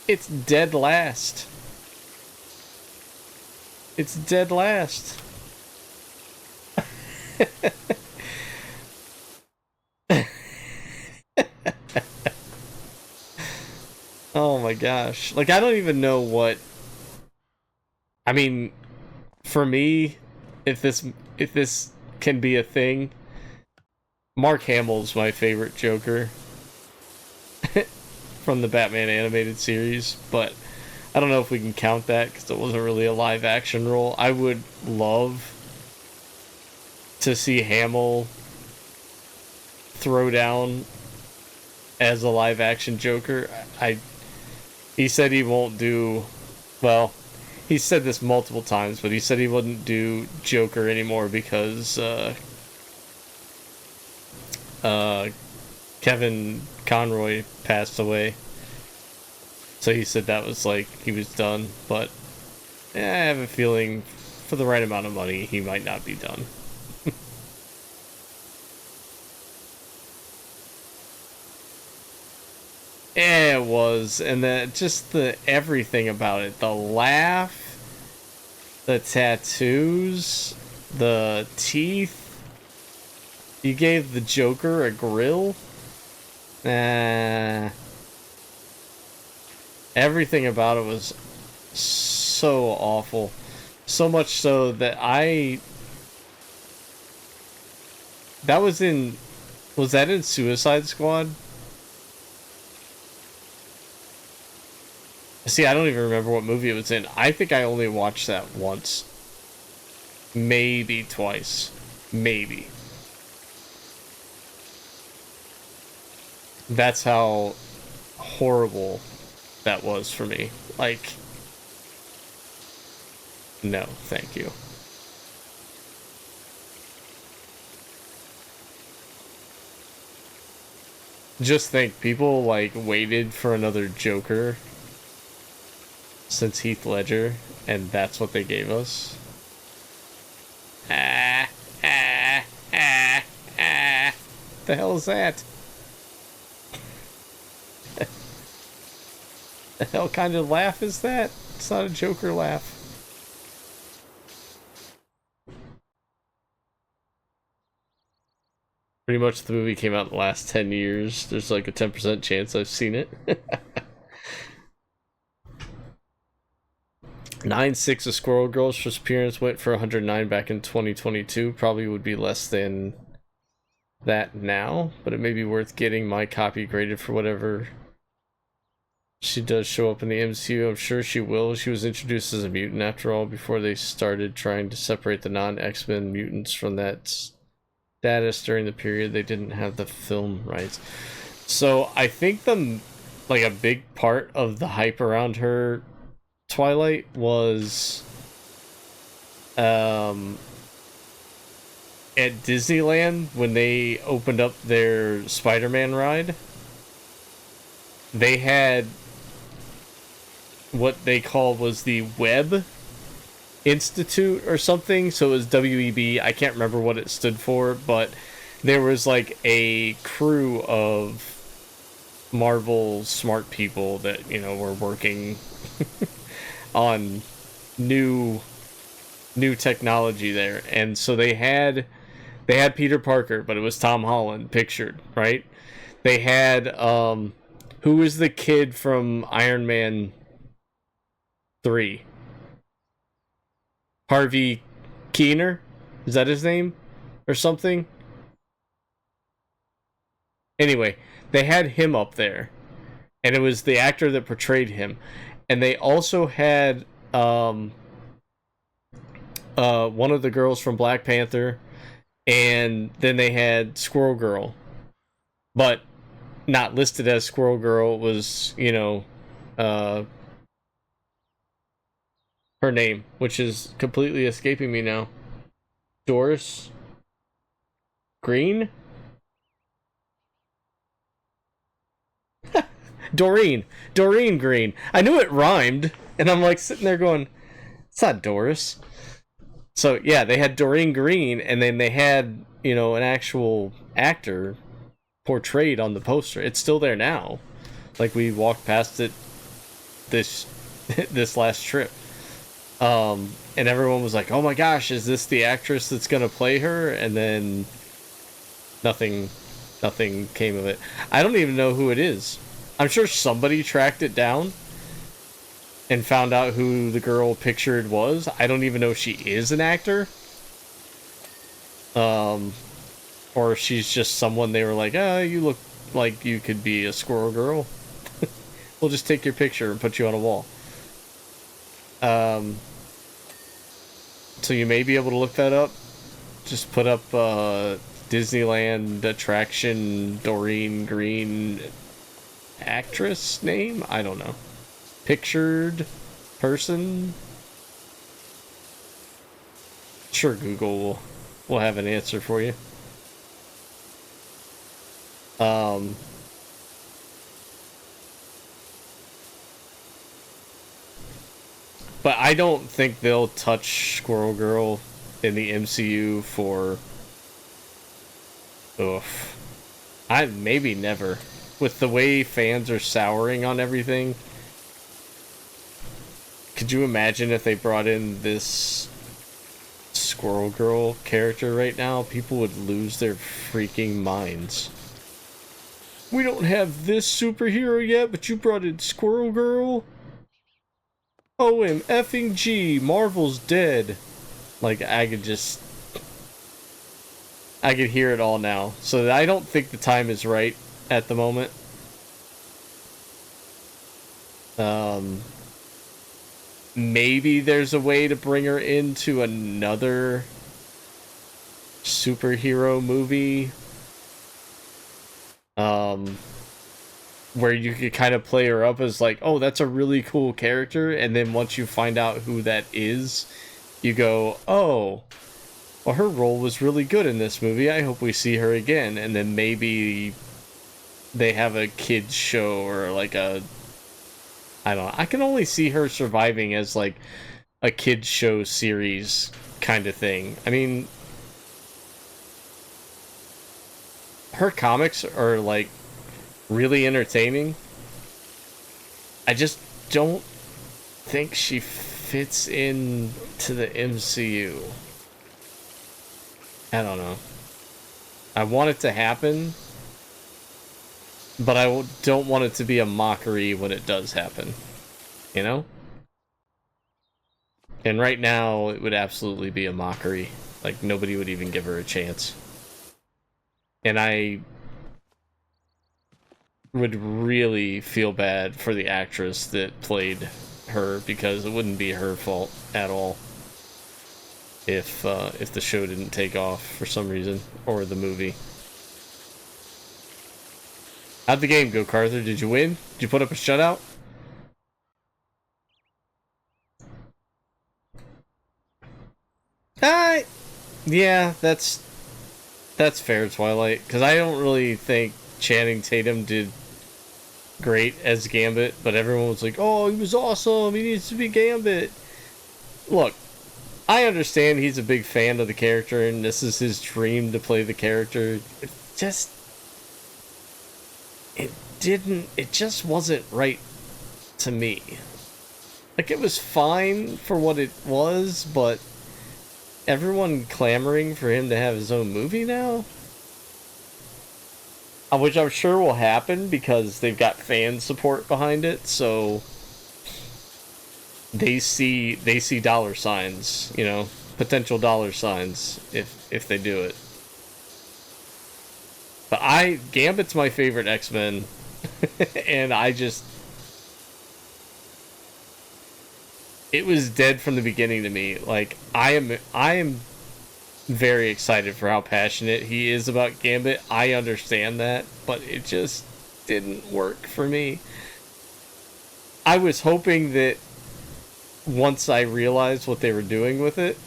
It's dead last. It's dead last. Oh my gosh. Like, I don't even know what... I mean, for me, if this can be a thing, Mark Hamill's my favorite Joker from the Batman animated series, but I don't know if we can count that because it wasn't really a live action role. I would love to see Hamill throw down as a live action Joker. He said he won't do, well, he said this multiple times, but he said he wouldn't do Joker anymore because Kevin Conroy passed away. So he said that was like, he was done, but I have a feeling for the right amount of money, he might not be done. Yeah, it was, and just the everything about it, the laugh, the tattoos, the teeth. You gave the Joker a grill? Everything about it was so awful. So much so that was that in Suicide Squad? See, I don't even remember what movie it was in. I think I only watched that once. Maybe twice. Maybe. That's how horrible that was for me. Like, no, thank you. Just think, people, like, waited for another Joker since Heath Ledger, and that's what they gave us. The hell is that? The hell kind of laugh is that? It's not a Joker laugh. Pretty much the movie came out in the last 10 years. There's like a 10% chance I've seen it. 9.6 of Squirrel Girl's first appearance went for 109 back in 2022. Probably would be less than that now, but it may be worth getting my copy graded for whatever She does show up in the MCU. I'm sure she will. She was introduced as a mutant after all, before they started trying to separate the non-X-Men mutants from that status during the period they didn't have the film rights. So I think like a big part of the hype around her Twilight was at Disneyland when they opened up their Spider-Man ride. They had what they called was the Web Institute or something, so it was WEB. I can't remember what it stood for, but there was like a crew of Marvel smart people that, you know, were working on new technology there. And so they had Peter Parker, but it was Tom Holland pictured, right? They had who was the kid from Iron Man 3? Harvey Keener? Is that his name? Or something? Anyway, they had him up there. And it was the actor that portrayed him. And they also had one of the girls from Black Panther. And then they had Squirrel Girl. But not listed as Squirrel Girl was, you know, her name, which is completely escaping me now. Doris Green? Doreen Green. I knew it rhymed, and I'm like sitting there going, it's not Doris. So yeah, they had Doreen Green, and then they had, you know, an actual actor portrayed on the poster. It's still there now. Like, we walked past it this last trip. And everyone was like, oh my gosh, is this the actress that's gonna play her? And then nothing came of it. I don't even know who it is. I'm sure somebody tracked it down and found out who the girl pictured was. I don't even know if she is an actor. Or if she's just someone they were like, you look like you could be a Squirrel Girl. We'll just take your picture and put you on a wall. So you may be able to look that up. Just put up Disneyland attraction Doreen Green actress name? I don't know. Pictured person? Sure, Google will have an answer for you. But I don't think they'll touch Squirrel Girl in the MCU for... maybe never. With the way fans are souring on everything, could you imagine if they brought in this Squirrel Girl character right now? People would lose their freaking minds. We don't have this superhero yet, but you brought in Squirrel Girl? OMFing Marvel's dead. Like, I could hear it all now. So I don't think the time is right at the moment. Maybe there's a way to bring her into another superhero movie. Where you could kind of play her up as like, oh, that's a really cool character, and then once you find out who that is, you go, oh, well, her role was really good in this movie, I hope we see her again. And then maybe they have a kids show or like I don't know. I can only see her surviving as like a kids show series kind of thing. I mean, her comics are like really entertaining. I just don't think she fits into the MCU. I don't know. I want it to happen, but I don't want it to be a mockery when it does happen. You know? And right now, it would absolutely be a mockery. Like, nobody would even give her a chance. And I would really feel bad for the actress that played her, because it wouldn't be her fault at all if the show didn't take off for some reason, or the movie. How'd the game go, Carther? Did you win? Did you put up a shutout? Yeah, that's fair, Twilight, because I don't really think Channing Tatum did great as Gambit, but everyone was like, oh, he was awesome, he needs to be Gambit. Look, I understand he's a big fan of the character, and this is his dream to play the character. It just wasn't right to me. Like, it was fine for what it was, but everyone clamoring for him to have his own movie now? Which I'm sure will happen because they've got fan support behind it, so they see dollar signs, you know, potential dollar signs if they do it. But Gambit's my favorite X-Men, and it was dead from the beginning to me. Like, I am very excited for how passionate he is about Gambit. I understand that, but it just didn't work for me. I was hoping that once I realized what they were doing with it,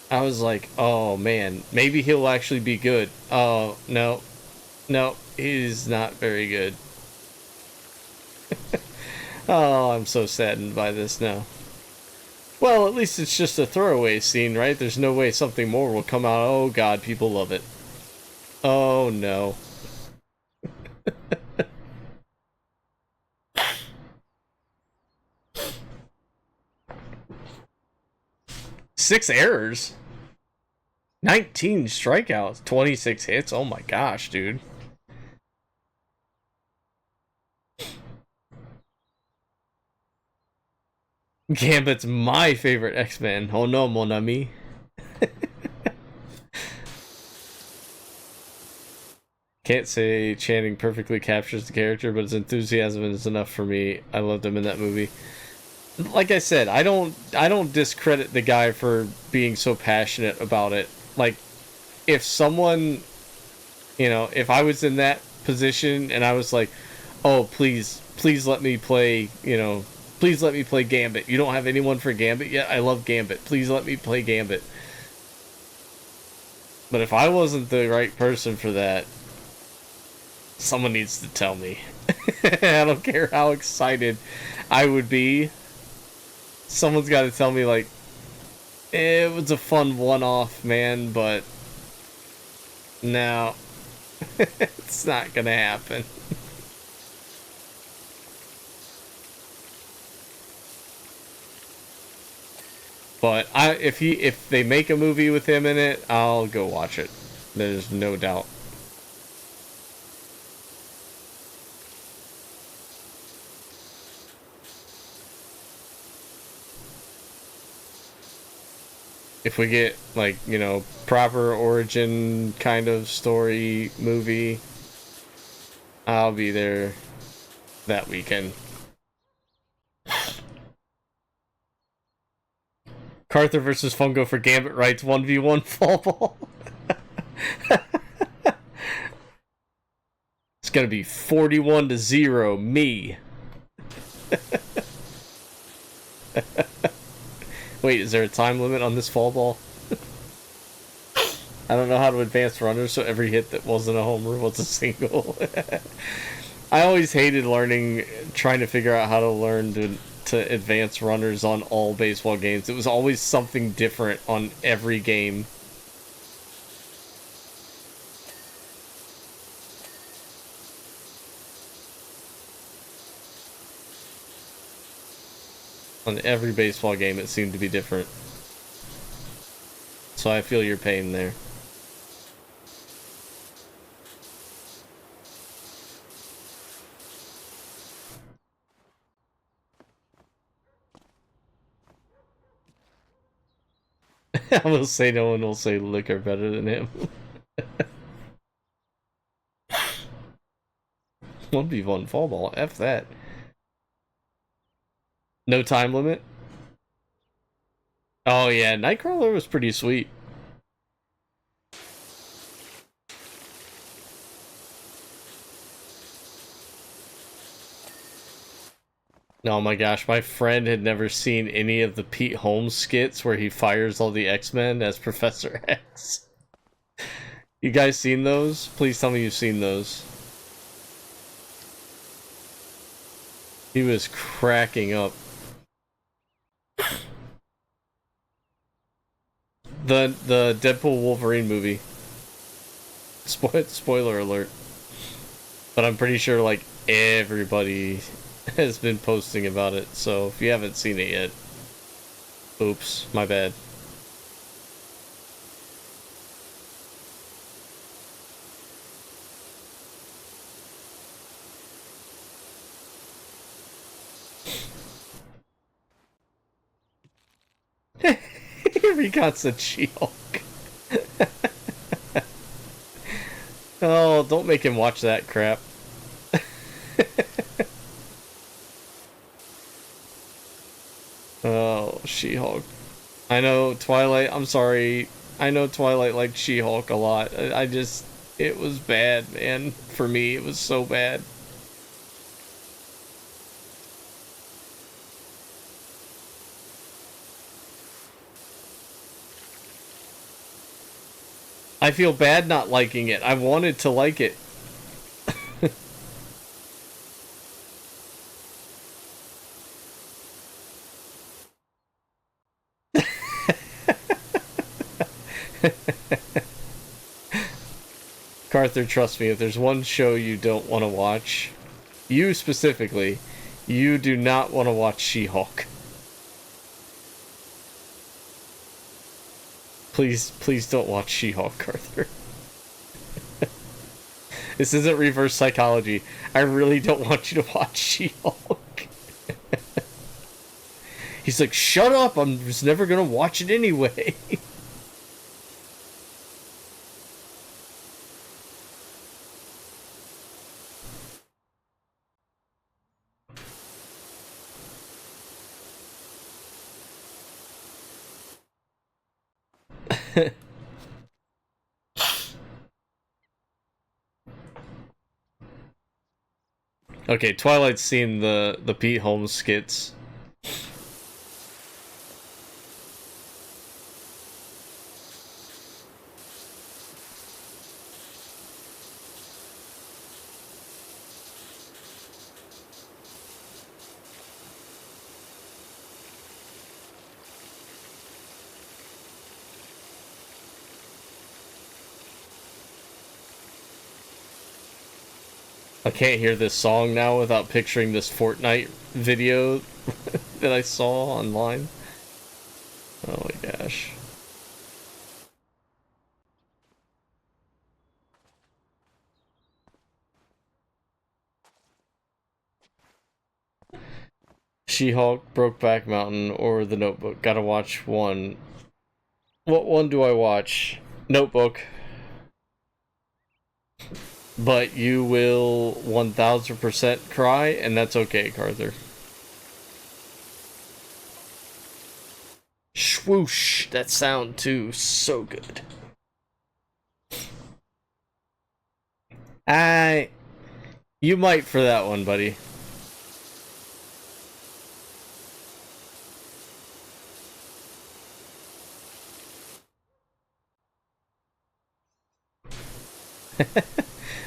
I was like, oh man, maybe he'll actually be good. Oh, no, he's not very good. Oh, I'm so saddened by this now. Well, at least it's just a throwaway scene, right? There's no way something more will come out. Oh god, people love it. Oh no. 6 errors. 19 strikeouts. 26 hits. Oh my gosh, dude. Gambit's my favorite X-Men. Oh no, mon ami. Can't say Channing perfectly captures the character, but his enthusiasm is enough for me. I loved him in that movie. Like I said, I don't discredit the guy for being so passionate about it. Like, if someone, you know, if I was in that position and I was like, oh, please let me play, you know, please let me play Gambit. You don't have anyone for Gambit yet? I love Gambit. Please let me play Gambit. But if I wasn't the right person for that, someone needs to tell me. I don't care how excited I would be. Someone's got to tell me, like, it was a fun one-off, man, but no, it's not gonna happen. But if they make a movie with him in it, I'll go watch it. There's no doubt. If we get, like, you know, proper origin kind of story movie, I'll be there that weekend. Carther versus Funko for Gambit rights 1v1 fall ball. It's gonna be 41-0 me. Wait, is there a time limit on this fall ball? I don't know how to advance runners, so every hit that wasn't a homer was a single. I always hated trying to figure out how to learn to advance runners on all baseball games. It was always something different on every game. On every baseball game, it seemed to be different. So I feel your pain there. I will say no one will say liquor better than him. 1v1 fall ball. F that. No time limit? Oh yeah, Nightcrawler was pretty sweet. Oh my gosh, my friend had never seen any of the Pete Holmes skits where he fires all the X-Men as Professor X. You guys seen those? Please tell me you've seen those. He was cracking up. The Deadpool Wolverine movie. Spoiler alert. But I'm pretty sure like everybody has been posting about it, so if you haven't seen it yet, oops, my bad. Recon said She-Hulk. Oh, don't make him watch that crap. Oh, She-Hulk. I know Twilight, I'm sorry. I know Twilight liked She-Hulk a lot. I just, it was bad, man. For me, it was so bad. I feel bad not liking it. I wanted to like it. Carther, trust me, if there's one show you don't want to watch, you specifically, you do not want to watch She-Hulk. Please don't watch She-Hulk, Carther. This isn't reverse psychology. I really don't want you to watch She-Hulk. He's like, shut up, I'm just never gonna watch it anyway. Okay, Twilight's seen the Pete Holmes skits. I can't hear this song now without picturing this Fortnite video that I saw online. Oh my gosh. She-Hulk, Brokeback Mountain, or The Notebook. Gotta watch one. What one do I watch? Notebook. But you will 1000% cry, and that's okay, Carther. Swoosh! That sound too, so good. You might for that one, buddy.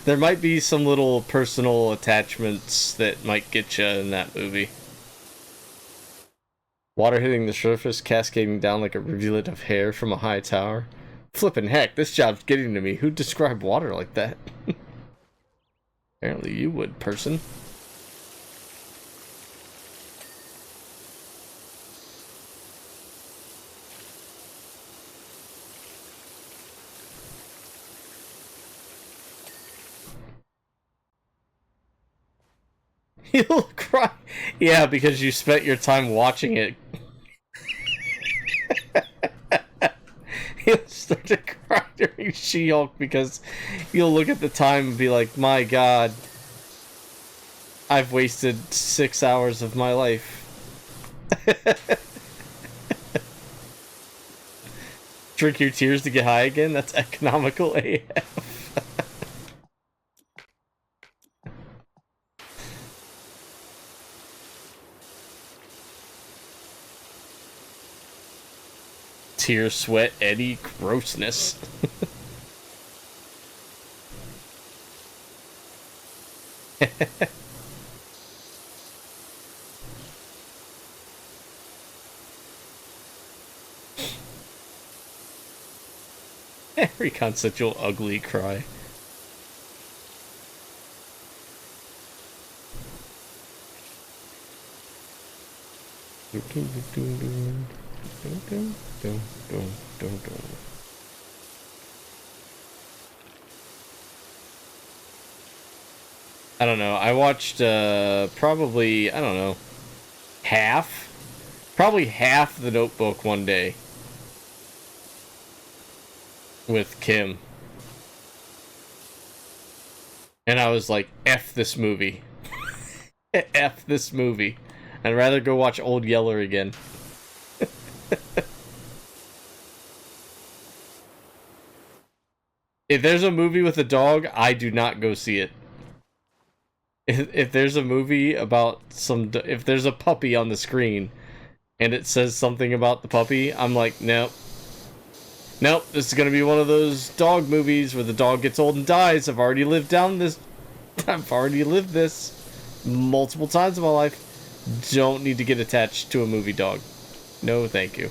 There might be some little personal attachments that might get you in that movie. Water hitting the surface, cascading down like a rivulet of hair from a high tower. Flippin' heck, this job's getting to me. Who'd describe water like that? Apparently you would, person. You'll cry. Yeah, because you spent your time watching it. You'll start to cry during She-Hulk because you'll look at the time and be like, my god. I've wasted 6 hours of my life. Drink your tears to get high again? That's economical AF. Tear, sweat, Eddie, grossness. Every consensual ugly cry. I don't know. I watched probably, I don't know, probably half the Notebook one day with Kim. And I was like, F this movie. F this movie. I'd rather go watch Old Yeller again. If there's a movie with a dog, I do not go see it. If there's a movie about if there's a puppy on the screen and it says something about the puppy, I'm like, nope. Nope, this is gonna be one of those dog movies where the dog gets old and dies. I've already lived this multiple times in my life. Don't need to get attached to a movie dog. No, thank you.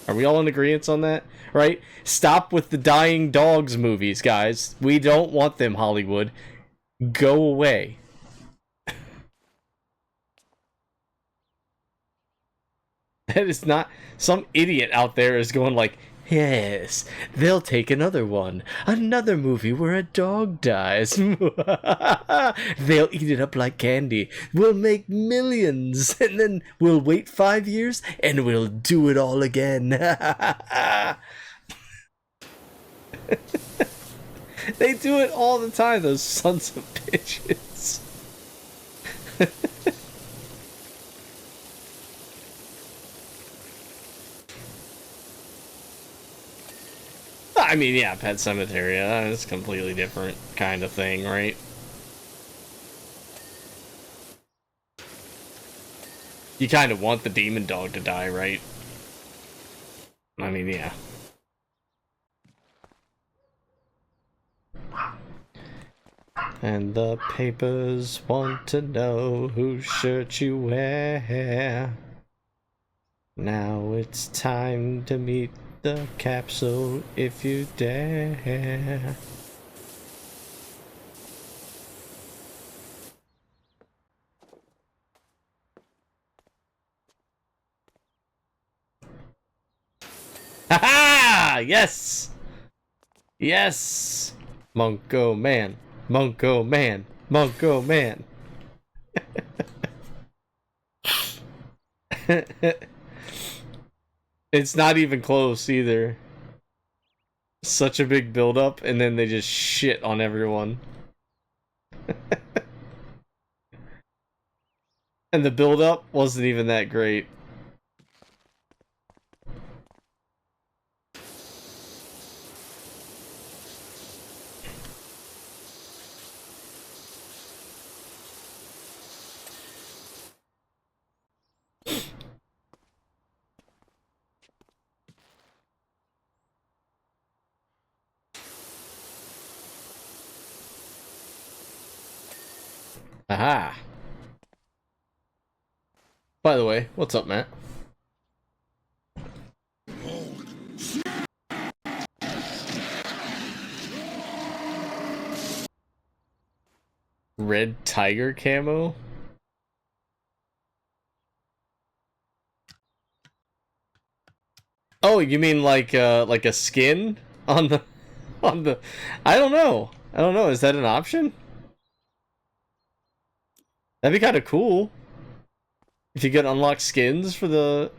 Are we all in agreement on that? Right? Stop with the dying dogs movies, guys. We don't want them, Hollywood. Go away. That is not... Some idiot out there is going like, yes, they'll take another one. Another movie where a dog dies. They'll eat it up like candy. We'll make millions. And then we'll wait 5 years and we'll do it all again. They do it all the time, those sons of bitches. I mean, yeah, Pet Sematary, that's a completely different kind of thing, right? You kind of want the demon dog to die, right? I mean, yeah. And the papers want to know whose shirt you wear. Now it's time to meet the capsule if you dare. Ha-ha! Yes! Yes! Monko man. Monko man. Monko man. It's not even close either. Such a big build-up, and then they just shit on everyone. And the build-up wasn't even that great. Aha! By the way, what's up, Matt? Red tiger camo? Oh, you mean like a skin on the I don't know. I don't know. Is that an option? That'd be kind of cool. If you could unlock skins for the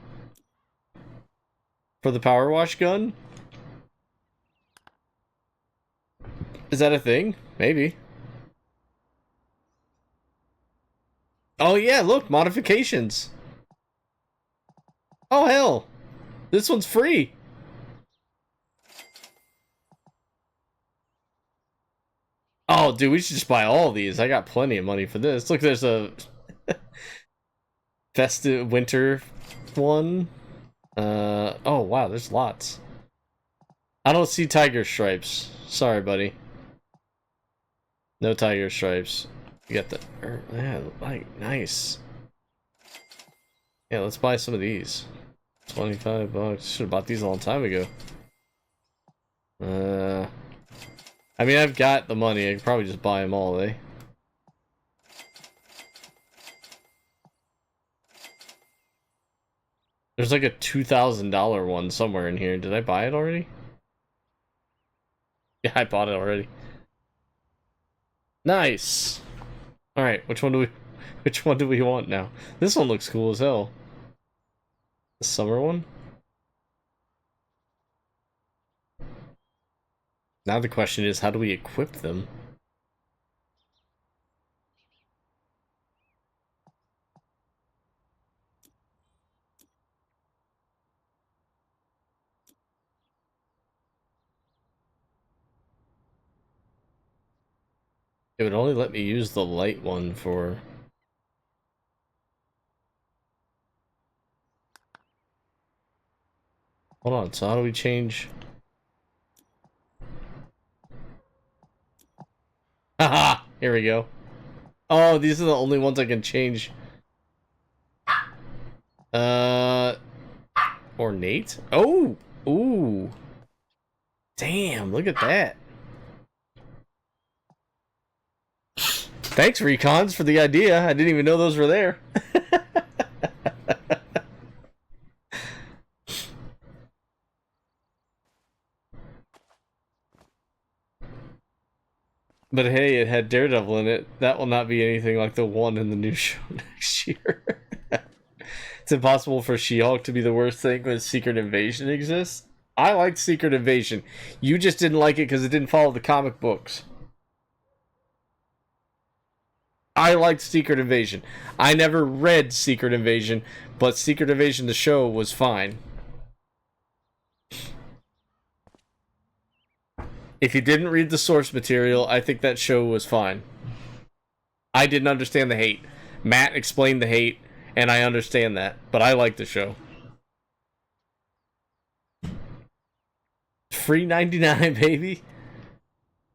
PowerWash gun. Is that a thing? Maybe. Oh yeah, look, modifications. Oh hell, this one's free. Oh dude, we should just buy all these. I got plenty of money for this. Look, there's a festive winter one. Oh wow, there's lots. I don't see tiger stripes. Sorry, buddy. No tiger stripes. You got the... yeah, like, nice. Yeah, let's buy some of these. 25 bucks. Should have bought these a long time ago. I mean, I've got the money. I could probably just buy them all, eh? There's like a $2,000 one somewhere in here. Did I buy it already? Yeah, I bought it already. Nice. All right, which one do we want now? This one looks cool as hell. The summer one? Now the question is, how do we equip them? It would only let me use the light one for... Hold on, so how do we change? Haha! Here we go. Oh, these are the only ones I can change. Ornate? Oh! Ooh! Damn, look at that. Thanks, Recons, for the idea. I didn't even know those were there. But hey, it had Daredevil in it. That will not be anything like the one in the new show next year. It's impossible for She-Hulk to be the worst thing when Secret Invasion exists. I liked Secret Invasion. You just didn't like it because it didn't follow the comic books. I liked Secret Invasion. I never read Secret Invasion, but Secret Invasion, the show, was fine. If you didn't read the source material, I think that show was fine. I didn't understand the hate. Matt explained the hate, and I understand that, but I like the show. Free 99, baby.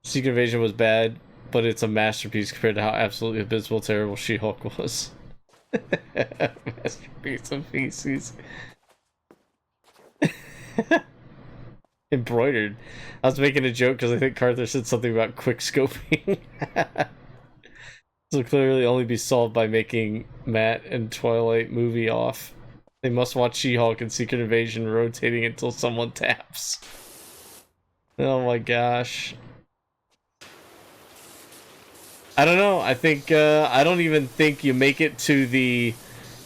Secret Invasion was bad, but it's a masterpiece compared to how absolutely abysmal, terrible She-Hulk was. Masterpiece of feces. Embroidered. I was making a joke because I think Carter said something about quick scoping. This will clearly only be solved by making Matt and Twilight movie off. They must watch She-Hulk and Secret Invasion rotating until someone taps. Oh my gosh. I don't know. I think, I don't even think you make it to the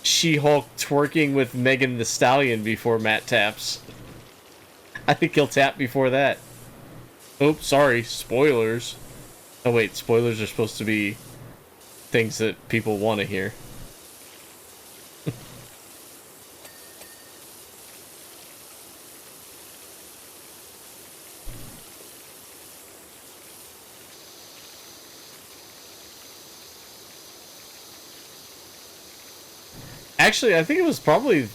She-Hulk twerking with Megan Thee Stallion before Matt taps. I think he'll tap before that. Oops, sorry. Spoilers. Oh wait, spoilers are supposed to be things that people want to hear. Actually, I think it was probably...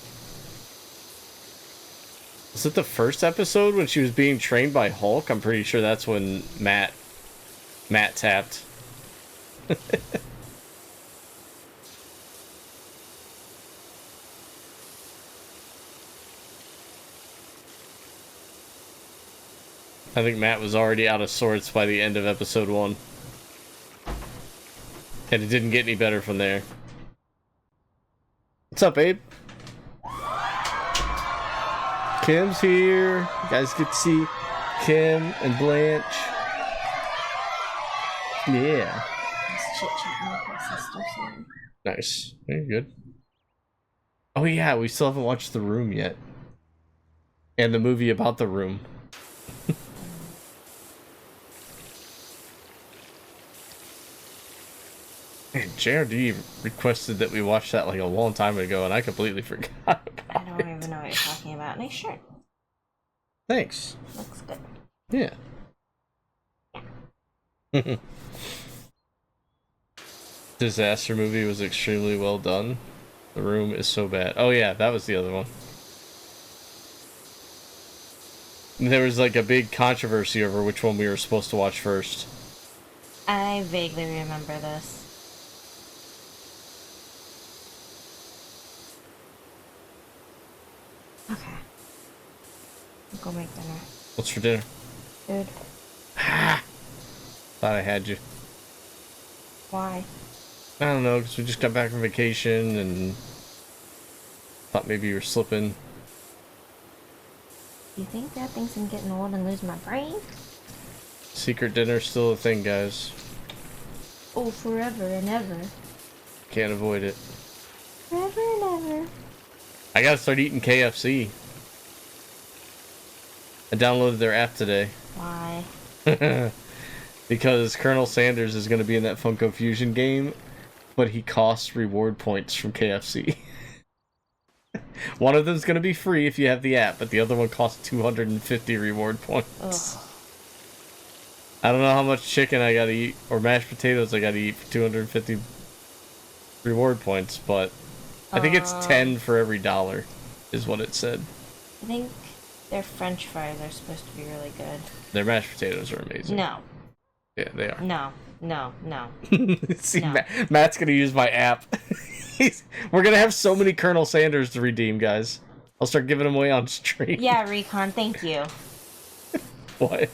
Was it the first episode when she was being trained by Hulk? I'm pretty sure that's when Matt tapped. I think Matt was already out of sorts by the end of episode 1. And it didn't get any better from there. What's up, Abe? Kim's here. You guys get to see Kim and Blanche. Yeah. Nice. Very good. Oh yeah, we still haven't watched The Room yet. And the movie about The Room. Hey, JRD requested that we watch that like a long time ago, and I completely forgot about I don't even know what you're talking about. Nice shirt. Thanks. Looks good. Yeah. Disaster movie was extremely well done. The Room is so bad. Oh yeah, that was the other one. There was like a big controversy over which one we were supposed to watch first. I vaguely remember this. Okay. I'll go make dinner. What's for dinner? Food. Thought I had you. Why? I don't know, because we just got back from vacation and thought maybe you were slipping. Do you think that thinks I'm getting old and losing my brain? Secret dinner's still a thing, guys. Oh, forever and ever. Can't avoid it. Forever and ever. I gotta start eating KFC. I downloaded their app today. Why? Because Colonel Sanders is gonna be in that Funko Fusion game, but he costs reward points from KFC. One of them's gonna be free if you have the app, but the other one costs 250 reward points. Ugh. I don't know how much chicken I gotta eat, or mashed potatoes I gotta eat for 250 reward points, but I think it's 10 for every $1, is what it said. I think their French fries are supposed to be really good. Their mashed potatoes are amazing. No. Yeah, they are. No. No. No. See, No. Matt's gonna use my app. We're gonna have so many Colonel Sanders to redeem, guys. I'll start giving them away on stream. Yeah, Recon, thank you. What?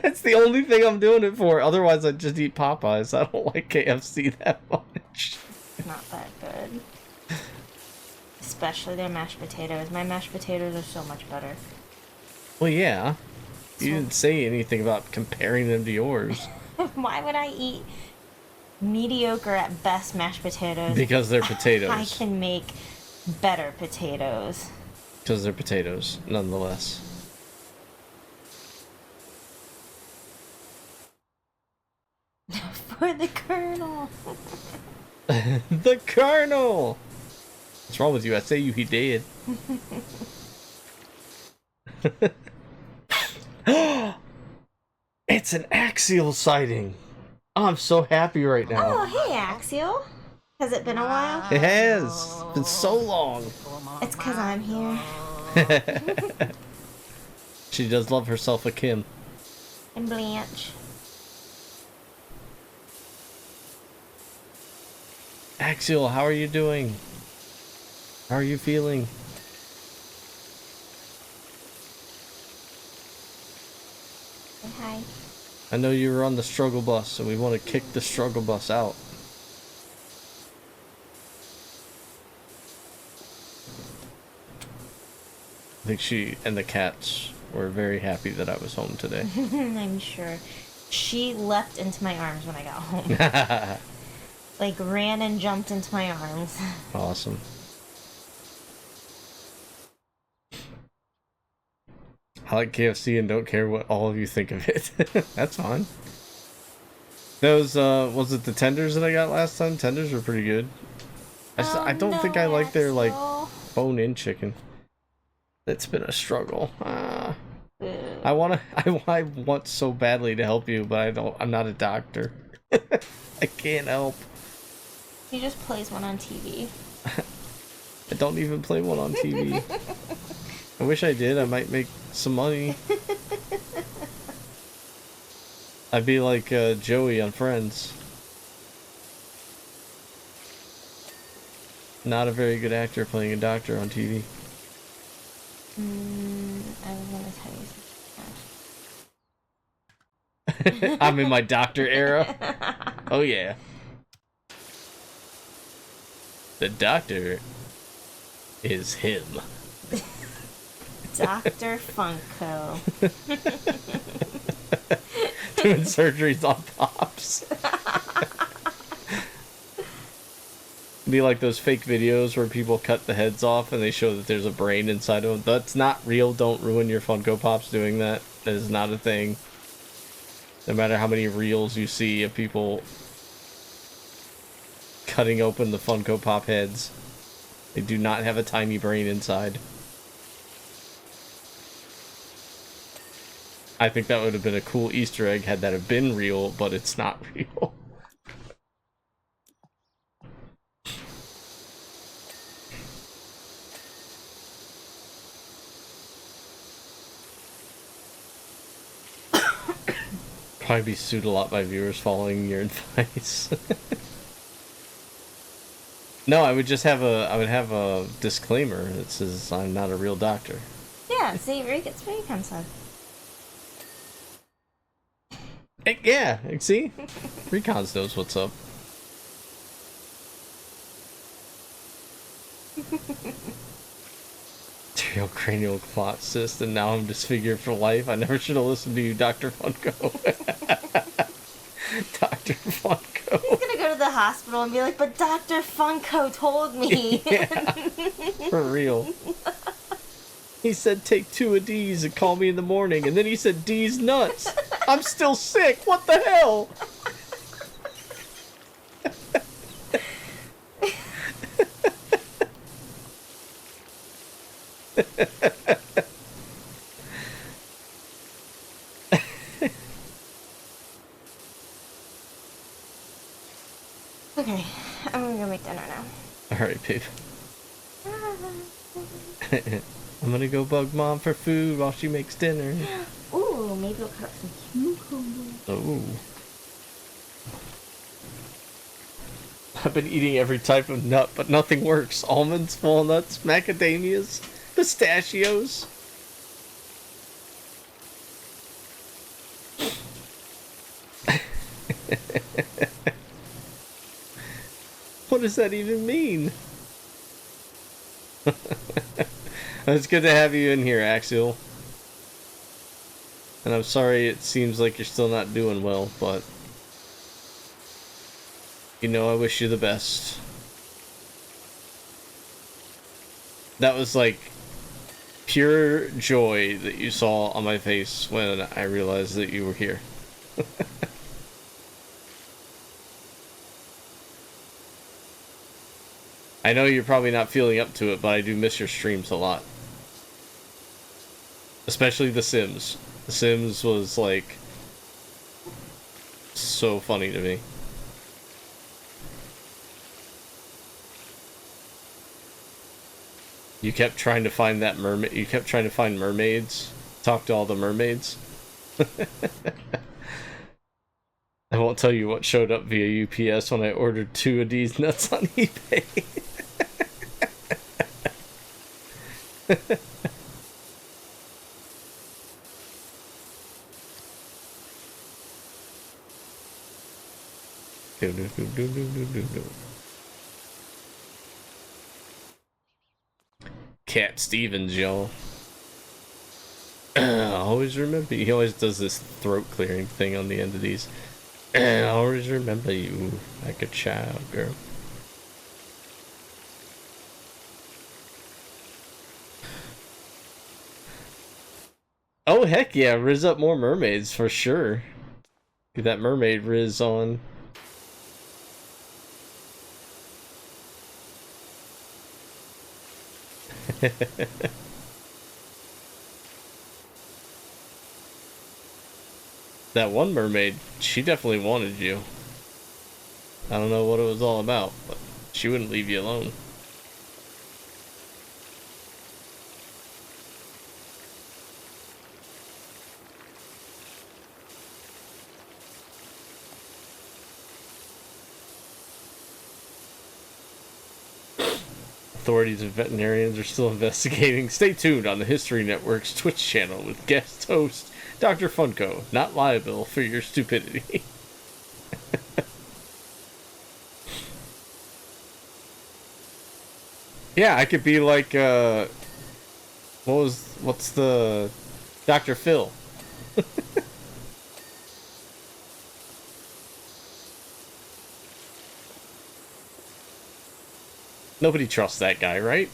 That's the only thing I'm doing it for. Otherwise, I'd just eat Popeyes. I don't like KFC that much. Not that good. Especially their mashed potatoes. My mashed potatoes are so much better. Well, yeah. You didn't say anything about comparing them to yours. Why would I eat mediocre at best mashed potatoes? Because they're potatoes. I can make better potatoes. Because they're potatoes, nonetheless. For the Colonel. The Colonel! What's wrong with you? I say you, he dead. It's an Axial sighting. Oh, I'm so happy right now. Oh, hey, Axial. Has it been a while? It has. It's been so long. It's because I'm here. She does love herself a Kim. And Blanche. Axial, how are you doing? How are you feeling? Say hi. I know you were on the struggle bus, and we want to kick the struggle bus out. I think she and the cats were very happy that I was home today. I'm sure. She leapt into my arms when I got home. Like, ran and jumped into my arms. Awesome. I like KFC and don't care what all of you think of it. That's fine. Those, was it the tenders that I got last time? Tenders were pretty good. I don't think I like their, like, bone-in chicken. It's been a struggle. I want so badly to help you, but I'm not a doctor. I can't help. He just plays one on TV. I don't even play one on TV. I wish I did. I might make some money. I'd be like Joey on Friends. Not a very good actor playing a doctor on TV. I was gonna tell you something. I'm in my doctor era. Oh yeah. The doctor is him. Dr. Funko. Doing surgeries on Pops. Be like those fake videos where people cut the heads off and they show that there's a brain inside of them. That's not real. Don't ruin your Funko Pops doing that. That is not a thing. No matter how many reels you see of people cutting open the Funko Pop heads, they do not have a tiny brain inside. I think that would have been a cool Easter egg had that have been real, but it's not real. Probably be sued a lot by viewers following your advice. No, I would just have a disclaimer that says I'm not a real doctor. Yeah, see, it's Recon said. Yeah, see? Recons knows what's up. Cranial clot cyst, and now I'm disfigured for life. I never should have listened to you, Dr. Funko. Dr. Funko. He's gonna go to the hospital and be like, but Dr. Funko told me. Yeah, for real. He said take 2 of D's and call me in the morning, and then he said D's nuts. I'm still sick. What the hell? Okay, I'm gonna go make dinner now. Alright, babe. I'm gonna go bug Mom for food while she makes dinner. Ooh, maybe we'll cut some cucumbers. Oh. I've been eating every type of nut, but nothing works. Almonds, walnuts, macadamias, pistachios. What does that even mean? It's good to have you in here, Axial. And I'm sorry it seems like you're still not doing well, but you know I wish you the best. That was like pure joy that you saw on my face when I realized that you were here. I know you're probably not feeling up to it, but I do miss your streams a lot. Especially The Sims. The Sims was like so funny to me. You kept trying to find that mermaid. You kept trying to find mermaids. Talk to all the mermaids. I won't tell you what showed up via UPS when I ordered 2 of these nuts on eBay. Cat Stevens, y'all. Always remember. He always does this throat clearing thing on the end of these. Always remember you like a child, girl. Oh heck yeah, Riz up more mermaids for sure. Get that mermaid Riz on. That one mermaid, she definitely wanted you. I don't know what it was all about, but she wouldn't leave you alone. Authorities and veterinarians are still investigating. Stay tuned on the History Network's Twitch channel with guest host Dr. Funko, not liable for your stupidity. Yeah, I could be like, what's the Dr. Phil? Nobody trusts that guy, right?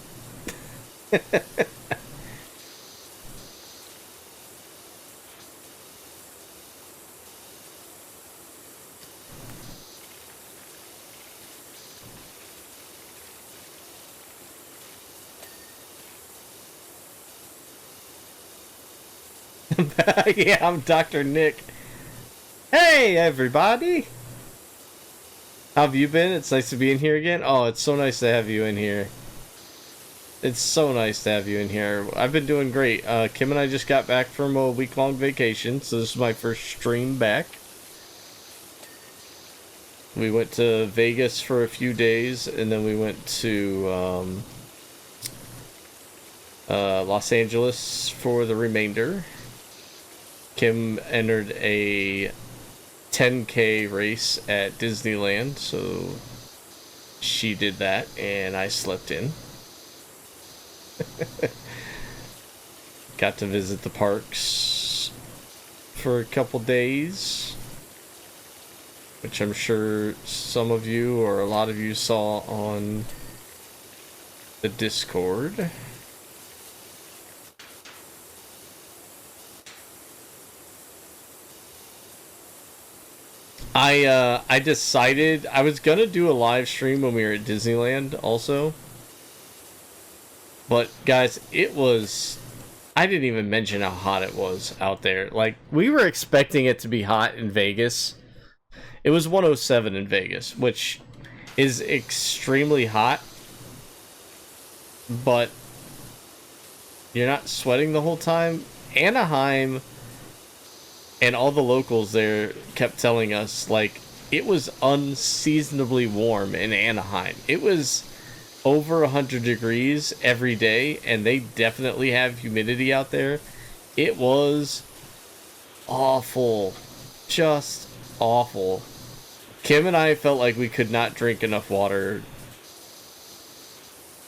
Yeah, I'm Dr. Nick. Hey, everybody! How have you been? It's nice to be in here again. Oh, it's so nice to have you in here. It's so nice to have you in here. I've been doing great. Kim and I just got back from a week-long vacation, so this is my first stream back. We went to Vegas for a few days, and then we went to Los Angeles for the remainder. Kim entered a 10K race at Disneyland, so she did that, and I slept in. Got to visit the parks for a couple days, which I'm sure some of you or a lot of you saw on the Discord. I decided I was gonna do a live stream when we were at Disneyland also. But guys, I didn't even mention how hot it was out there. Like, we were expecting it to be hot in Vegas. It was 107 in Vegas, which is extremely hot. But you're not sweating the whole time. Anaheim and all the locals there kept telling us, like, it was unseasonably warm in Anaheim. It was over 100 degrees every day, and they definitely have humidity out there. It was awful. Just awful. Kim and I felt like we could not drink enough water.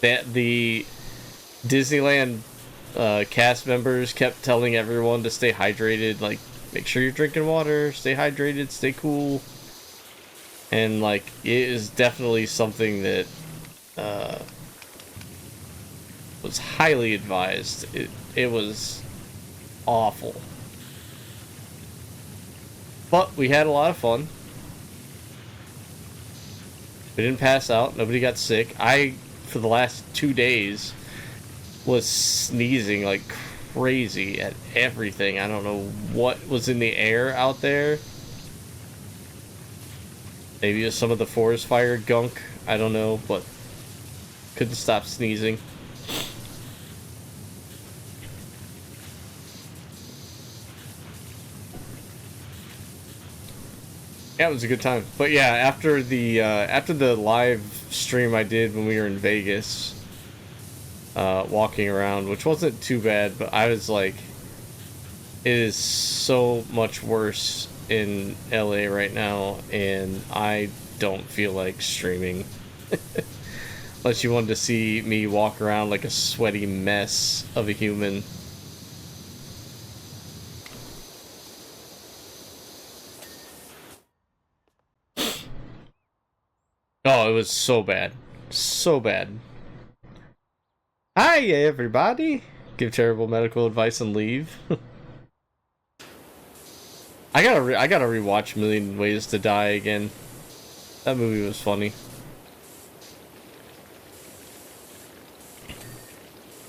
That the Disneyland cast members kept telling everyone to stay hydrated, like, make sure you're drinking water, stay hydrated, stay cool. And, like, it is definitely something that was highly advised. It was awful. But we had a lot of fun. We didn't pass out. Nobody got sick. I, for the last 2 days, was sneezing like crazy at everything. I don't know what was in the air out there. Maybe it was some of the forest fire gunk. I don't know, but couldn't stop sneezing. Yeah, it was a good time. But yeah, after the live stream I did when we were in Vegas, walking around, which wasn't too bad, but I was like, it is so much worse in LA right now, and I don't feel like streaming. Unless you wanted to see me walk around like a sweaty mess of a human. Oh, it was so bad. So bad. Hi, everybody! Give terrible medical advice and leave. I gotta rewatch Million Ways to Die again. That movie was funny.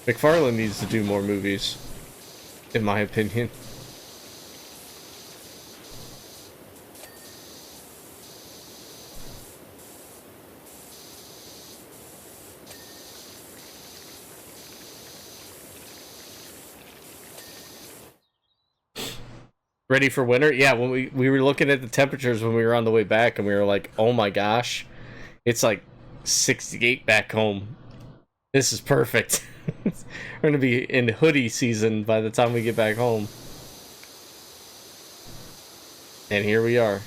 McFarlane needs to do more movies, in my opinion. Ready for winter? Yeah, when we were looking at the temperatures when we were on the way back, and we were like, oh my gosh, it's like 68 back home. This is perfect. We're gonna be in hoodie season by the time we get back home. And here we are.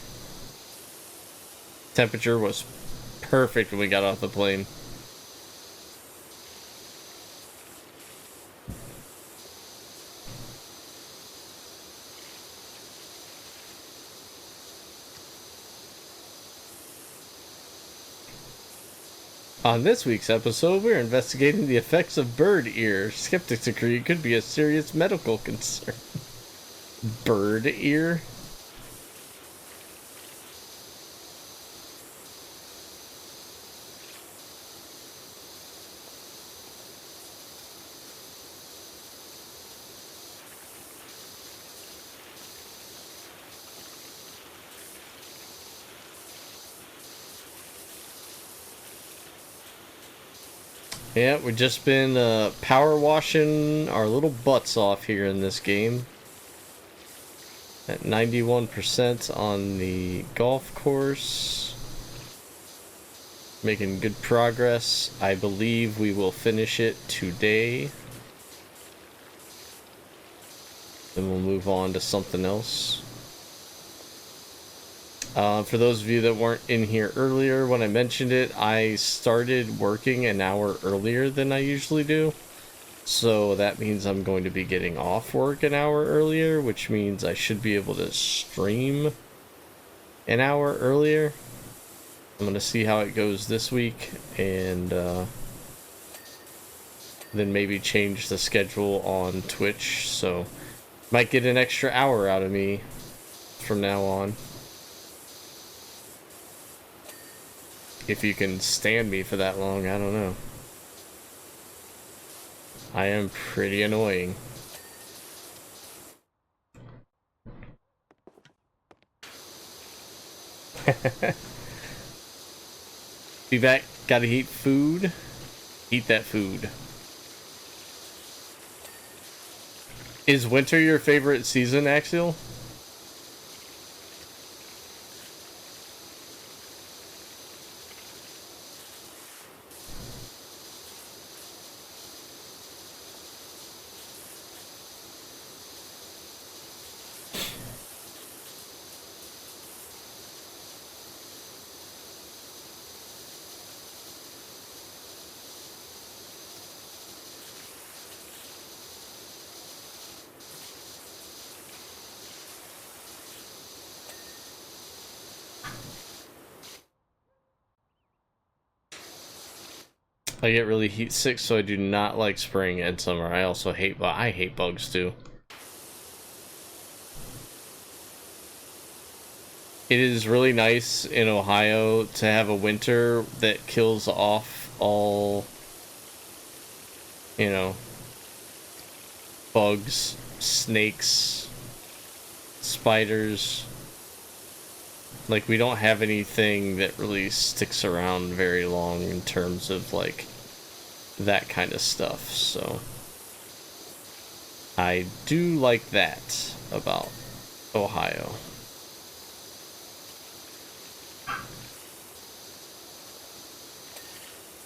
Temperature was perfect when we got off the plane. On this week's episode, we're investigating the effects of bird ear. Skeptics agree it could be a serious medical concern. Bird ear? Yeah, we've just been power washing our little butts off here in this game. At 91% on the golf course. Making good progress. I believe we will finish it today. Then we'll move on to something else. For those of you that weren't in here earlier, when I mentioned it, I started working an hour earlier than I usually do. So that means I'm going to be getting off work an hour earlier, which means I should be able to stream an hour earlier. I'm going to see how it goes this week, and then maybe change the schedule on Twitch. So might get an extra hour out of me from now on. If you can stand me for that long, I don't know. I am pretty annoying. Be back. Gotta eat food. Eat that food. Is winter your favorite season, Axial? I get really heat sick, so I do not like spring and summer. I also hate bugs too. It is really nice in Ohio to have a winter that kills off all, you know, bugs, snakes, spiders. Like, we don't have anything that really sticks around very long in terms of, like, that kind of stuff, so I do like that about Ohio.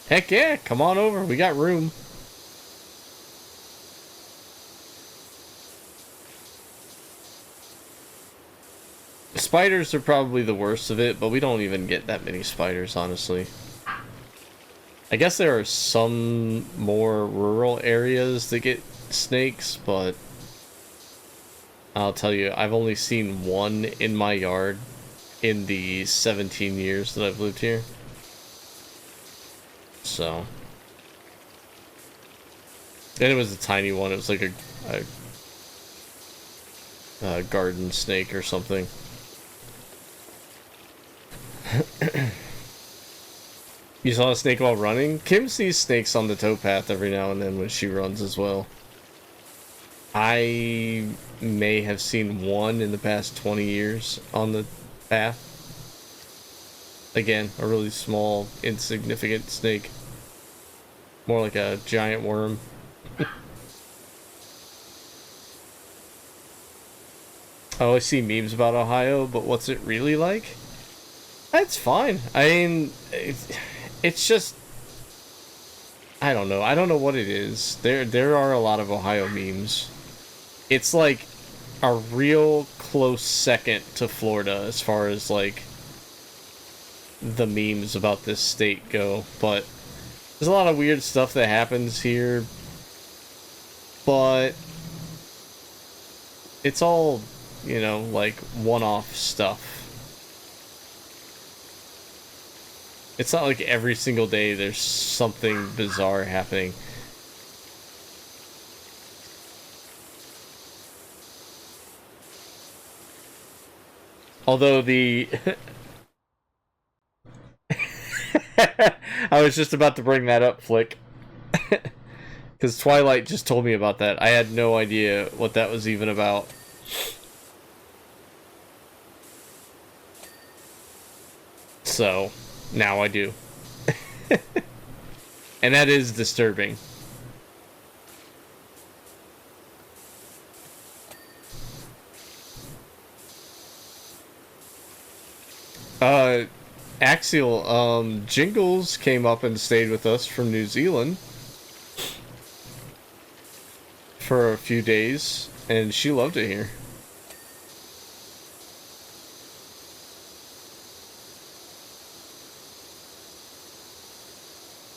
Heck yeah, come on over, we got room. Spiders are probably the worst of it, but we don't even get that many spiders, honestly. I guess there are some more rural areas that get snakes, but I'll tell you, I've only seen one in my yard in the 17 years that I've lived here. So. And it was a tiny one. It was like a garden snake or something. You saw a snake while running? Kim sees snakes on the towpath every now and then when she runs as well. I may have seen one in the past 20 years on the path. Again, a really small, insignificant snake. More like a giant worm. I always see memes about Ohio, but what's it really like? It's fine. I mean, it's just, I don't know. I don't know what it is. There are a lot of Ohio memes. It's like a real close second to Florida as far as like the memes about this state go. But there's a lot of weird stuff that happens here. But it's all, you know, like one-off stuff. It's not like every single day there's something bizarre happening. Although the... I was just about to bring that up, Flick. Because Twilight just told me about that. I had no idea what that was even about. So... now I do. And that is disturbing. Axial, Jingles came up and stayed with us from New Zealand for a few days, and she loved it here.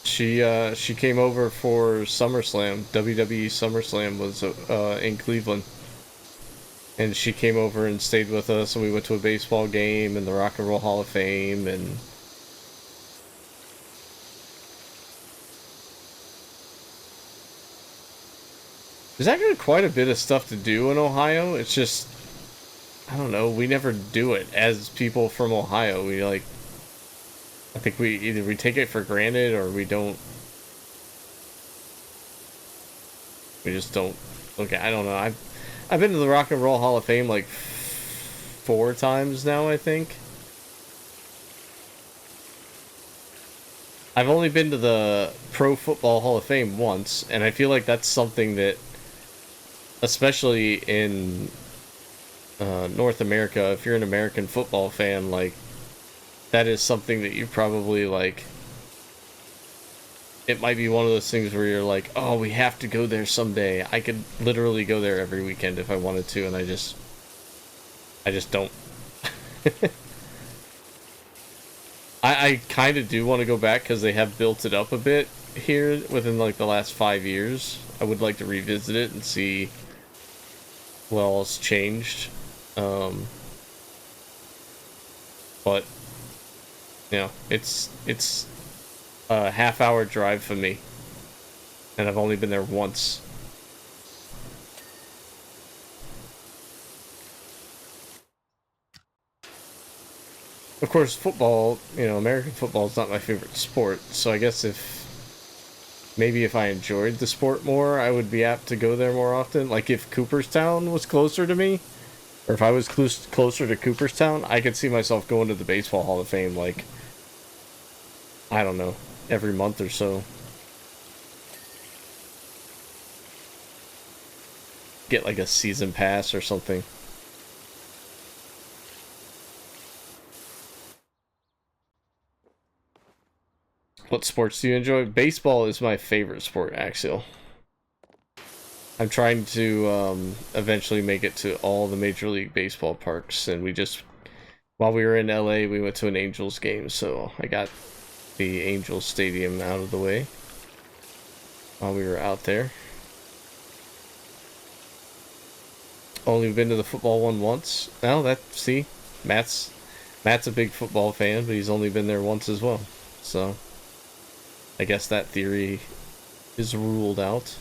She came over for SummerSlam. WWE SummerSlam was in Cleveland. And she came over and stayed with us, and we went to a baseball game and the Rock and Roll Hall of Fame, and there's actually quite a bit of stuff to do in Ohio. It's just, I don't know, we never do it as people from Ohio. We like, I think we take it for granted, or we just don't. Okay, I don't know. I've been to the Rock and Roll Hall of Fame like 4 times now, I think. I've only been to the Pro Football Hall of Fame once, and I feel like that's something that, especially in North America, if you're an American football fan, like, that is something that you probably, like, it might be one of those things where you're like, oh, we have to go there someday. I could literally go there every weekend if I wanted to, and I just don't. I kind of do want to go back because they have built it up a bit here within like the last 5 years. I would like to revisit it and see what all's changed. But you know, it's a half-hour drive for me, and I've only been there once. Of course, football, you know, American football is not my favorite sport, so I guess maybe if I enjoyed the sport more, I would be apt to go there more often. Like if Cooperstown was closer to me, or if I was closer to Cooperstown, I could see myself going to the Baseball Hall of Fame, like, I don't know, every month or so. Get like a season pass or something. What sports do you enjoy? Baseball is my favorite sport, Axial. I'm trying to eventually make it to all the Major League Baseball parks, and while we were in LA, we went to an Angels game, so I got the Angels Stadium out of the way while we were out there. Only been to the football one once. Now see, Matt's a big football fan, but he's only been there once as well. So I guess that theory is ruled out.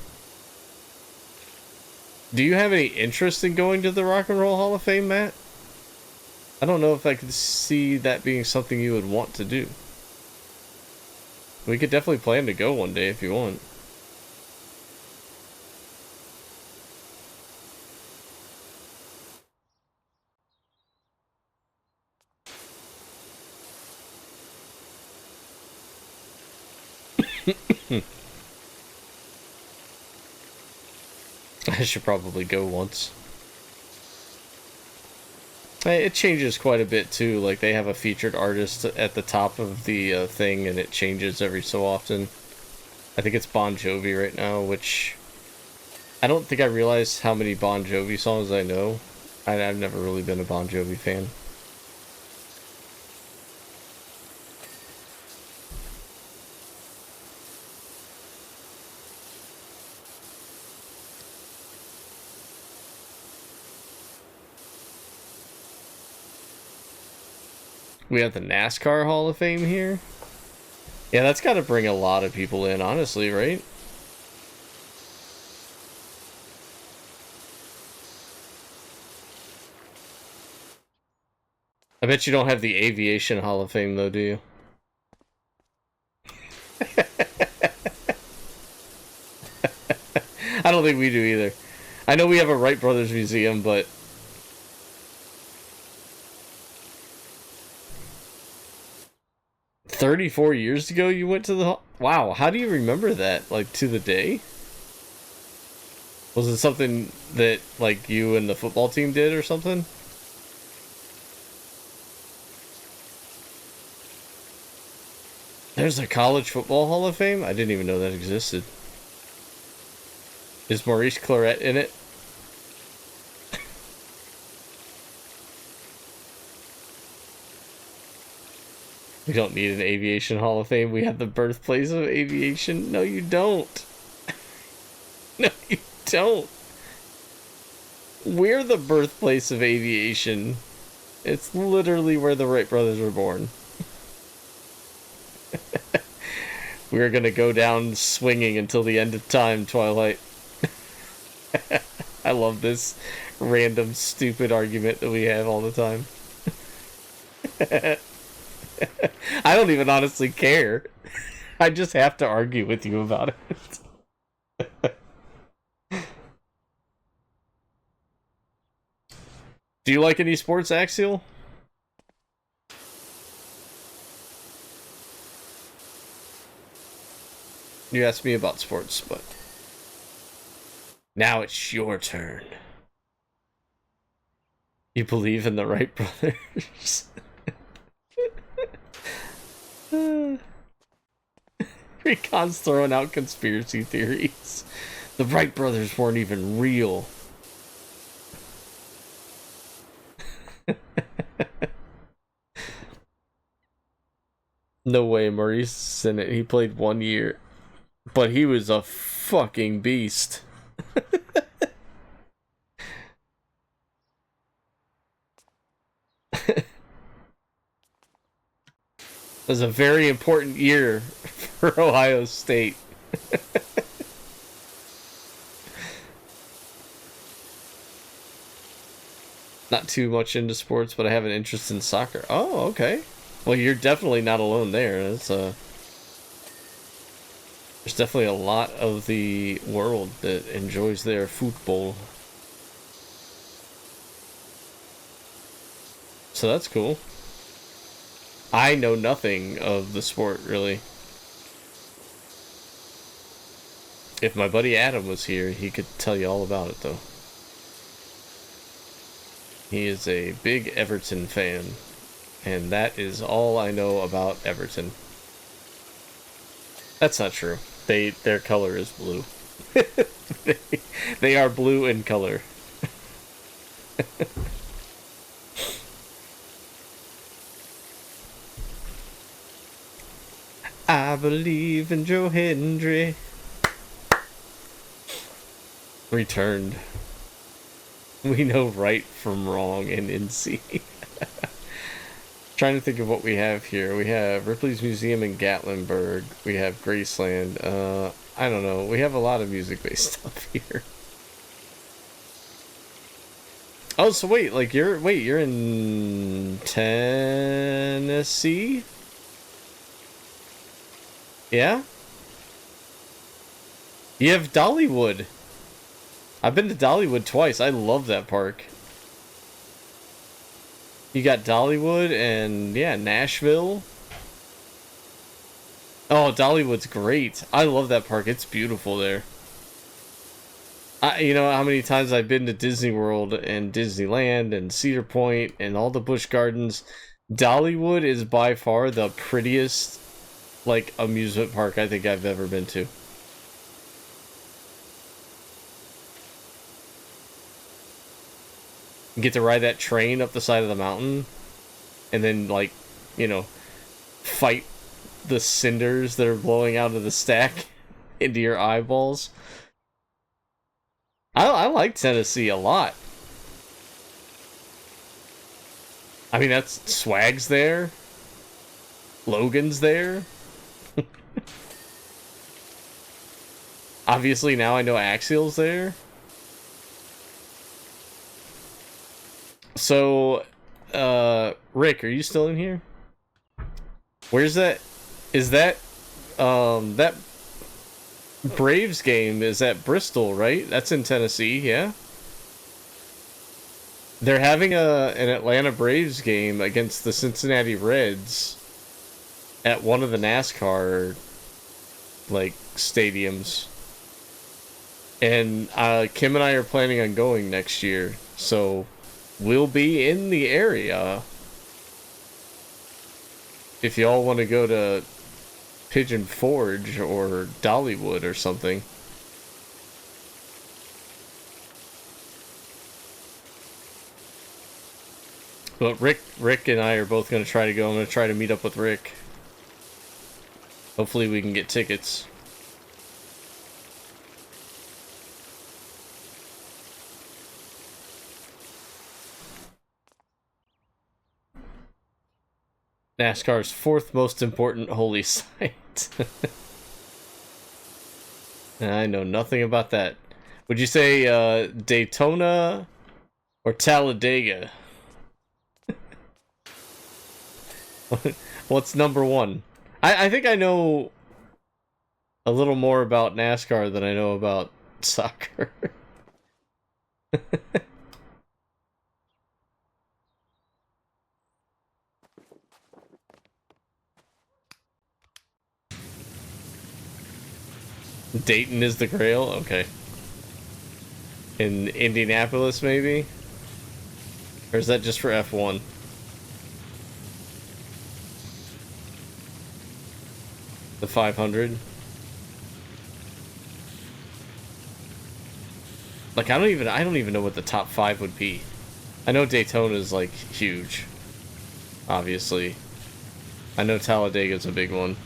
Do you have any interest in going to the Rock and Roll Hall of Fame, Matt? I don't know if I could see that being something you would want to do. We could definitely plan to go one day if you want. I should probably go once. It changes quite a bit too, like they have a featured artist at the top of the thing, and it changes every so often. I think it's Bon Jovi right now, which I don't think I realized how many Bon Jovi songs I know. I've never really been a Bon Jovi fan. We have the NASCAR Hall of Fame here. Yeah, that's got to bring a lot of people in, honestly, right? I bet you don't have the Aviation Hall of Fame, though, do you? I don't think we do either. I know we have a Wright Brothers Museum, but 34 years ago you went to the... Wow, how do you remember that? Like, to the day? Was it something that, like, you and the football team did or something? There's a College Football Hall of Fame? I didn't even know that existed. Is Maurice Claret in it? We don't need an Aviation Hall of Fame. We have the birthplace of aviation. No, you don't. No, you don't. We're the birthplace of aviation. It's literally where the Wright brothers were born. We're gonna go down swinging until the end of time, Twilight. I love this random, stupid argument that we have all the time. I don't even honestly care. I just have to argue with you about it. Do you like any sports, Axial? You asked me about sports, but now it's your turn. You believe in the Wright brothers? Recon's throwing out conspiracy theories. The Wright brothers weren't even real. No way, Maurice in it. He played 1 year. But he was a fucking beast. It was a very important year for Ohio State. Not too much into sports, but I have an interest in soccer. Oh, okay. Well, you're definitely not alone there. There's definitely a lot of the world that enjoys their football. So that's cool. I know nothing of the sport, really. If my buddy Adam was here, he could tell you all about it, though. He is a big Everton fan, and that is all I know about Everton. That's not true. Their color is blue. They are blue in color. I believe in Joe Hendry. Returned. We know right from wrong in NC. Trying to think of what we have here. We have Ripley's Museum in Gatlinburg. We have Graceland. I don't know. We have a lot of music-based stuff here. Oh, so wait, like you're in Tennessee? Yeah? You have Dollywood. I've been to Dollywood twice. I love that park. You got Dollywood and, yeah, Nashville. Oh, Dollywood's great. I love that park. It's beautiful there. You know how many times I've been to Disney World and Disneyland and Cedar Point and all the Busch Gardens. Dollywood is by far the prettiest, like, amusement park I think I've ever been to. You get to ride that train up the side of the mountain and then, like, you know, fight the cinders that are blowing out of the stack into your eyeballs. I like Tennessee a lot. I mean, that's Swag's there. Logan's there. Obviously, now I know Axial's there. So, Rick, are you still in here? Where's that? Is that, that Braves game is at Bristol, right? That's in Tennessee, yeah? They're having an Atlanta Braves game against the Cincinnati Reds at one of the NASCAR like stadiums, and Kim and I are planning on going next year, so we'll be in the area. If y'all want to go to Pigeon Forge or Dollywood or something. But Rick and I are both going to try to go. I'm going to try to meet up with Rick. Hopefully we can get tickets. NASCAR's fourth most important holy site. I know nothing about that. Would you say Daytona or Talladega? What's number one? I think I know a little more about NASCAR than I know about soccer. Dayton is the Grail? Okay. In Indianapolis, maybe? Or is that just for F1? The 500? Like, I don't even know what the top 5 would be. I know Daytona is like huge. Obviously. I know Talladega's a big one.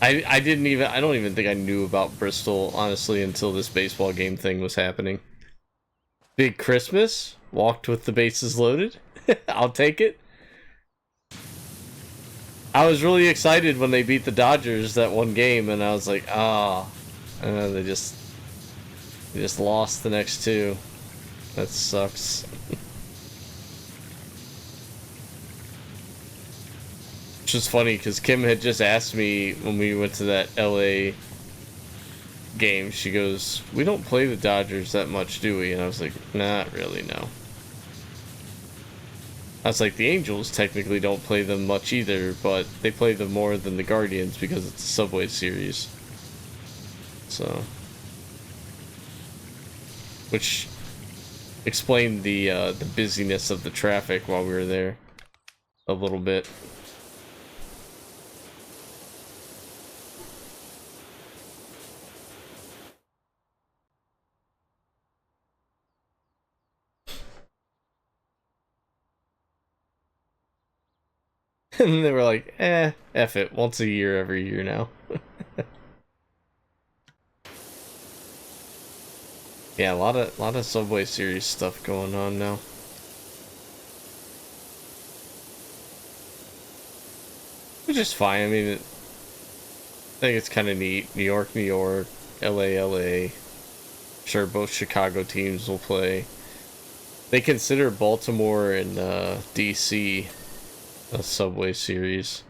I don't even think I knew about Bristol, honestly, until this baseball game thing was happening. Big Christmas? Walked with the bases loaded? I'll take it. I was really excited when they beat the Dodgers that one game, and I was like, ah. Oh. They just lost the next two. That sucks. Which is funny, because Kim had just asked me when we went to that LA game, she goes, we don't play the Dodgers that much, do we? And I was like, not really, no. I was like, the Angels technically don't play them much either, but they play them more than the Guardians because it's a Subway Series. So. Which explained the busyness of the traffic while we were there a little bit. And they were like, F it, once a year, every year now. Yeah, a lot of Subway Series stuff going on now. Which is fine, I mean, I think it's kind of neat. New York, New York, LA, LA. Sure, both Chicago teams will play. They consider Baltimore and DC a Subway Series.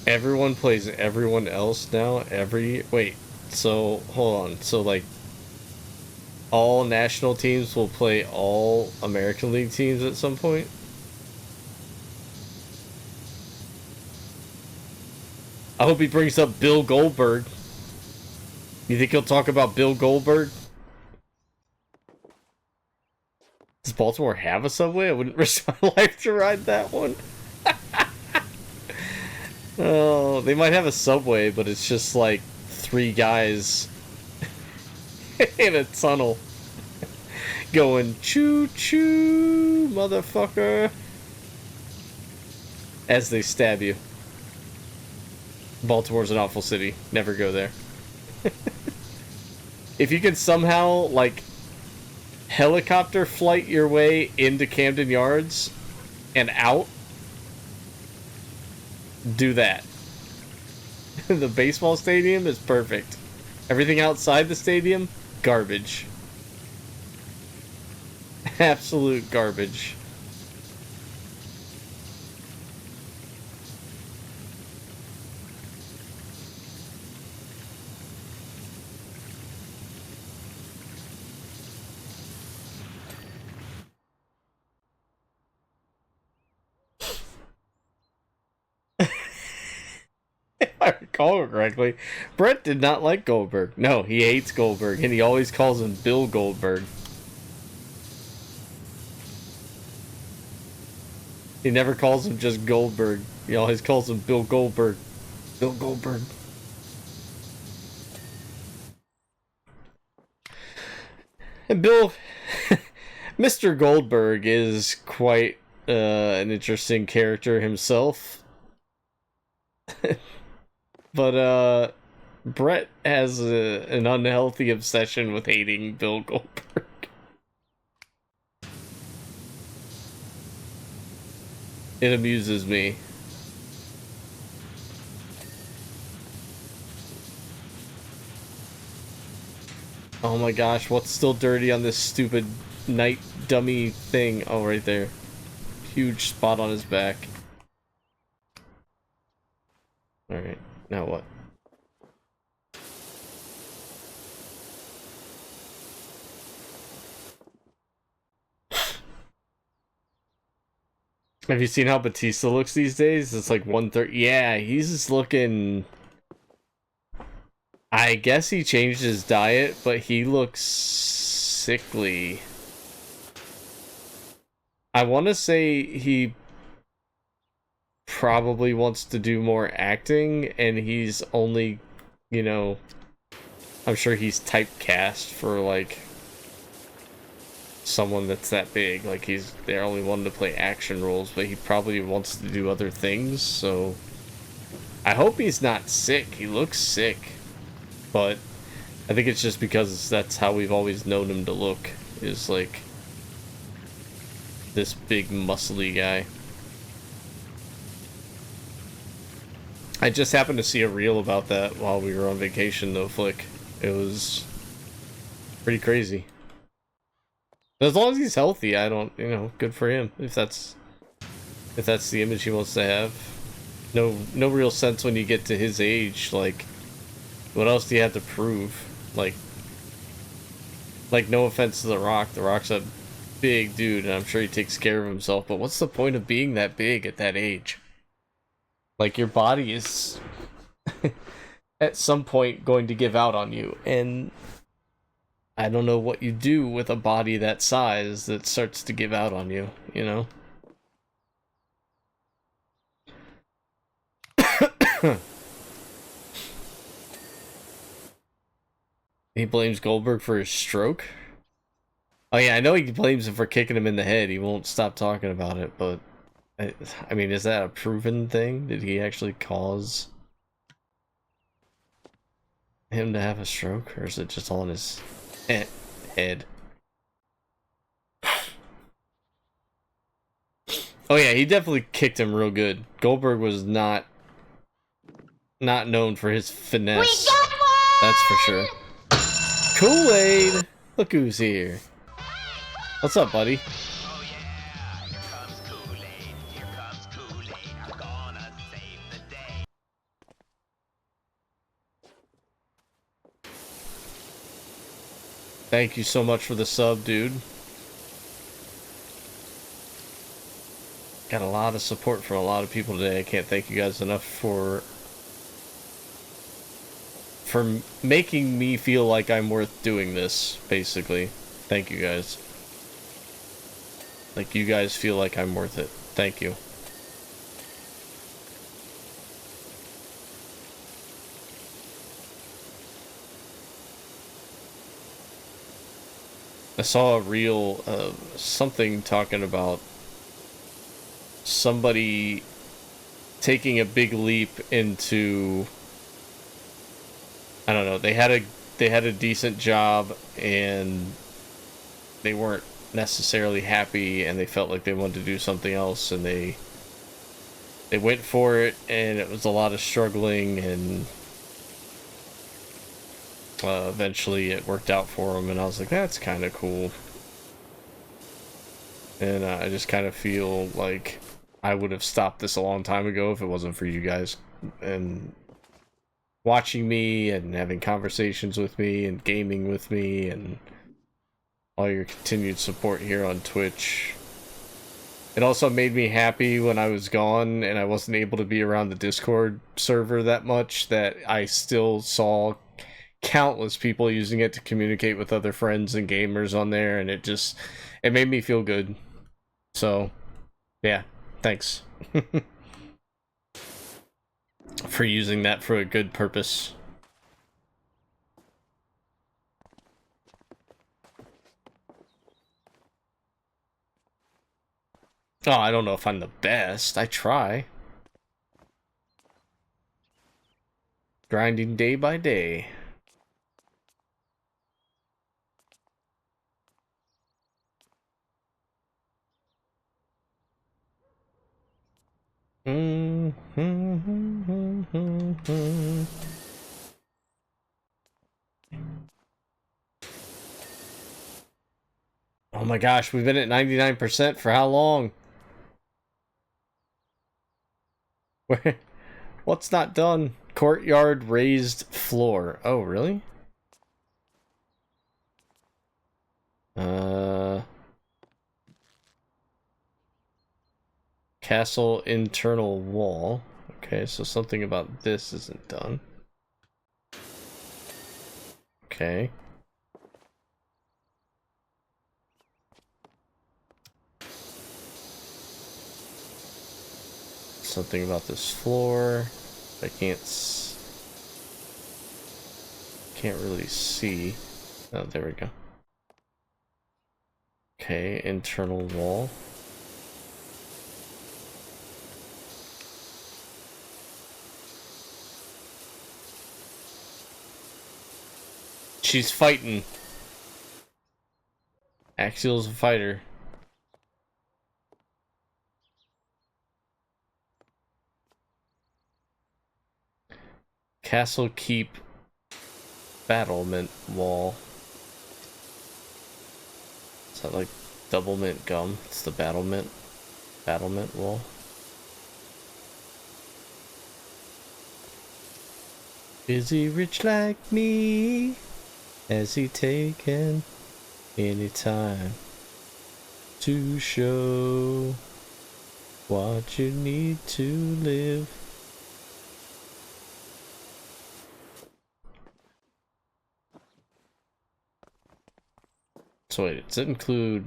Everyone plays everyone else now. Wait, so hold on. So like all national teams will play all American League teams at some point? I hope he brings up Bill Goldberg. You think he'll talk about Bill Goldberg? Does Baltimore have a subway? I wouldn't risk my life to ride that one. Oh, they might have a subway, but it's just like 3 guys in a tunnel going choo-choo, motherfucker, as they stab you. Baltimore's an awful city. Never go there. if you can somehow, like, helicopter flight your way into Camden Yards and out, do that. The baseball stadium is perfect. Everything outside the stadium, garbage. Absolute garbage. If I recall correctly, Brett did not like Goldberg. No, he hates Goldberg, and he always calls him Bill Goldberg. He never calls him just Goldberg. He always calls him Bill Goldberg. Bill Goldberg. And Bill... Mr. Goldberg is quite an interesting character himself. But, Brett has an unhealthy obsession with hating Bill Goldberg. It amuses me. Oh my gosh, what's still dirty on this stupid night dummy thing? Oh, right there. Huge spot on his back. Alright, now what? Have you seen how Batista looks these days? It's like 130. Yeah, he's just looking... I guess he changed his diet, but he looks sickly. I want to say he probably wants to do more acting, and he's only, you know... I'm sure he's typecast for, like... someone that's that big. Like, they're only wanting to play action roles, but he probably wants to do other things, so I hope he's not sick. He looks sick, but I think it's just because that's how we've always known him to look, is like this big muscly guy. I just happened to see a reel about that while we were on vacation though, Flick. It was pretty crazy. As long as he's healthy, I don't, you know, good for him. If that's the image he wants to have. No real sense when you get to his age, like, what else do you have to prove? Like, no offense to The Rock. The Rock's a big dude, and I'm sure he takes care of himself, but what's the point of being that big at that age? Like, your body is at some point going to give out on you, and I don't know what you do with a body that size that starts to give out on you, you know? He blames Goldberg for his stroke? Oh yeah, I know he blames him for kicking him in the head. He won't stop talking about it, but... I mean, is that a proven thing? Did he actually cause him to have a stroke? Or is it just all in his... head? Oh yeah, he definitely kicked him real good. Goldberg was not known for his finesse. We got one! That's for sure. Kool-Aid! Look who's here. What's up, buddy? Oh yeah, here comes Kool-Aid. Here comes Kool-Aid. I'm gonna save the day. Thank you so much for the sub, dude. Got a lot of support from a lot of people today. I can't thank you guys enough for making me feel like I'm worth doing this, basically. Thank you guys. Like, you guys feel like I'm worth it. Thank you. I saw a reel of something talking about somebody taking a big leap into... I don't know, they had they had a decent job and they weren't necessarily happy and they felt like they wanted to do something else, and they went for it, and it was a lot of struggling, and eventually it worked out for them, and I was like, that's kind of cool. And I just kind of feel like I would have stopped this a long time ago if it wasn't for you guys and watching me and having conversations with me and gaming with me and all your continued support here on Twitch. It also made me happy when I was gone and I wasn't able to be around the Discord server that much, that I still saw countless people using it to communicate with other friends and gamers on there, and it made me feel good. So, yeah, thanks for using that for a good purpose. Oh, I don't know if I'm the best. I try. Grinding day by day. Oh my gosh, we've been at 99% for how long? What's not done? Courtyard raised floor. Oh, really? Castle internal wall. Okay, so something about this isn't done. Okay. Something about this floor. I can't really see. Oh, there we go. Okay, internal wall. She's fighting. Axial's a fighter. Castle keep battlement wall. Is that like double mint gum? It's the battlement wall. Is he rich like me? Has he taken any time to show what you need to live? So wait, does it include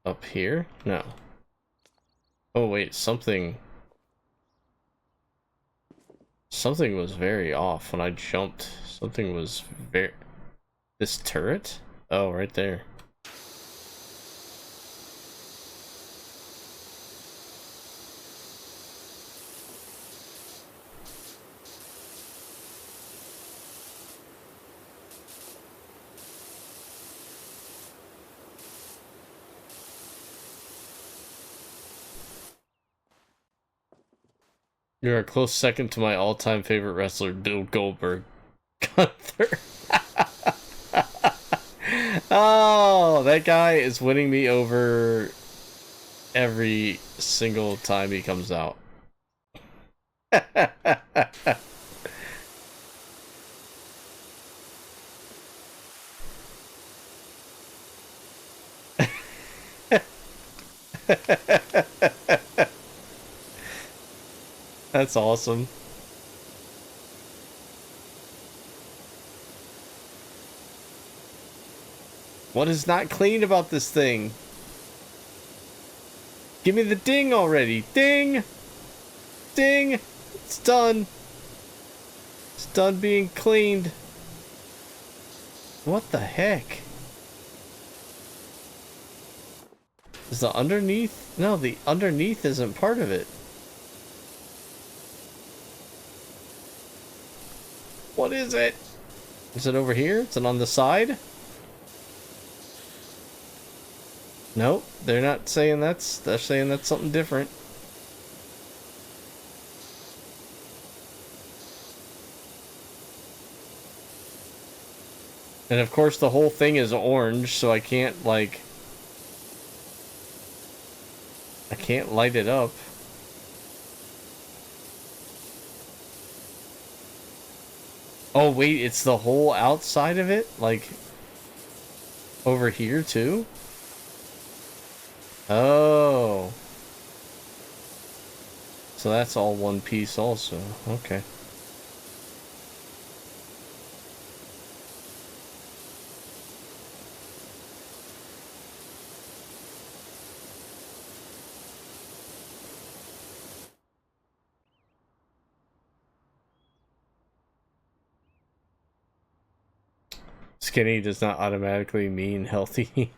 up here? No. Oh wait, something was very off when I jumped. Something was very... This turret? Oh, right there. You're a close second to my all-time favorite wrestler, Bill Goldberg. Gunther. Oh, that guy is winning me over every single time he comes out. That's awesome. What is not clean about this thing? Give me the ding already. Ding! Ding! It's done. It's done being cleaned. What the heck? Is the underneath? No, the underneath isn't part of it. What is it? Is it over here? Is it on the side? Nope, they're not saying that's... They're saying that's something different. And of course the whole thing is orange, so I can't, like... I can't light it up. Oh wait, it's the whole outside of it? Like... over here too? Oh. So that's all one piece also. Okay. Skinny does not automatically mean healthy.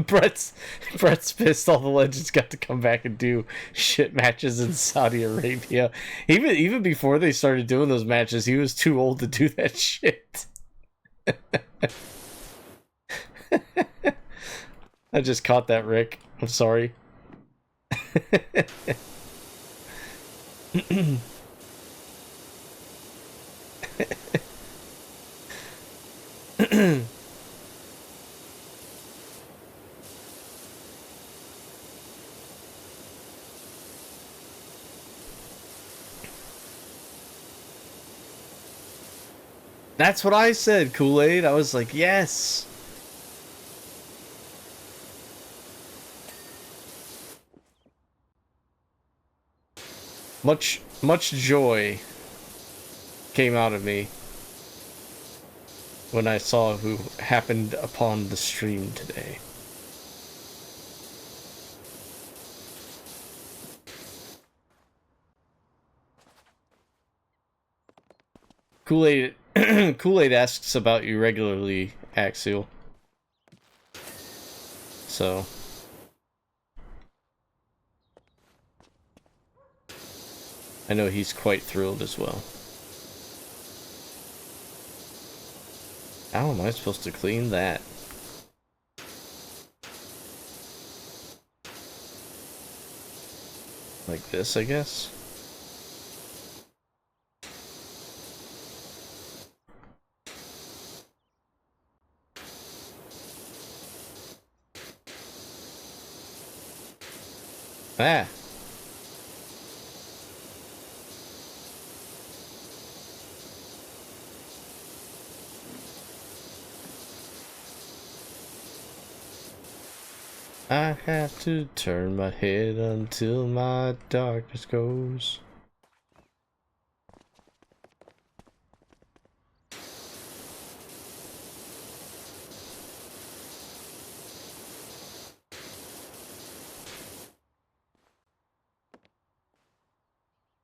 Brett's pissed all the legends got to come back and do shit matches in Saudi Arabia. Even before they started doing those matches, he was too old to do that shit. I just caught that, Rick. I'm sorry. That's what I said, Kool-Aid. I was like, yes. Much joy came out of me when I saw who happened upon the stream today. Kool-Aid Kool-Aid asks about you regularly, Axial. So I know he's quite thrilled as well. How am I supposed to clean that? Like this, I guess? Ah! I have to turn my head until my darkness goes.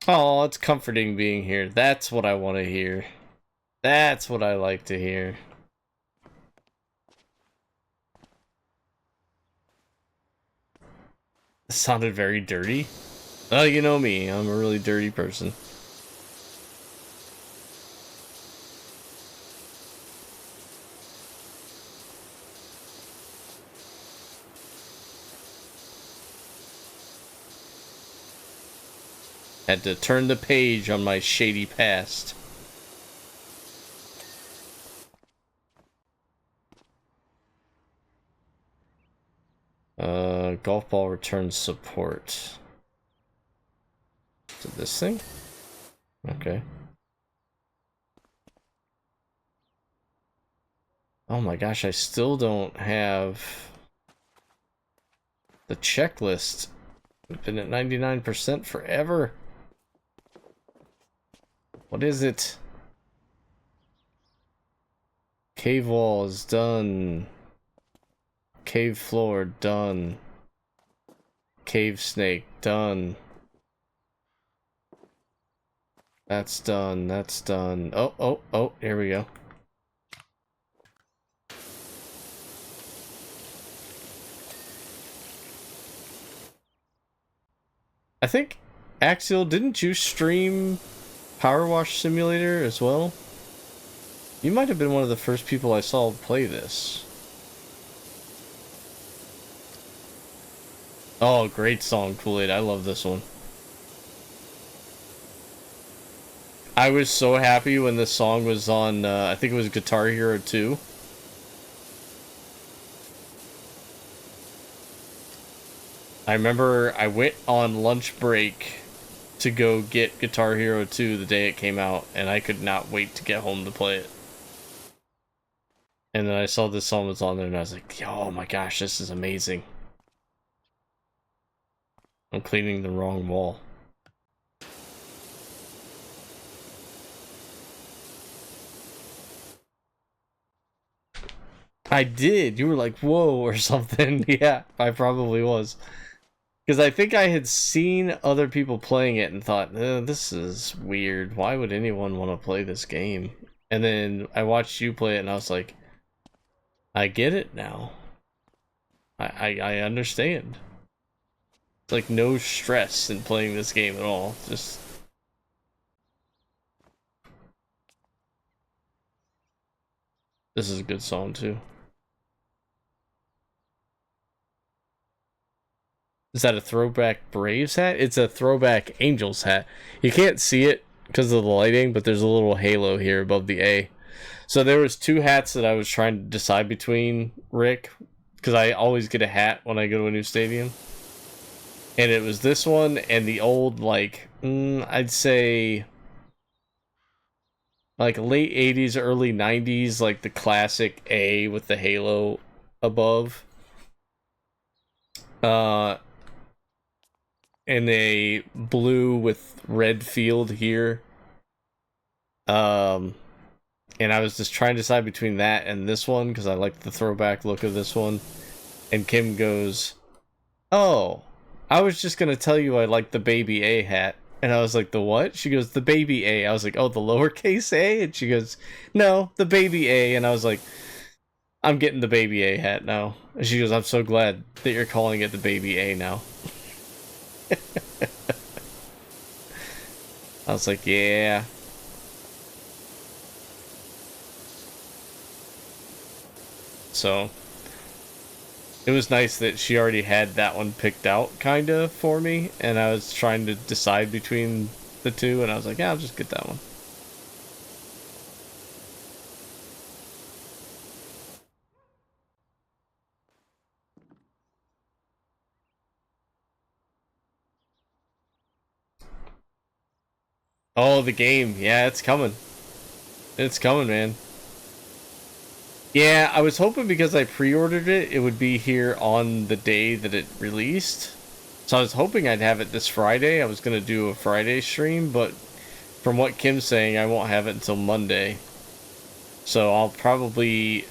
Oh, it's comforting being here. That's what I want to hear. That's what I like to hear. It sounded very dirty. Oh, you know me. I'm a really dirty person. Had to turn the page on my shady past. Golf ball returns support. Is it this thing? Okay. Oh my gosh, I still don't have the checklist. We've been at 99% forever. What is it? Cave wall is done. Cave floor done. Cave snake done. That's done. That's done. Oh, here we go. I think, Axial, didn't you stream PowerWash Simulator as well? You might have been one of the first people I saw play this. Oh, great song, Kool-Aid. I love this one. I was so happy when this song was on, I think it was Guitar Hero 2. I remember I went on lunch break to go get Guitar Hero 2 the day it came out, and I could not wait to get home to play it. And then I saw this song was on there, and I was like, oh my gosh, this is amazing. I'm cleaning the wrong wall. I did. You were like, whoa, or something. Yeah, I probably was. Because I think I had seen other people playing it and thought, this is weird. Why would anyone want to play this game? And then I watched you play it and I was like, I get it now. I understand. It's like no stress in playing this game at all. Just... This is a good song too. Is that a throwback Braves hat? It's a throwback Angels hat. You can't see it because of the lighting, but there's a little halo here above the A. So there was two hats that I was trying to decide between, Rick, because I always get a hat when I go to a new stadium. And it was this one and the old, like, I'd say, like late 80s, early 90s, like the classic A with the halo above. And a blue with red field here. And I was just trying to decide between that and this one because I like the throwback look of this one. And Kim goes, oh, I was just gonna tell you I like the baby A hat. And I was like, the what? She goes, the baby A. I was like, oh, the lowercase A? And she goes, no, the baby A. And I was like, I'm getting the baby A hat now. And she goes, I'm so glad that you're calling it the baby A now. I was like, yeah. So it was nice that she already had that one picked out kind of for me, and I was trying to decide between the two, and I was like, yeah, I'll just get that one. Oh, the game. Yeah, it's coming. It's coming, man. Yeah, I was hoping because I pre-ordered it, it would be here on the day that it released. So I was hoping I'd have it this Friday. I was going to do a Friday stream, but from what Kim's saying, I won't have it until Monday. So I'll probably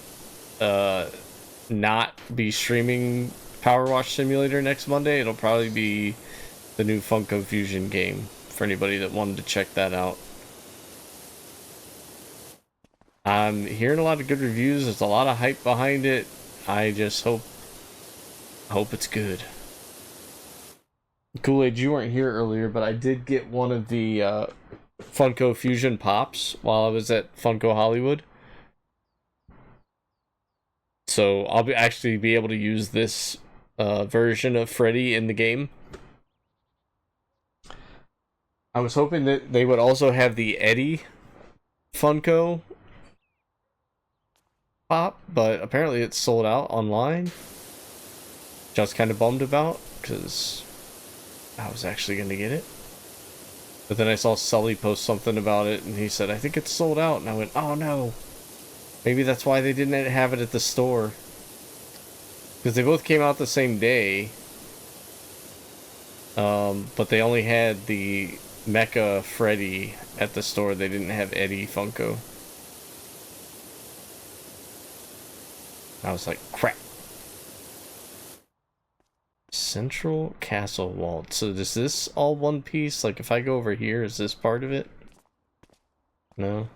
not be streaming PowerWash Simulator next Monday. It'll probably be the new Funko Fusion game for anybody that wanted to check that out. I'm hearing a lot of good reviews. There's a lot of hype behind it. I just hope it's good. Kool-Aid, you weren't here earlier, but I did get one of the Funko Fusion Pops while I was at Funko Hollywood. So I'll actually be able to use this version of Freddy in the game. I was hoping that they would also have the Eddie Funko Pop, but apparently it's sold out online. Which I was kind of bummed about, because I was actually going to get it. But then I saw Sully post something about it, and he said, I think it's sold out. And I went, oh no. Maybe that's why they didn't have it at the store. Because they both came out the same day. But they only had the Mecha Freddy at the store. They didn't have Eddie Funko. I was like, crap. Central Castle Vault. So is this all one piece? Like if I go over here, is this part of it? No.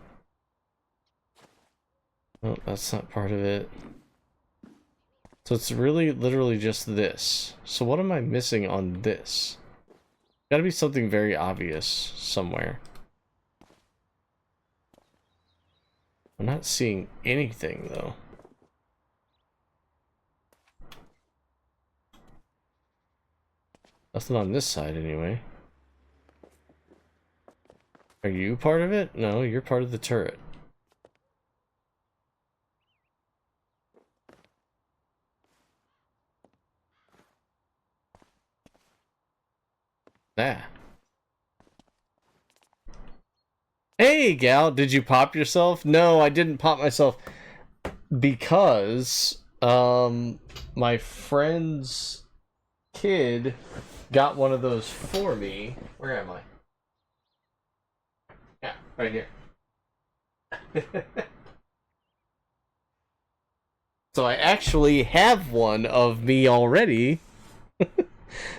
Oh, that's not part of it. So it's really literally just this. So what am I missing on this? Gotta be something very obvious somewhere. I'm not seeing anything, though. Nothing on this side, anyway. Are you part of it? No, you're part of the turret. Ah. Hey, gal, did you pop yourself? No, I didn't pop myself because my friend's kid got one of those for me. Where am I? Yeah, right here. So I actually have one of me already,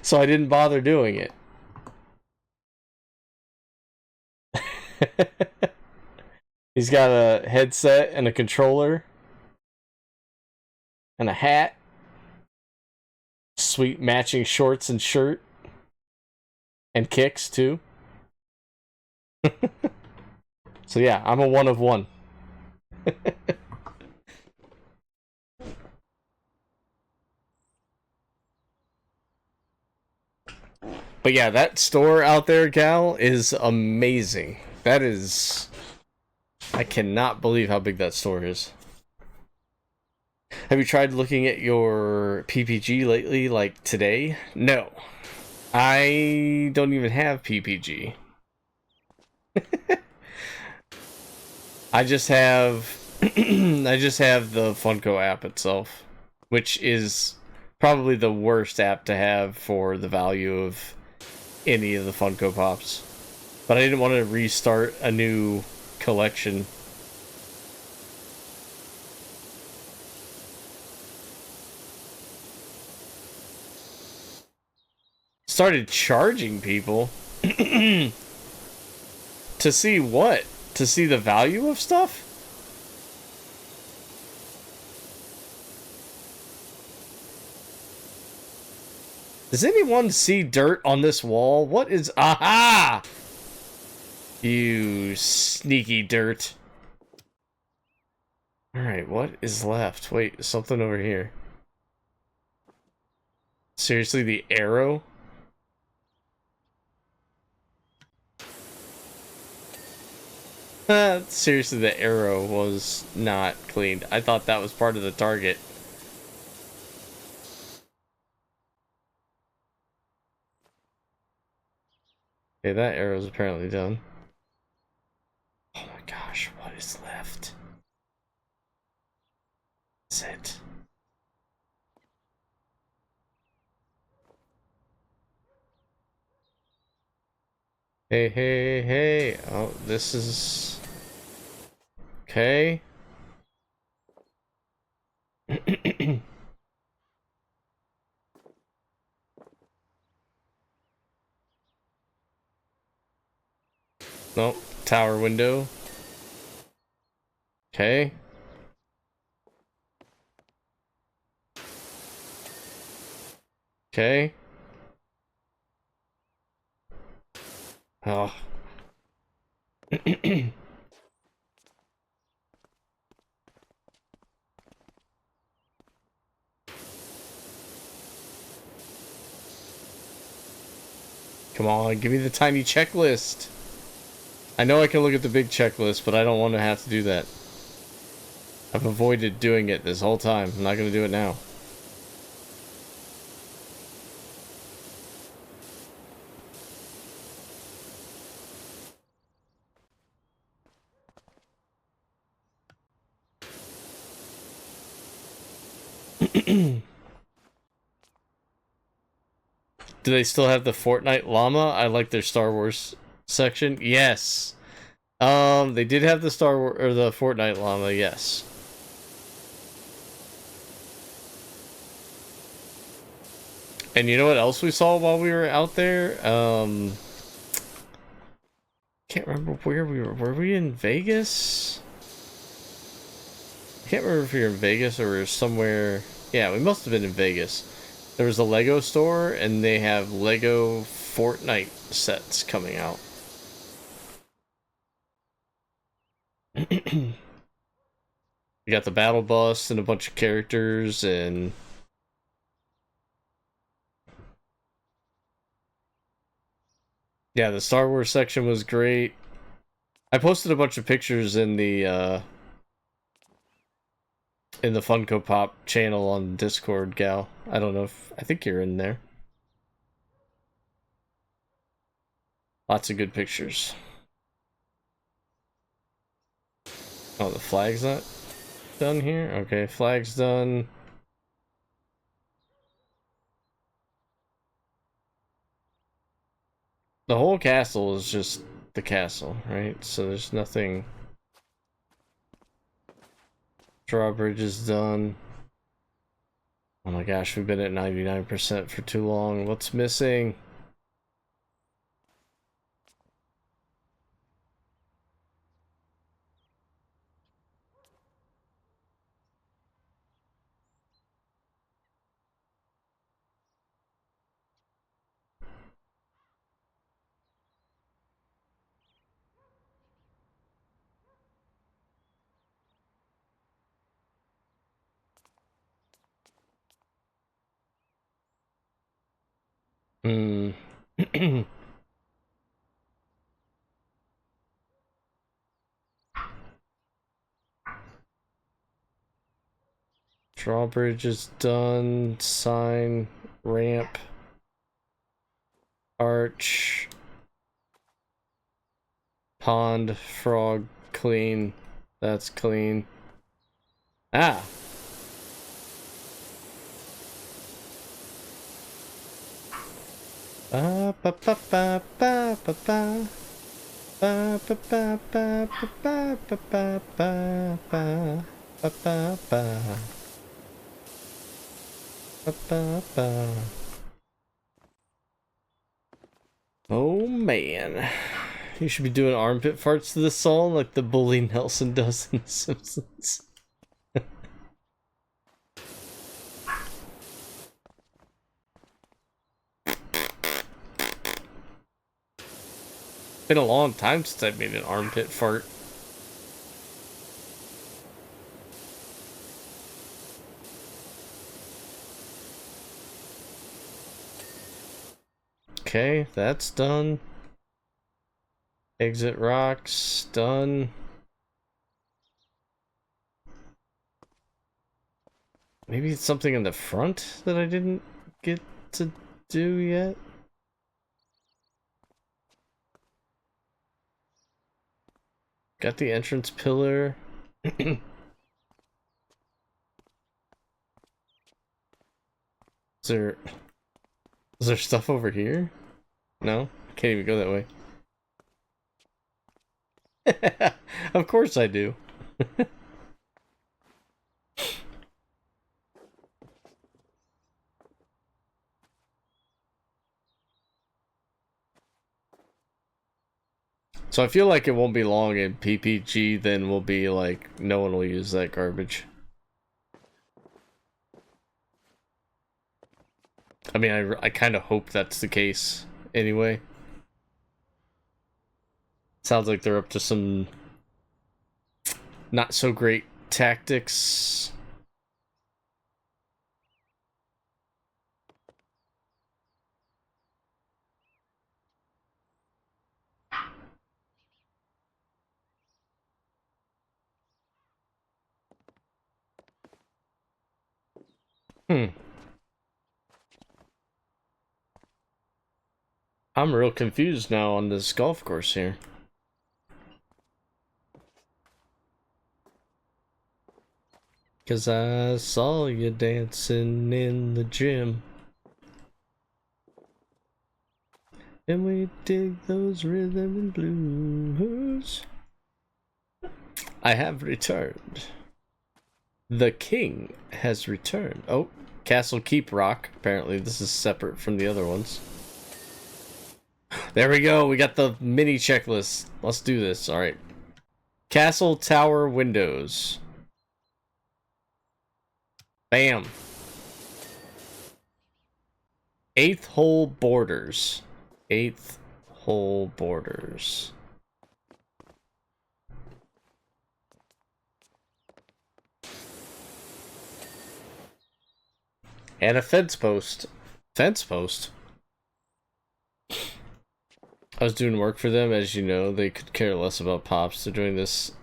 so I didn't bother doing it. He's got a headset and a controller and a hat. Sweet matching shorts and shirt. And kicks too. So yeah, I'm a one of one. But yeah, that store out there, Gal, is amazing. That is... I cannot believe how big that store is. Have you tried looking at your PPG lately, like today? No. I don't even have PPG. I just have... I just have the Funko app itself, which is probably the worst app to have for the value of any of the Funko Pops. But I didn't want to restart a new collection. Started charging people to see what? To see the value of stuff? Does anyone see dirt on this wall? What is... Aha! You sneaky dirt. Alright, what is left? Wait, something over here. Seriously, the arrow? Seriously, the arrow was not cleaned. I thought that was part of the target. Okay, that arrow's apparently done. Oh my gosh, what is left? That's it. Hey, hey, hey. Oh, this is... Okay. Nope. Tower window. Okay. Okay. Oh. Come on, give me the tiny checklist. I know I can look at the big checklist, but I don't want to have to do that. I've avoided doing it this whole time. I'm not going to do it now. Do they still have the Fortnite llama? I like their Star Wars section. Yes. They did have the Star Wars or the Fortnite llama. Yes. And you know what else we saw while we were out there? Can't remember where we were. Were we in Vegas? Can't remember if we were in Vegas or we were somewhere. Yeah, we must have been in Vegas. There was a Lego store, and they have Lego Fortnite sets coming out. You got the battle bus and a bunch of characters and yeah, the Star Wars section was great. I posted a bunch of pictures in the Funko Pop channel on Discord, Gal. I don't know if I think you're in there. Lots of good pictures. Oh, the flag's not done here? Okay, flag's done. The whole castle is just the castle, right? So there's nothing. Drawbridge is done. Oh my gosh, we've been at 99% for too long. What's missing? Hmm. Drawbridge is done. Sign, ramp, arch, pond, frog, clean. That's clean. Ah! Ba ba ba ba ba ba ba. Ba ba ba ba ba ba ba ba ba ba ba ba ba. Ba-ba-ba. Oh man, you should be doing armpit farts to this song like the bully Nelson does in The Simpsons. Been a long time since I've made an armpit fart. Okay, that's done. Exit rocks, done. Maybe it's something in the front that I didn't get to do yet. Got the entrance pillar. Is there stuff over here? No? Can't even go that way. Of course I do. So I feel like it won't be long in PPG, then we'll be like, no one will use that garbage. I mean, I kind of hope that's the case anyway. Sounds like they're up to some not so great tactics. I'm real confused now on this golf course here. Cause I saw you dancing in the gym. And we dig those rhythm and blues. I have returned. The king has returned. Oh, Castle Keep Rock. Apparently this is separate from the other ones. There we go. We got the mini checklist. Let's do this. All right. Castle Tower Windows. Bam. 8th hole borders. 8th hole borders. And a fence post. Fence post? I was doing work for them, as you know. They could care less about Pops. They're doing this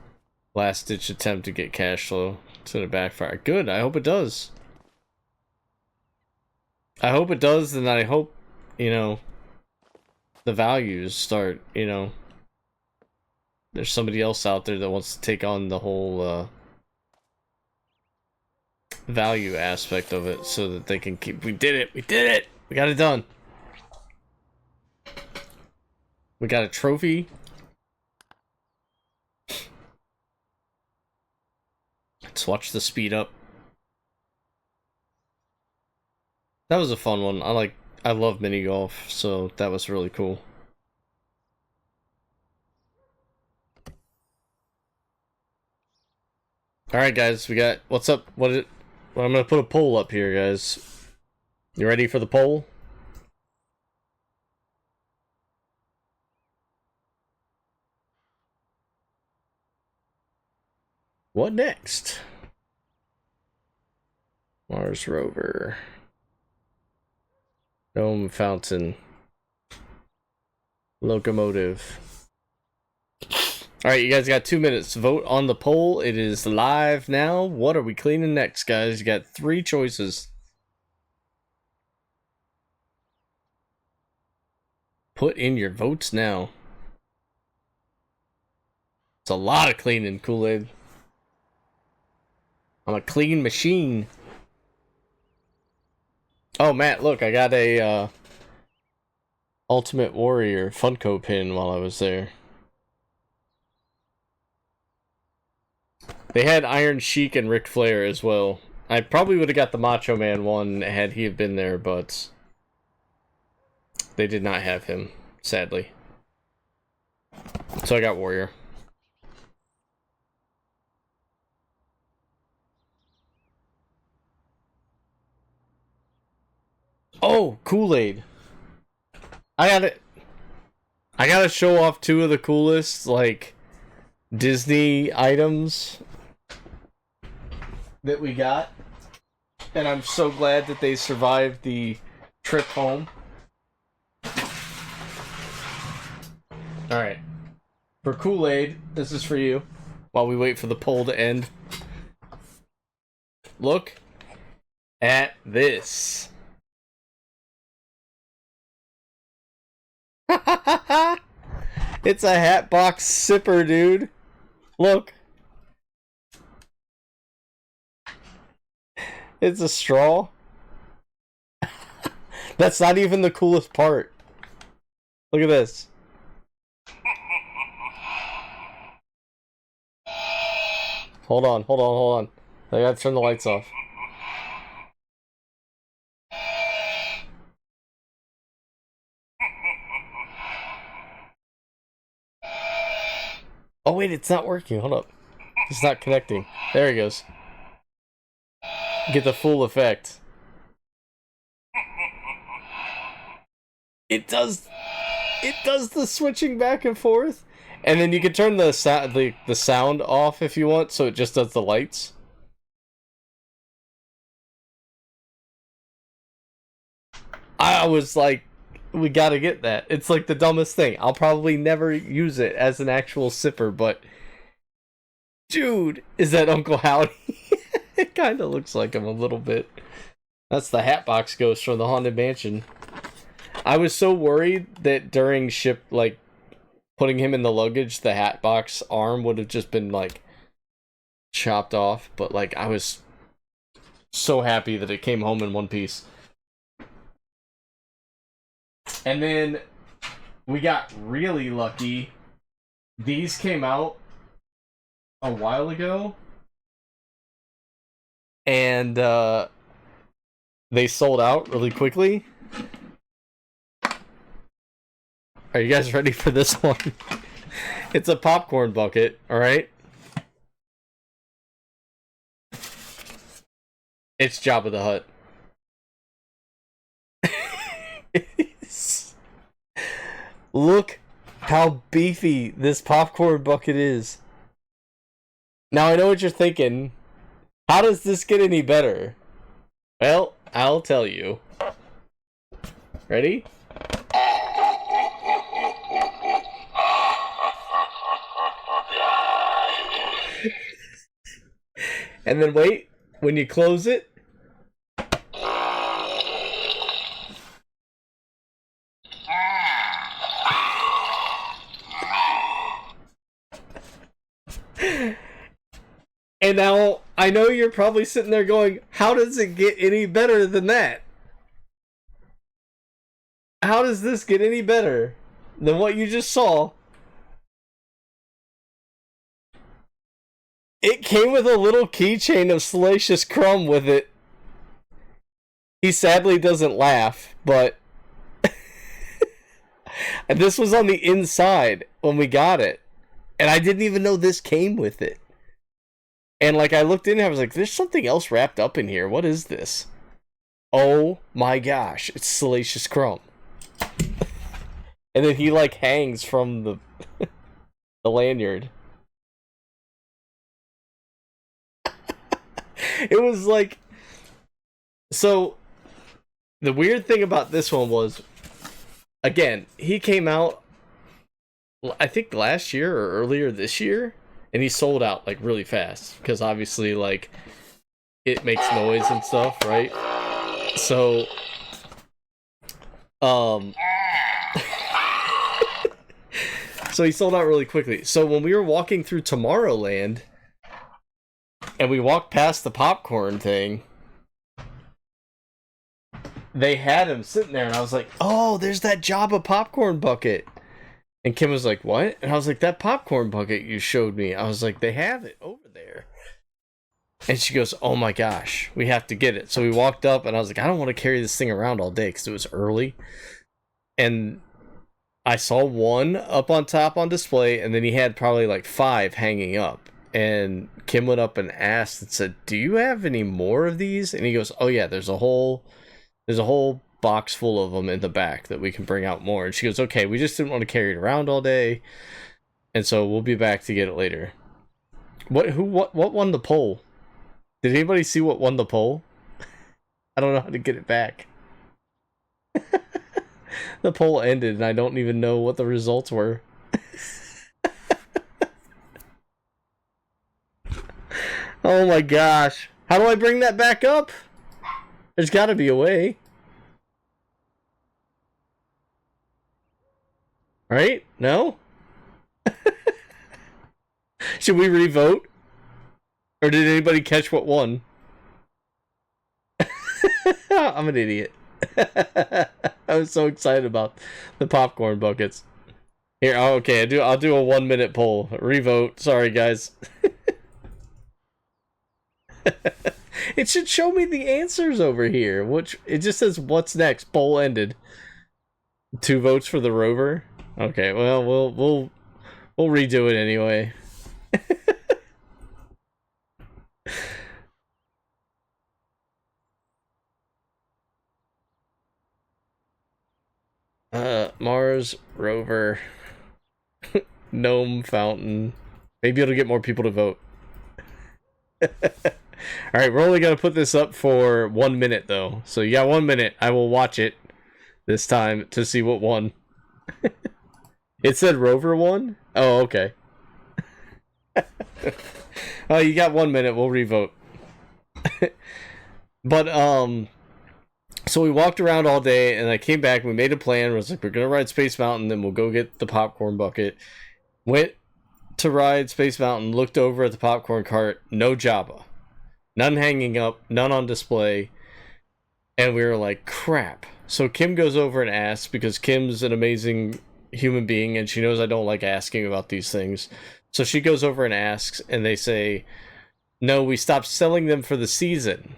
last-ditch attempt to get cash flow. It's gonna backfire. Good, I hope it does. I hope it does, and I hope, you know, the values start, you know, there's somebody else out there that wants to take on the whole, value aspect of it so that they can keep. We did it! We did it! We got it done! We got a trophy. Let's watch the speed up. That was a fun one. I love mini golf, so that was really cool. Alright guys, we got, what's up? What is it? Well, I'm gonna put a poll up here, guys. You ready for the poll? What next? Mars rover. Dome fountain. Locomotive. Alright, you guys got 2 minutes to vote on the poll. It is live now. What are we cleaning next, guys? You got 3 choices. Put in your votes now. It's a lot of cleaning, Kool-Aid. I'm a clean machine. Oh, Matt, look, I got a Ultimate Warrior Funko pin while I was there. They had Iron Sheik and Ric Flair as well. I probably would have got the Macho Man one had he have been there, but they did not have him, sadly. So I got Warrior. Oh, Kool-Aid. I gotta show off 2 of the coolest, like, Disney items that we got. And I'm so glad that they survived the trip home. Alright. For Kool-Aid, this is for you. While we wait for the poll to end. Look at this. It's a Hatbox sipper, dude. Look. It's a straw. That's not even the coolest part. Look at this. Hold on. I gotta turn the lights off. Oh wait, it's not working. Hold up. It's not connecting. There he goes. Get the full effect. It does the switching back and forth. And then you can turn the sound off if you want, so it just does the lights. I was like, we gotta get that. It's like the dumbest thing. I'll probably never use it as an actual sipper, but dude, is that Uncle Howdy? It kind of looks like him a little bit. That's the Hatbox Ghost from the Haunted Mansion. I was so worried that during putting him in the luggage, the Hatbox arm would have just been like chopped off, but like I was so happy that it came home in one piece. And then we got really lucky. These came out a while ago, and they sold out really quickly. Are you guys ready for this one? It's a popcorn bucket, alright? It's Jabba the Hutt. Look how beefy this popcorn bucket is. Now I know what you're thinking. How does this get any better? Well, I'll tell you. Ready? And then wait, when you close it. And now, I know you're probably sitting there going, how does it get any better than that? How does this get any better than what you just saw? It came with a little keychain of Salacious Crumb with it. He sadly doesn't laugh, but and this was on the inside when we got it. And I didn't even know this came with it. And like I looked in and I was like, there's something else wrapped up in here. What is this? Oh my gosh, it's Salacious Crumb. And then he like hangs from the the lanyard. It was like, so the weird thing about this one was, again, he came out I think last year or earlier this year, and he sold out like really fast because obviously like it makes noise and stuff, right? So so he sold out really quickly. So when we were walking through Tomorrowland and we walked past the popcorn thing, they had him sitting there and I was like, oh, there's that Jabba popcorn bucket. And Kim was like, what? And I was like, that popcorn bucket you showed me. I was like, they have it over there. And she goes, oh my gosh, we have to get it. So we walked up and I was like, I don't want to carry this thing around all day because it was early. And I saw one up on top on display, and then he had probably like 5 hanging up. And Kim went up and asked and said, do you have any more of these? And he goes, oh yeah, there's a whole box full of them in the back that we can bring out more. And she goes, okay, we just didn't want to carry it around all day, and so we'll be back to get it later. What won the poll? Did anybody see what won the poll? I don't know how to get it back. The poll ended and I don't even know what the results were. Oh my gosh, how do I bring that back up? There's got to be a way. Right? No? Should we re-vote? Or did anybody catch what won? I'm an idiot. I was so excited about the popcorn buckets. Here, oh, okay, I'll do a 1-minute poll. Re-vote. Sorry, guys. It should show me the answers over here. Which it just says what's next. Poll ended. 2 votes for the rover. Okay, well, we'll redo it anyway. Mars rover, gnome fountain. Maybe it'll get more people to vote. All right, we're only gonna put this up for 1 minute though, so you got 1 minute. I will watch it this time to see what won. It said Rover won? Oh, okay. Oh, you got 1 minute. We'll revote. But, so we walked around all day, and I came back, and we made a plan. We was like, we're going to ride Space Mountain, then we'll go get the popcorn bucket. Went to ride Space Mountain, looked over at the popcorn cart, no Jabba. None hanging up, none on display. And we were like, crap. So Kim goes over and asks, because Kim's an amazing human being, and she knows I don't like asking about these things. So she goes over and asks, and they say, no, we stopped selling them for the season.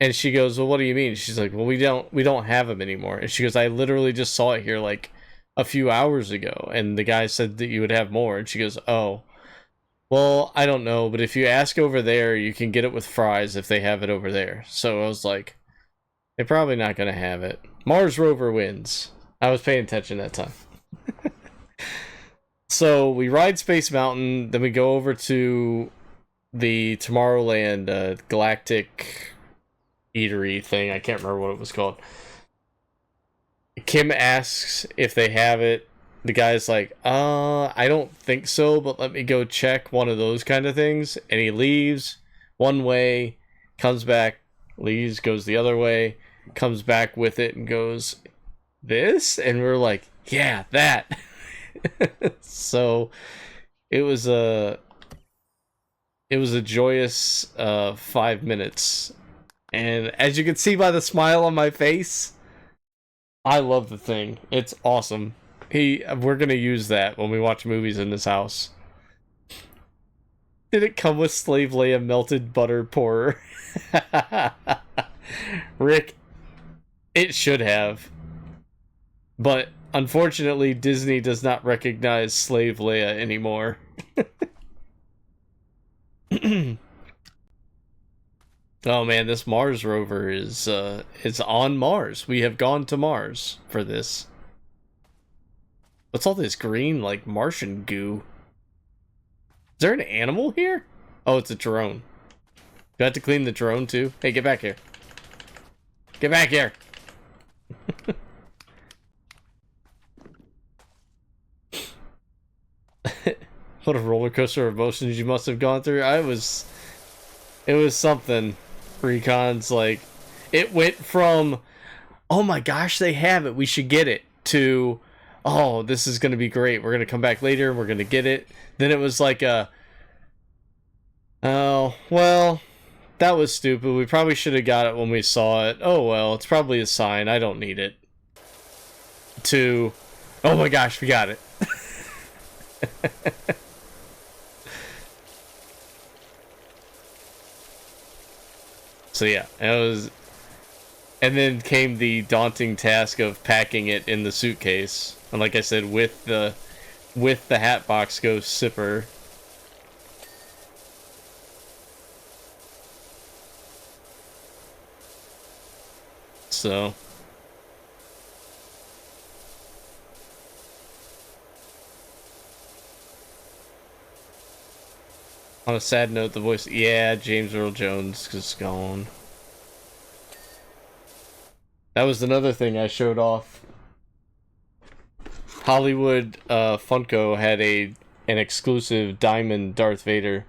And she goes, well, what do you mean? She's like, well, we don't have them anymore. And she goes, I literally just saw it here like a few hours ago, and the guy said that you would have more. And she goes, oh, well, I don't know, but if you ask over there, you can get it with fries if they have it over there. So I was like, they're probably not going to have it. Mars rover wins. I was paying attention that time. So we ride Space Mountain, then we go over to the Tomorrowland Galactic Eatery thing. I can't remember what it was called. Kim asks if they have it. The guy's like, I don't think so, but let me go check, one of those kind of things. And he leaves one way, comes back, leaves, goes the other way, comes back with it and goes, this? And we're like, yeah, that. So it was a joyous 5 minutes. And as you can see by the smile on my face, I love the thing. It's awesome. We're gonna use that when we watch movies in this house. Did it come with Slave Leia melted butter pourer? Rick, it should have. But unfortunately, Disney does not recognize Slave Leia anymore. Oh man, this Mars rover is on Mars. We have gone to Mars for this. What's all this green, like, Martian goo? Is there an animal here? Oh, it's a drone. Do I have to clean the drone too? Hey, get back here. Get back here! What a roller coaster of emotions you must have gone through. It was something. Recon's like, it went from, oh my gosh, they have it, we should get it, to, oh, this is gonna be great, we're gonna come back later, we're gonna get it. Then it was like oh, well, that was stupid, we probably should have got it when we saw it. Oh well, it's probably a sign, I don't need it. To, oh my gosh, we got it. So yeah, it was, and then came the daunting task of packing it in the suitcase. And like I said, with the Hatbox Ghost Sipper. So on a sad note, the voice, yeah, James Earl Jones is gone. That was another thing I showed off. Hollywood Funko had an exclusive diamond Darth Vader,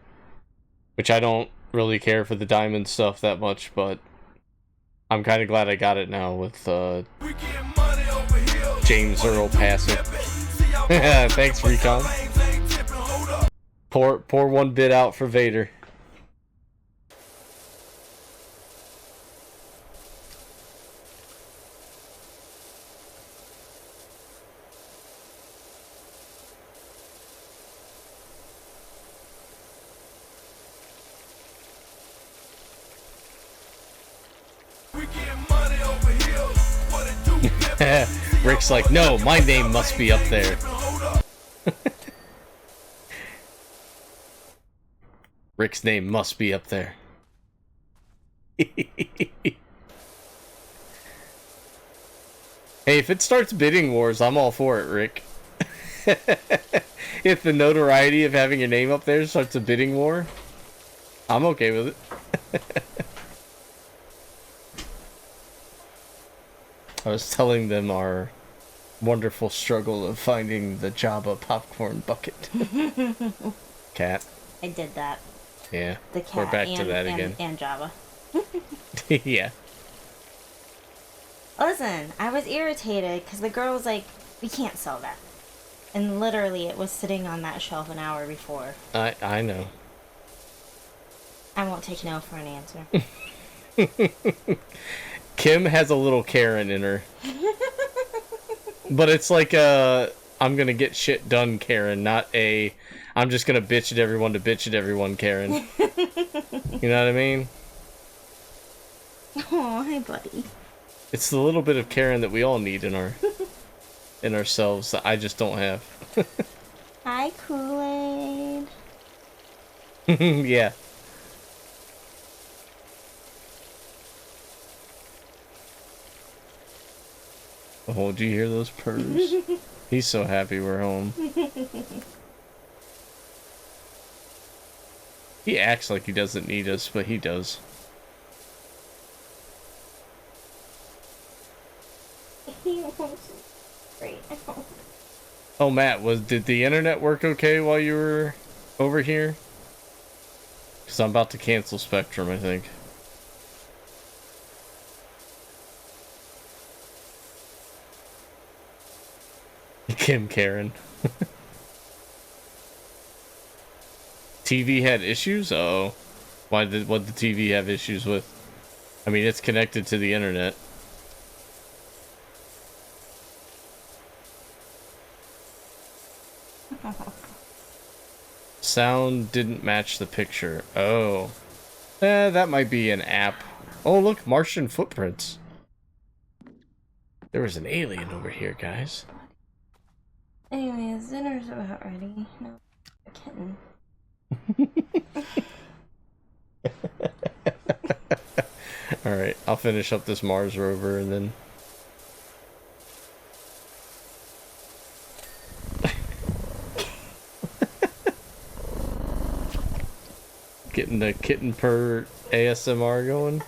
which I don't really care for the diamond stuff that much, but I'm kind of glad I got it now with James Earl passing. Thanks, Recon. Pour one bit out for Vader. Rick's like, no, my name must be up there. Rick's name must be up there. Hey, if it starts bidding wars, I'm all for it, Rick. If the notoriety of having your name up there starts a bidding war, I'm okay with it. I was telling them our wonderful struggle of finding the Jabba popcorn bucket. Cat. I did that. Yeah. The cat. We're back to that again. And Java. Yeah. Listen, I was irritated because the girl was like, "We can't sell that," and literally, it was sitting on that shelf an hour before. I know. I won't take no for an answer. Kim has a little Karen in her. But it's like I'm gonna get shit done Karen, not a I'm just gonna bitch at everyone to bitch at everyone Karen. You know what I mean? Oh, hi buddy. It's the little bit of Karen that we all need in ourselves that I just don't have. Hi Kool-Aid. Yeah. Oh, do you hear those purrs? He's so happy we're home. He acts like he doesn't need us, but he does. He wants right now. Oh, Matt, did the internet work okay while you were over here? Because I'm about to cancel Spectrum, I think. Kim Karen. TV had issues? Uh-oh. What did the TV have issues with? I mean, it's connected to the internet. Sound didn't match the picture. Oh. That might be an app. Oh, look, Martian footprints. There was an alien over here, guys. Anyways, dinner's about ready. No, a kitten. Alright, I'll finish up this Mars rover and then... Getting the kitten purr ASMR going.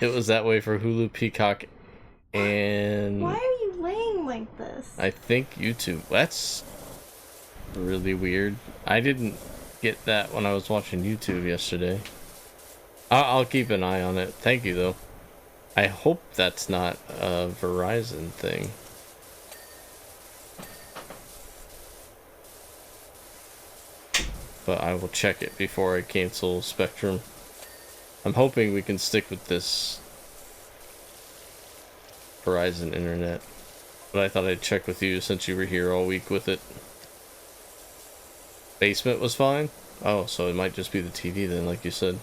It was that way for Hulu, Peacock, and... Why are you laying like this? I think YouTube. That's really weird. I didn't get that when I was watching YouTube yesterday. I'll keep an eye on it. Thank you, though. I hope that's not a Verizon thing. But I will check it before I cancel Spectrum. I'm hoping we can stick with this Verizon internet. But I thought I'd check with you since you were here all week with it. Basement was fine? Oh, so it might just be the TV then, like you said.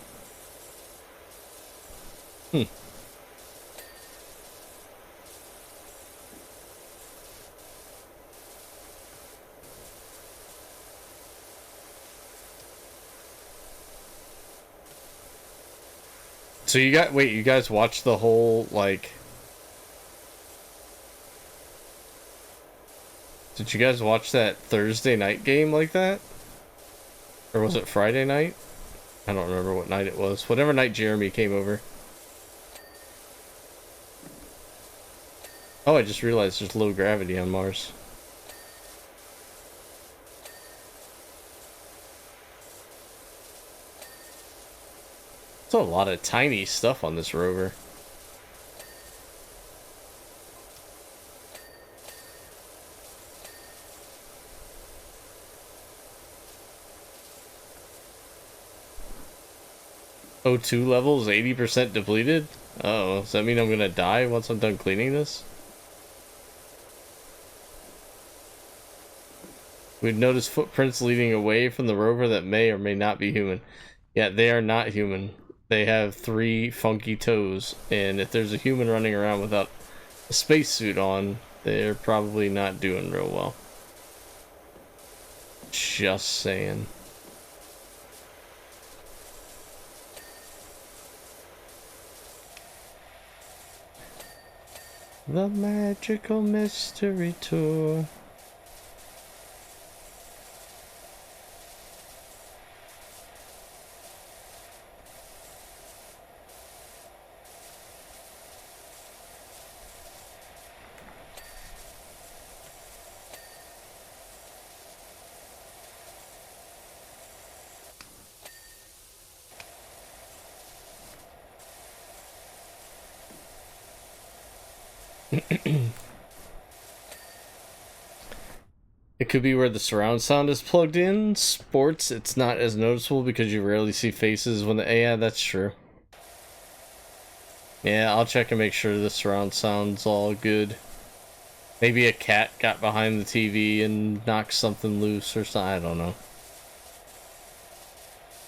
So you guys watched the whole, like... Did you guys watch that Thursday night game like that? Or was it Friday night? I don't remember what night it was. Whatever night Jeremy came over. Oh, I just realized there's low gravity on Mars. There's a lot of tiny stuff on this rover. O2 levels 80% depleted? Uh-oh, does that mean I'm gonna die once I'm done cleaning this? We've noticed footprints leading away from the rover that may or may not be human. Yeah, they are not human. They have 3 funky toes, and if there's a human running around without a spacesuit on, they're probably not doing real well. Just saying. The Magical Mystery Tour. It could be where the surround sound is plugged in. Sports, it's not as noticeable because you rarely see faces when the... Yeah, that's true. Yeah, I'll check and make sure the surround sound's all good. Maybe a cat got behind the TV and knocked something loose or something. I don't know.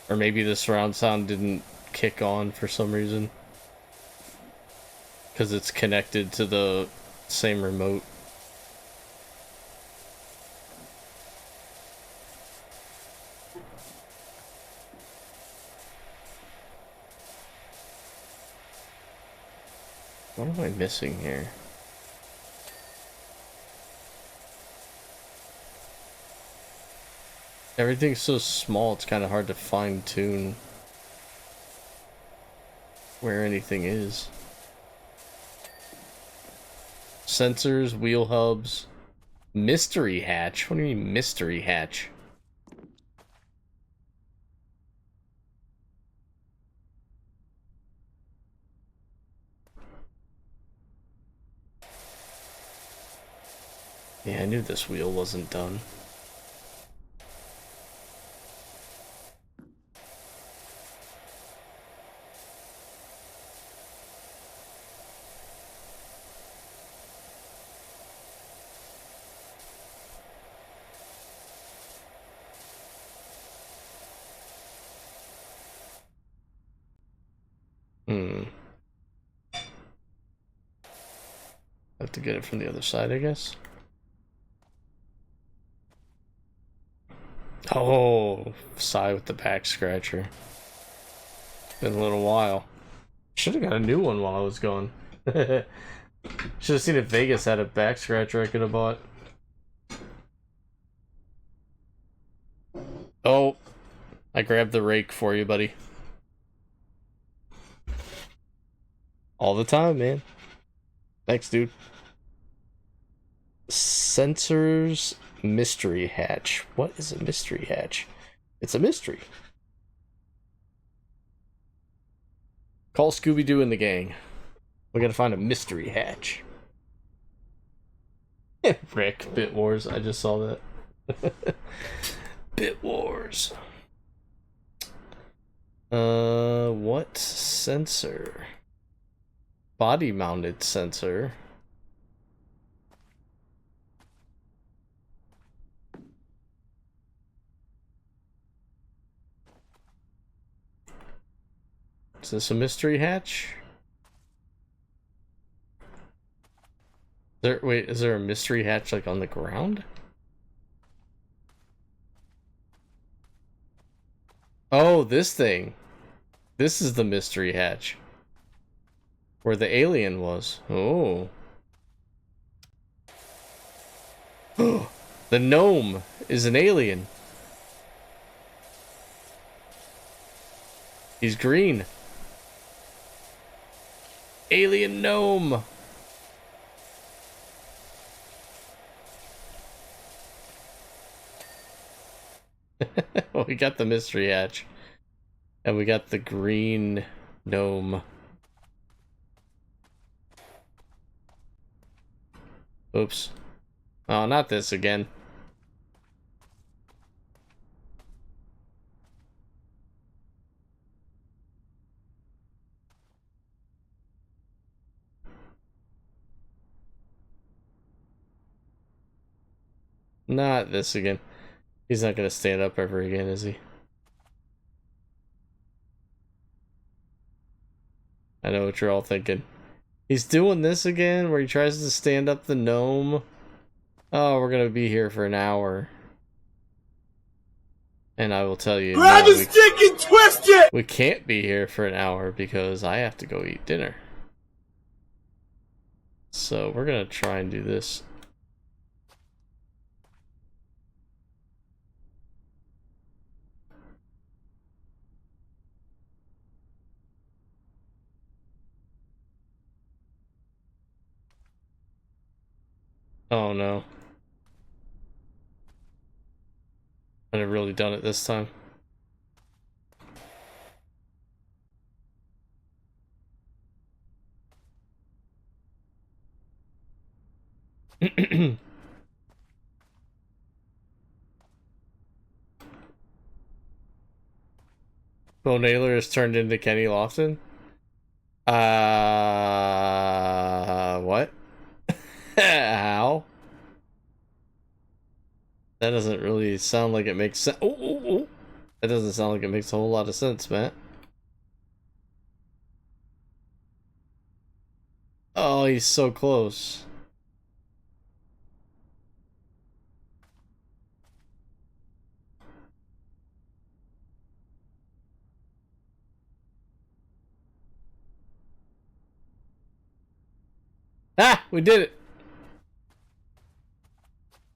Or maybe the surround sound didn't kick on for some reason. Because it's connected to the same remote. What am I missing here? Everything's so small, it's kind of hard to fine-tune where anything is. Sensors, wheel hubs, mystery hatch. What do you mean mystery hatch? Yeah, I knew this wheel wasn't done. Have to get it from the other side, I guess. Oh, sigh with the back scratcher. Been a little while. Should have got a new one while I was gone. Should have seen if Vegas had a back scratcher I could have bought. Oh, I grabbed the rake for you, buddy. All the time, man. Thanks, dude. Sensors mystery hatch. What is a mystery hatch? It's a mystery. Call Scooby-Doo and the gang. We gotta find a mystery hatch. Rick, Bit Wars. I just saw that. Bit Wars. What sensor? Body mounted sensor. Is this a mystery hatch? Wait, is there a mystery hatch like on the ground? Oh, this thing. This is the mystery hatch. Where the alien was. Oh. The gnome is an alien. He's green. Alien gnome. We got the mystery hatch. And we got the green gnome. Oops. Oh, not this again. Not this again. He's not gonna stand up ever again, is he? I know what you're all thinking. He's doing this again, where he tries to stand up the gnome. Oh, we're gonna be here for an hour. And I will tell you, Grab no, his dick and twist it! we can't be here for an hour because I have to go eat dinner. So we're gonna try and do this. Oh no. I've really done it this time. Bo Naylor is turned into Kenny Lofton? What? How? That doesn't really sound like it makes sense. Oh. That doesn't sound like it makes a whole lot of sense, Matt. Oh, he's so close. Ah, we did it.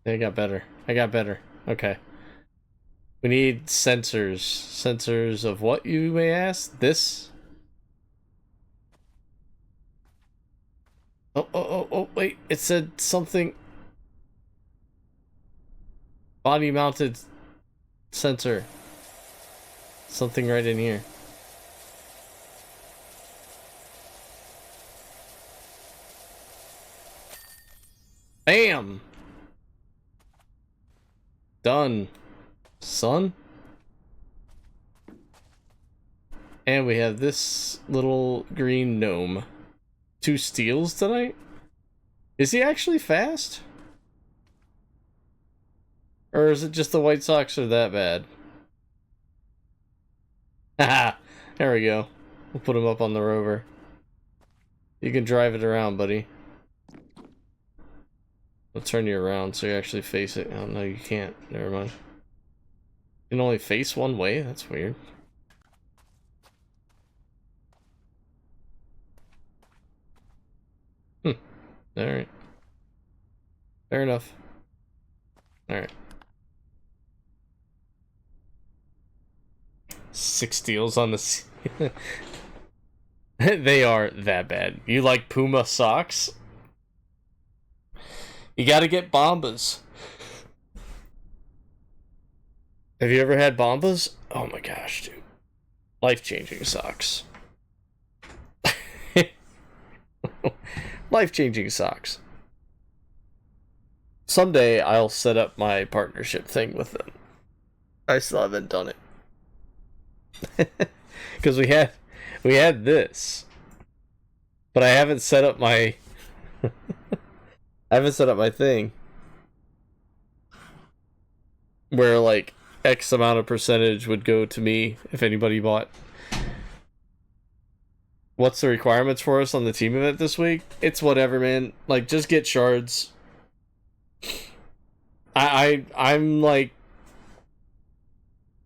I got better. I got better. Okay. We need sensors. Sensors of what, you may ask? This? Oh, wait. It said something. Body mounted sensor. Something right in here. Bam! Done. Son? And we have this little green gnome. 2 steals tonight? Is he actually fast? Or is it just the White Sox are that bad? Haha! There we go. We'll put him up on the rover. You can drive it around, buddy. I'll turn you around so you actually face it. Oh, no, you can't. Never mind. You can only face one way? That's weird. Alright. Fair enough. Alright. 6 steals on the... They are that bad. You like Puma socks? You gotta get Bombas. Have you ever had Bombas? Oh my gosh, dude. Life-changing socks. Life-changing socks. Someday I'll set up my partnership thing with them. I still haven't done it. Because we had this. But I haven't set up my I haven't set up my thing. Where like X amount of percentage would go to me if anybody bought. What's the requirements for us on the team event this week? It's whatever, man. Like, just get shards. I'm like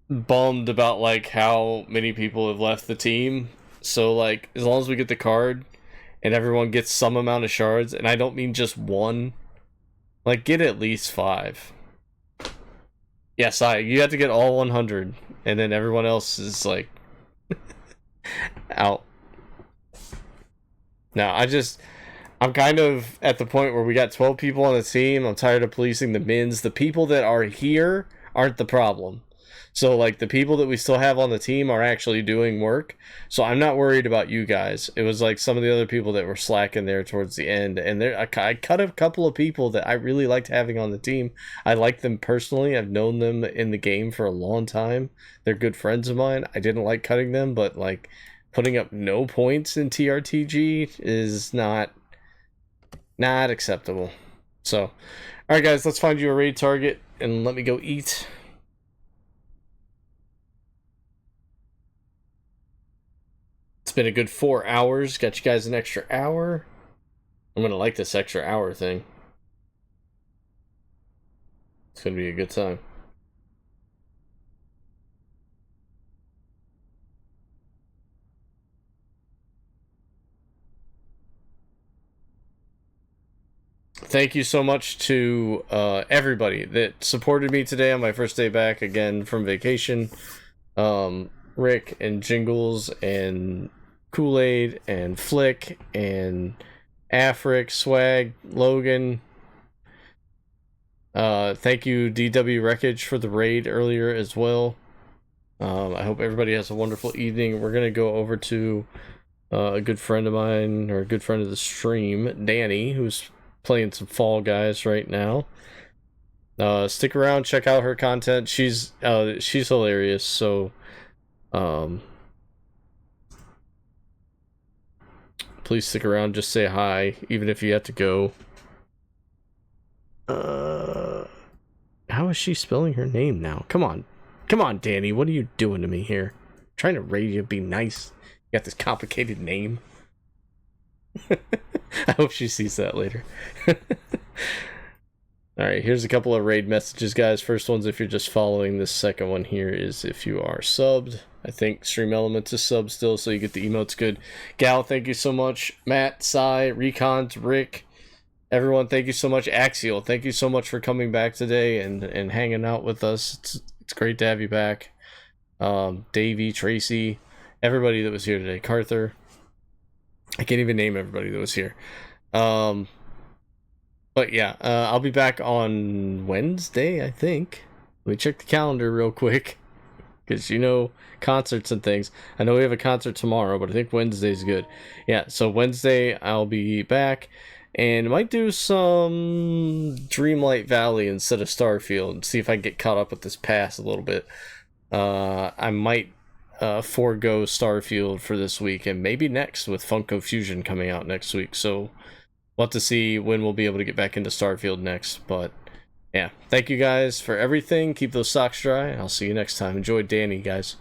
bummed about like how many people have left the team. So like, as long as we get the card and everyone gets some amount of shards, and I don't mean just one, like get at least 5. Yes, you have to get all 100, and then everyone else is like out. No, I'm kind of at the point where we got 12 people on the team. I'm tired of policing the mins. The people that are here aren't the problem. So, like, the people that we still have on the team are actually doing work. So I'm not worried about you guys. It was, like, some of the other people that were slacking there towards the end. And I cut a couple of people that I really liked having on the team. I like them personally. I've known them in the game for a long time. They're good friends of mine. I didn't like cutting them, but, like, putting up no points in TRTG is not acceptable. So, alright guys, let's find you a raid target and let me go eat. It's been a good 4 hours. Got you guys an extra hour. I'm gonna like this extra hour thing. It's gonna be a good time. Thank you so much to everybody that supported me today on my first day back again from vacation. Rick and Jingles and Kool-Aid and Flick and Afric, Swag, Logan. Thank you DW Wreckage for the raid earlier as well. I hope everybody has a wonderful evening. We're gonna go over to a good friend of mine, or a good friend of the stream, Danny, who's playing some Fall Guys right now. Stick around, check out her content. She's hilarious. So, please stick around. Just say hi, even if you have to go. How is she spelling her name now? Come on, Danny. What are you doing to me here? I'm trying to rate you, be nice. You got this complicated name. I hope she sees that later. Alright, here's a couple of raid messages, guys. First one's if you're just following. This second one here is if you are subbed. I think Stream Elements is subbed still, so you get the emotes good. Gal, thank you so much. Matt, Sai, Recon, Rick, everyone, thank you so much. Axial, thank you so much for coming back today and hanging out with us. It's great to have you back. Davey, Tracy, everybody that was here today. Carther. I can't even name everybody that was here. But yeah, I'll be back on Wednesday, I think. Let me check the calendar real quick. Because, you know, concerts and things. I know we have a concert tomorrow, but I think Wednesday's good. Yeah, so Wednesday I'll be back. And might do some Dreamlight Valley instead of Starfield. And see if I can get caught up with this pass a little bit. I might forego Starfield for this week. And maybe next with Funko Fusion coming out next week. So we'll have to see when we'll be able to get back into Starfield next. But yeah, thank you guys for everything. Keep those socks dry. I'll see you next time. Enjoy Danny, guys.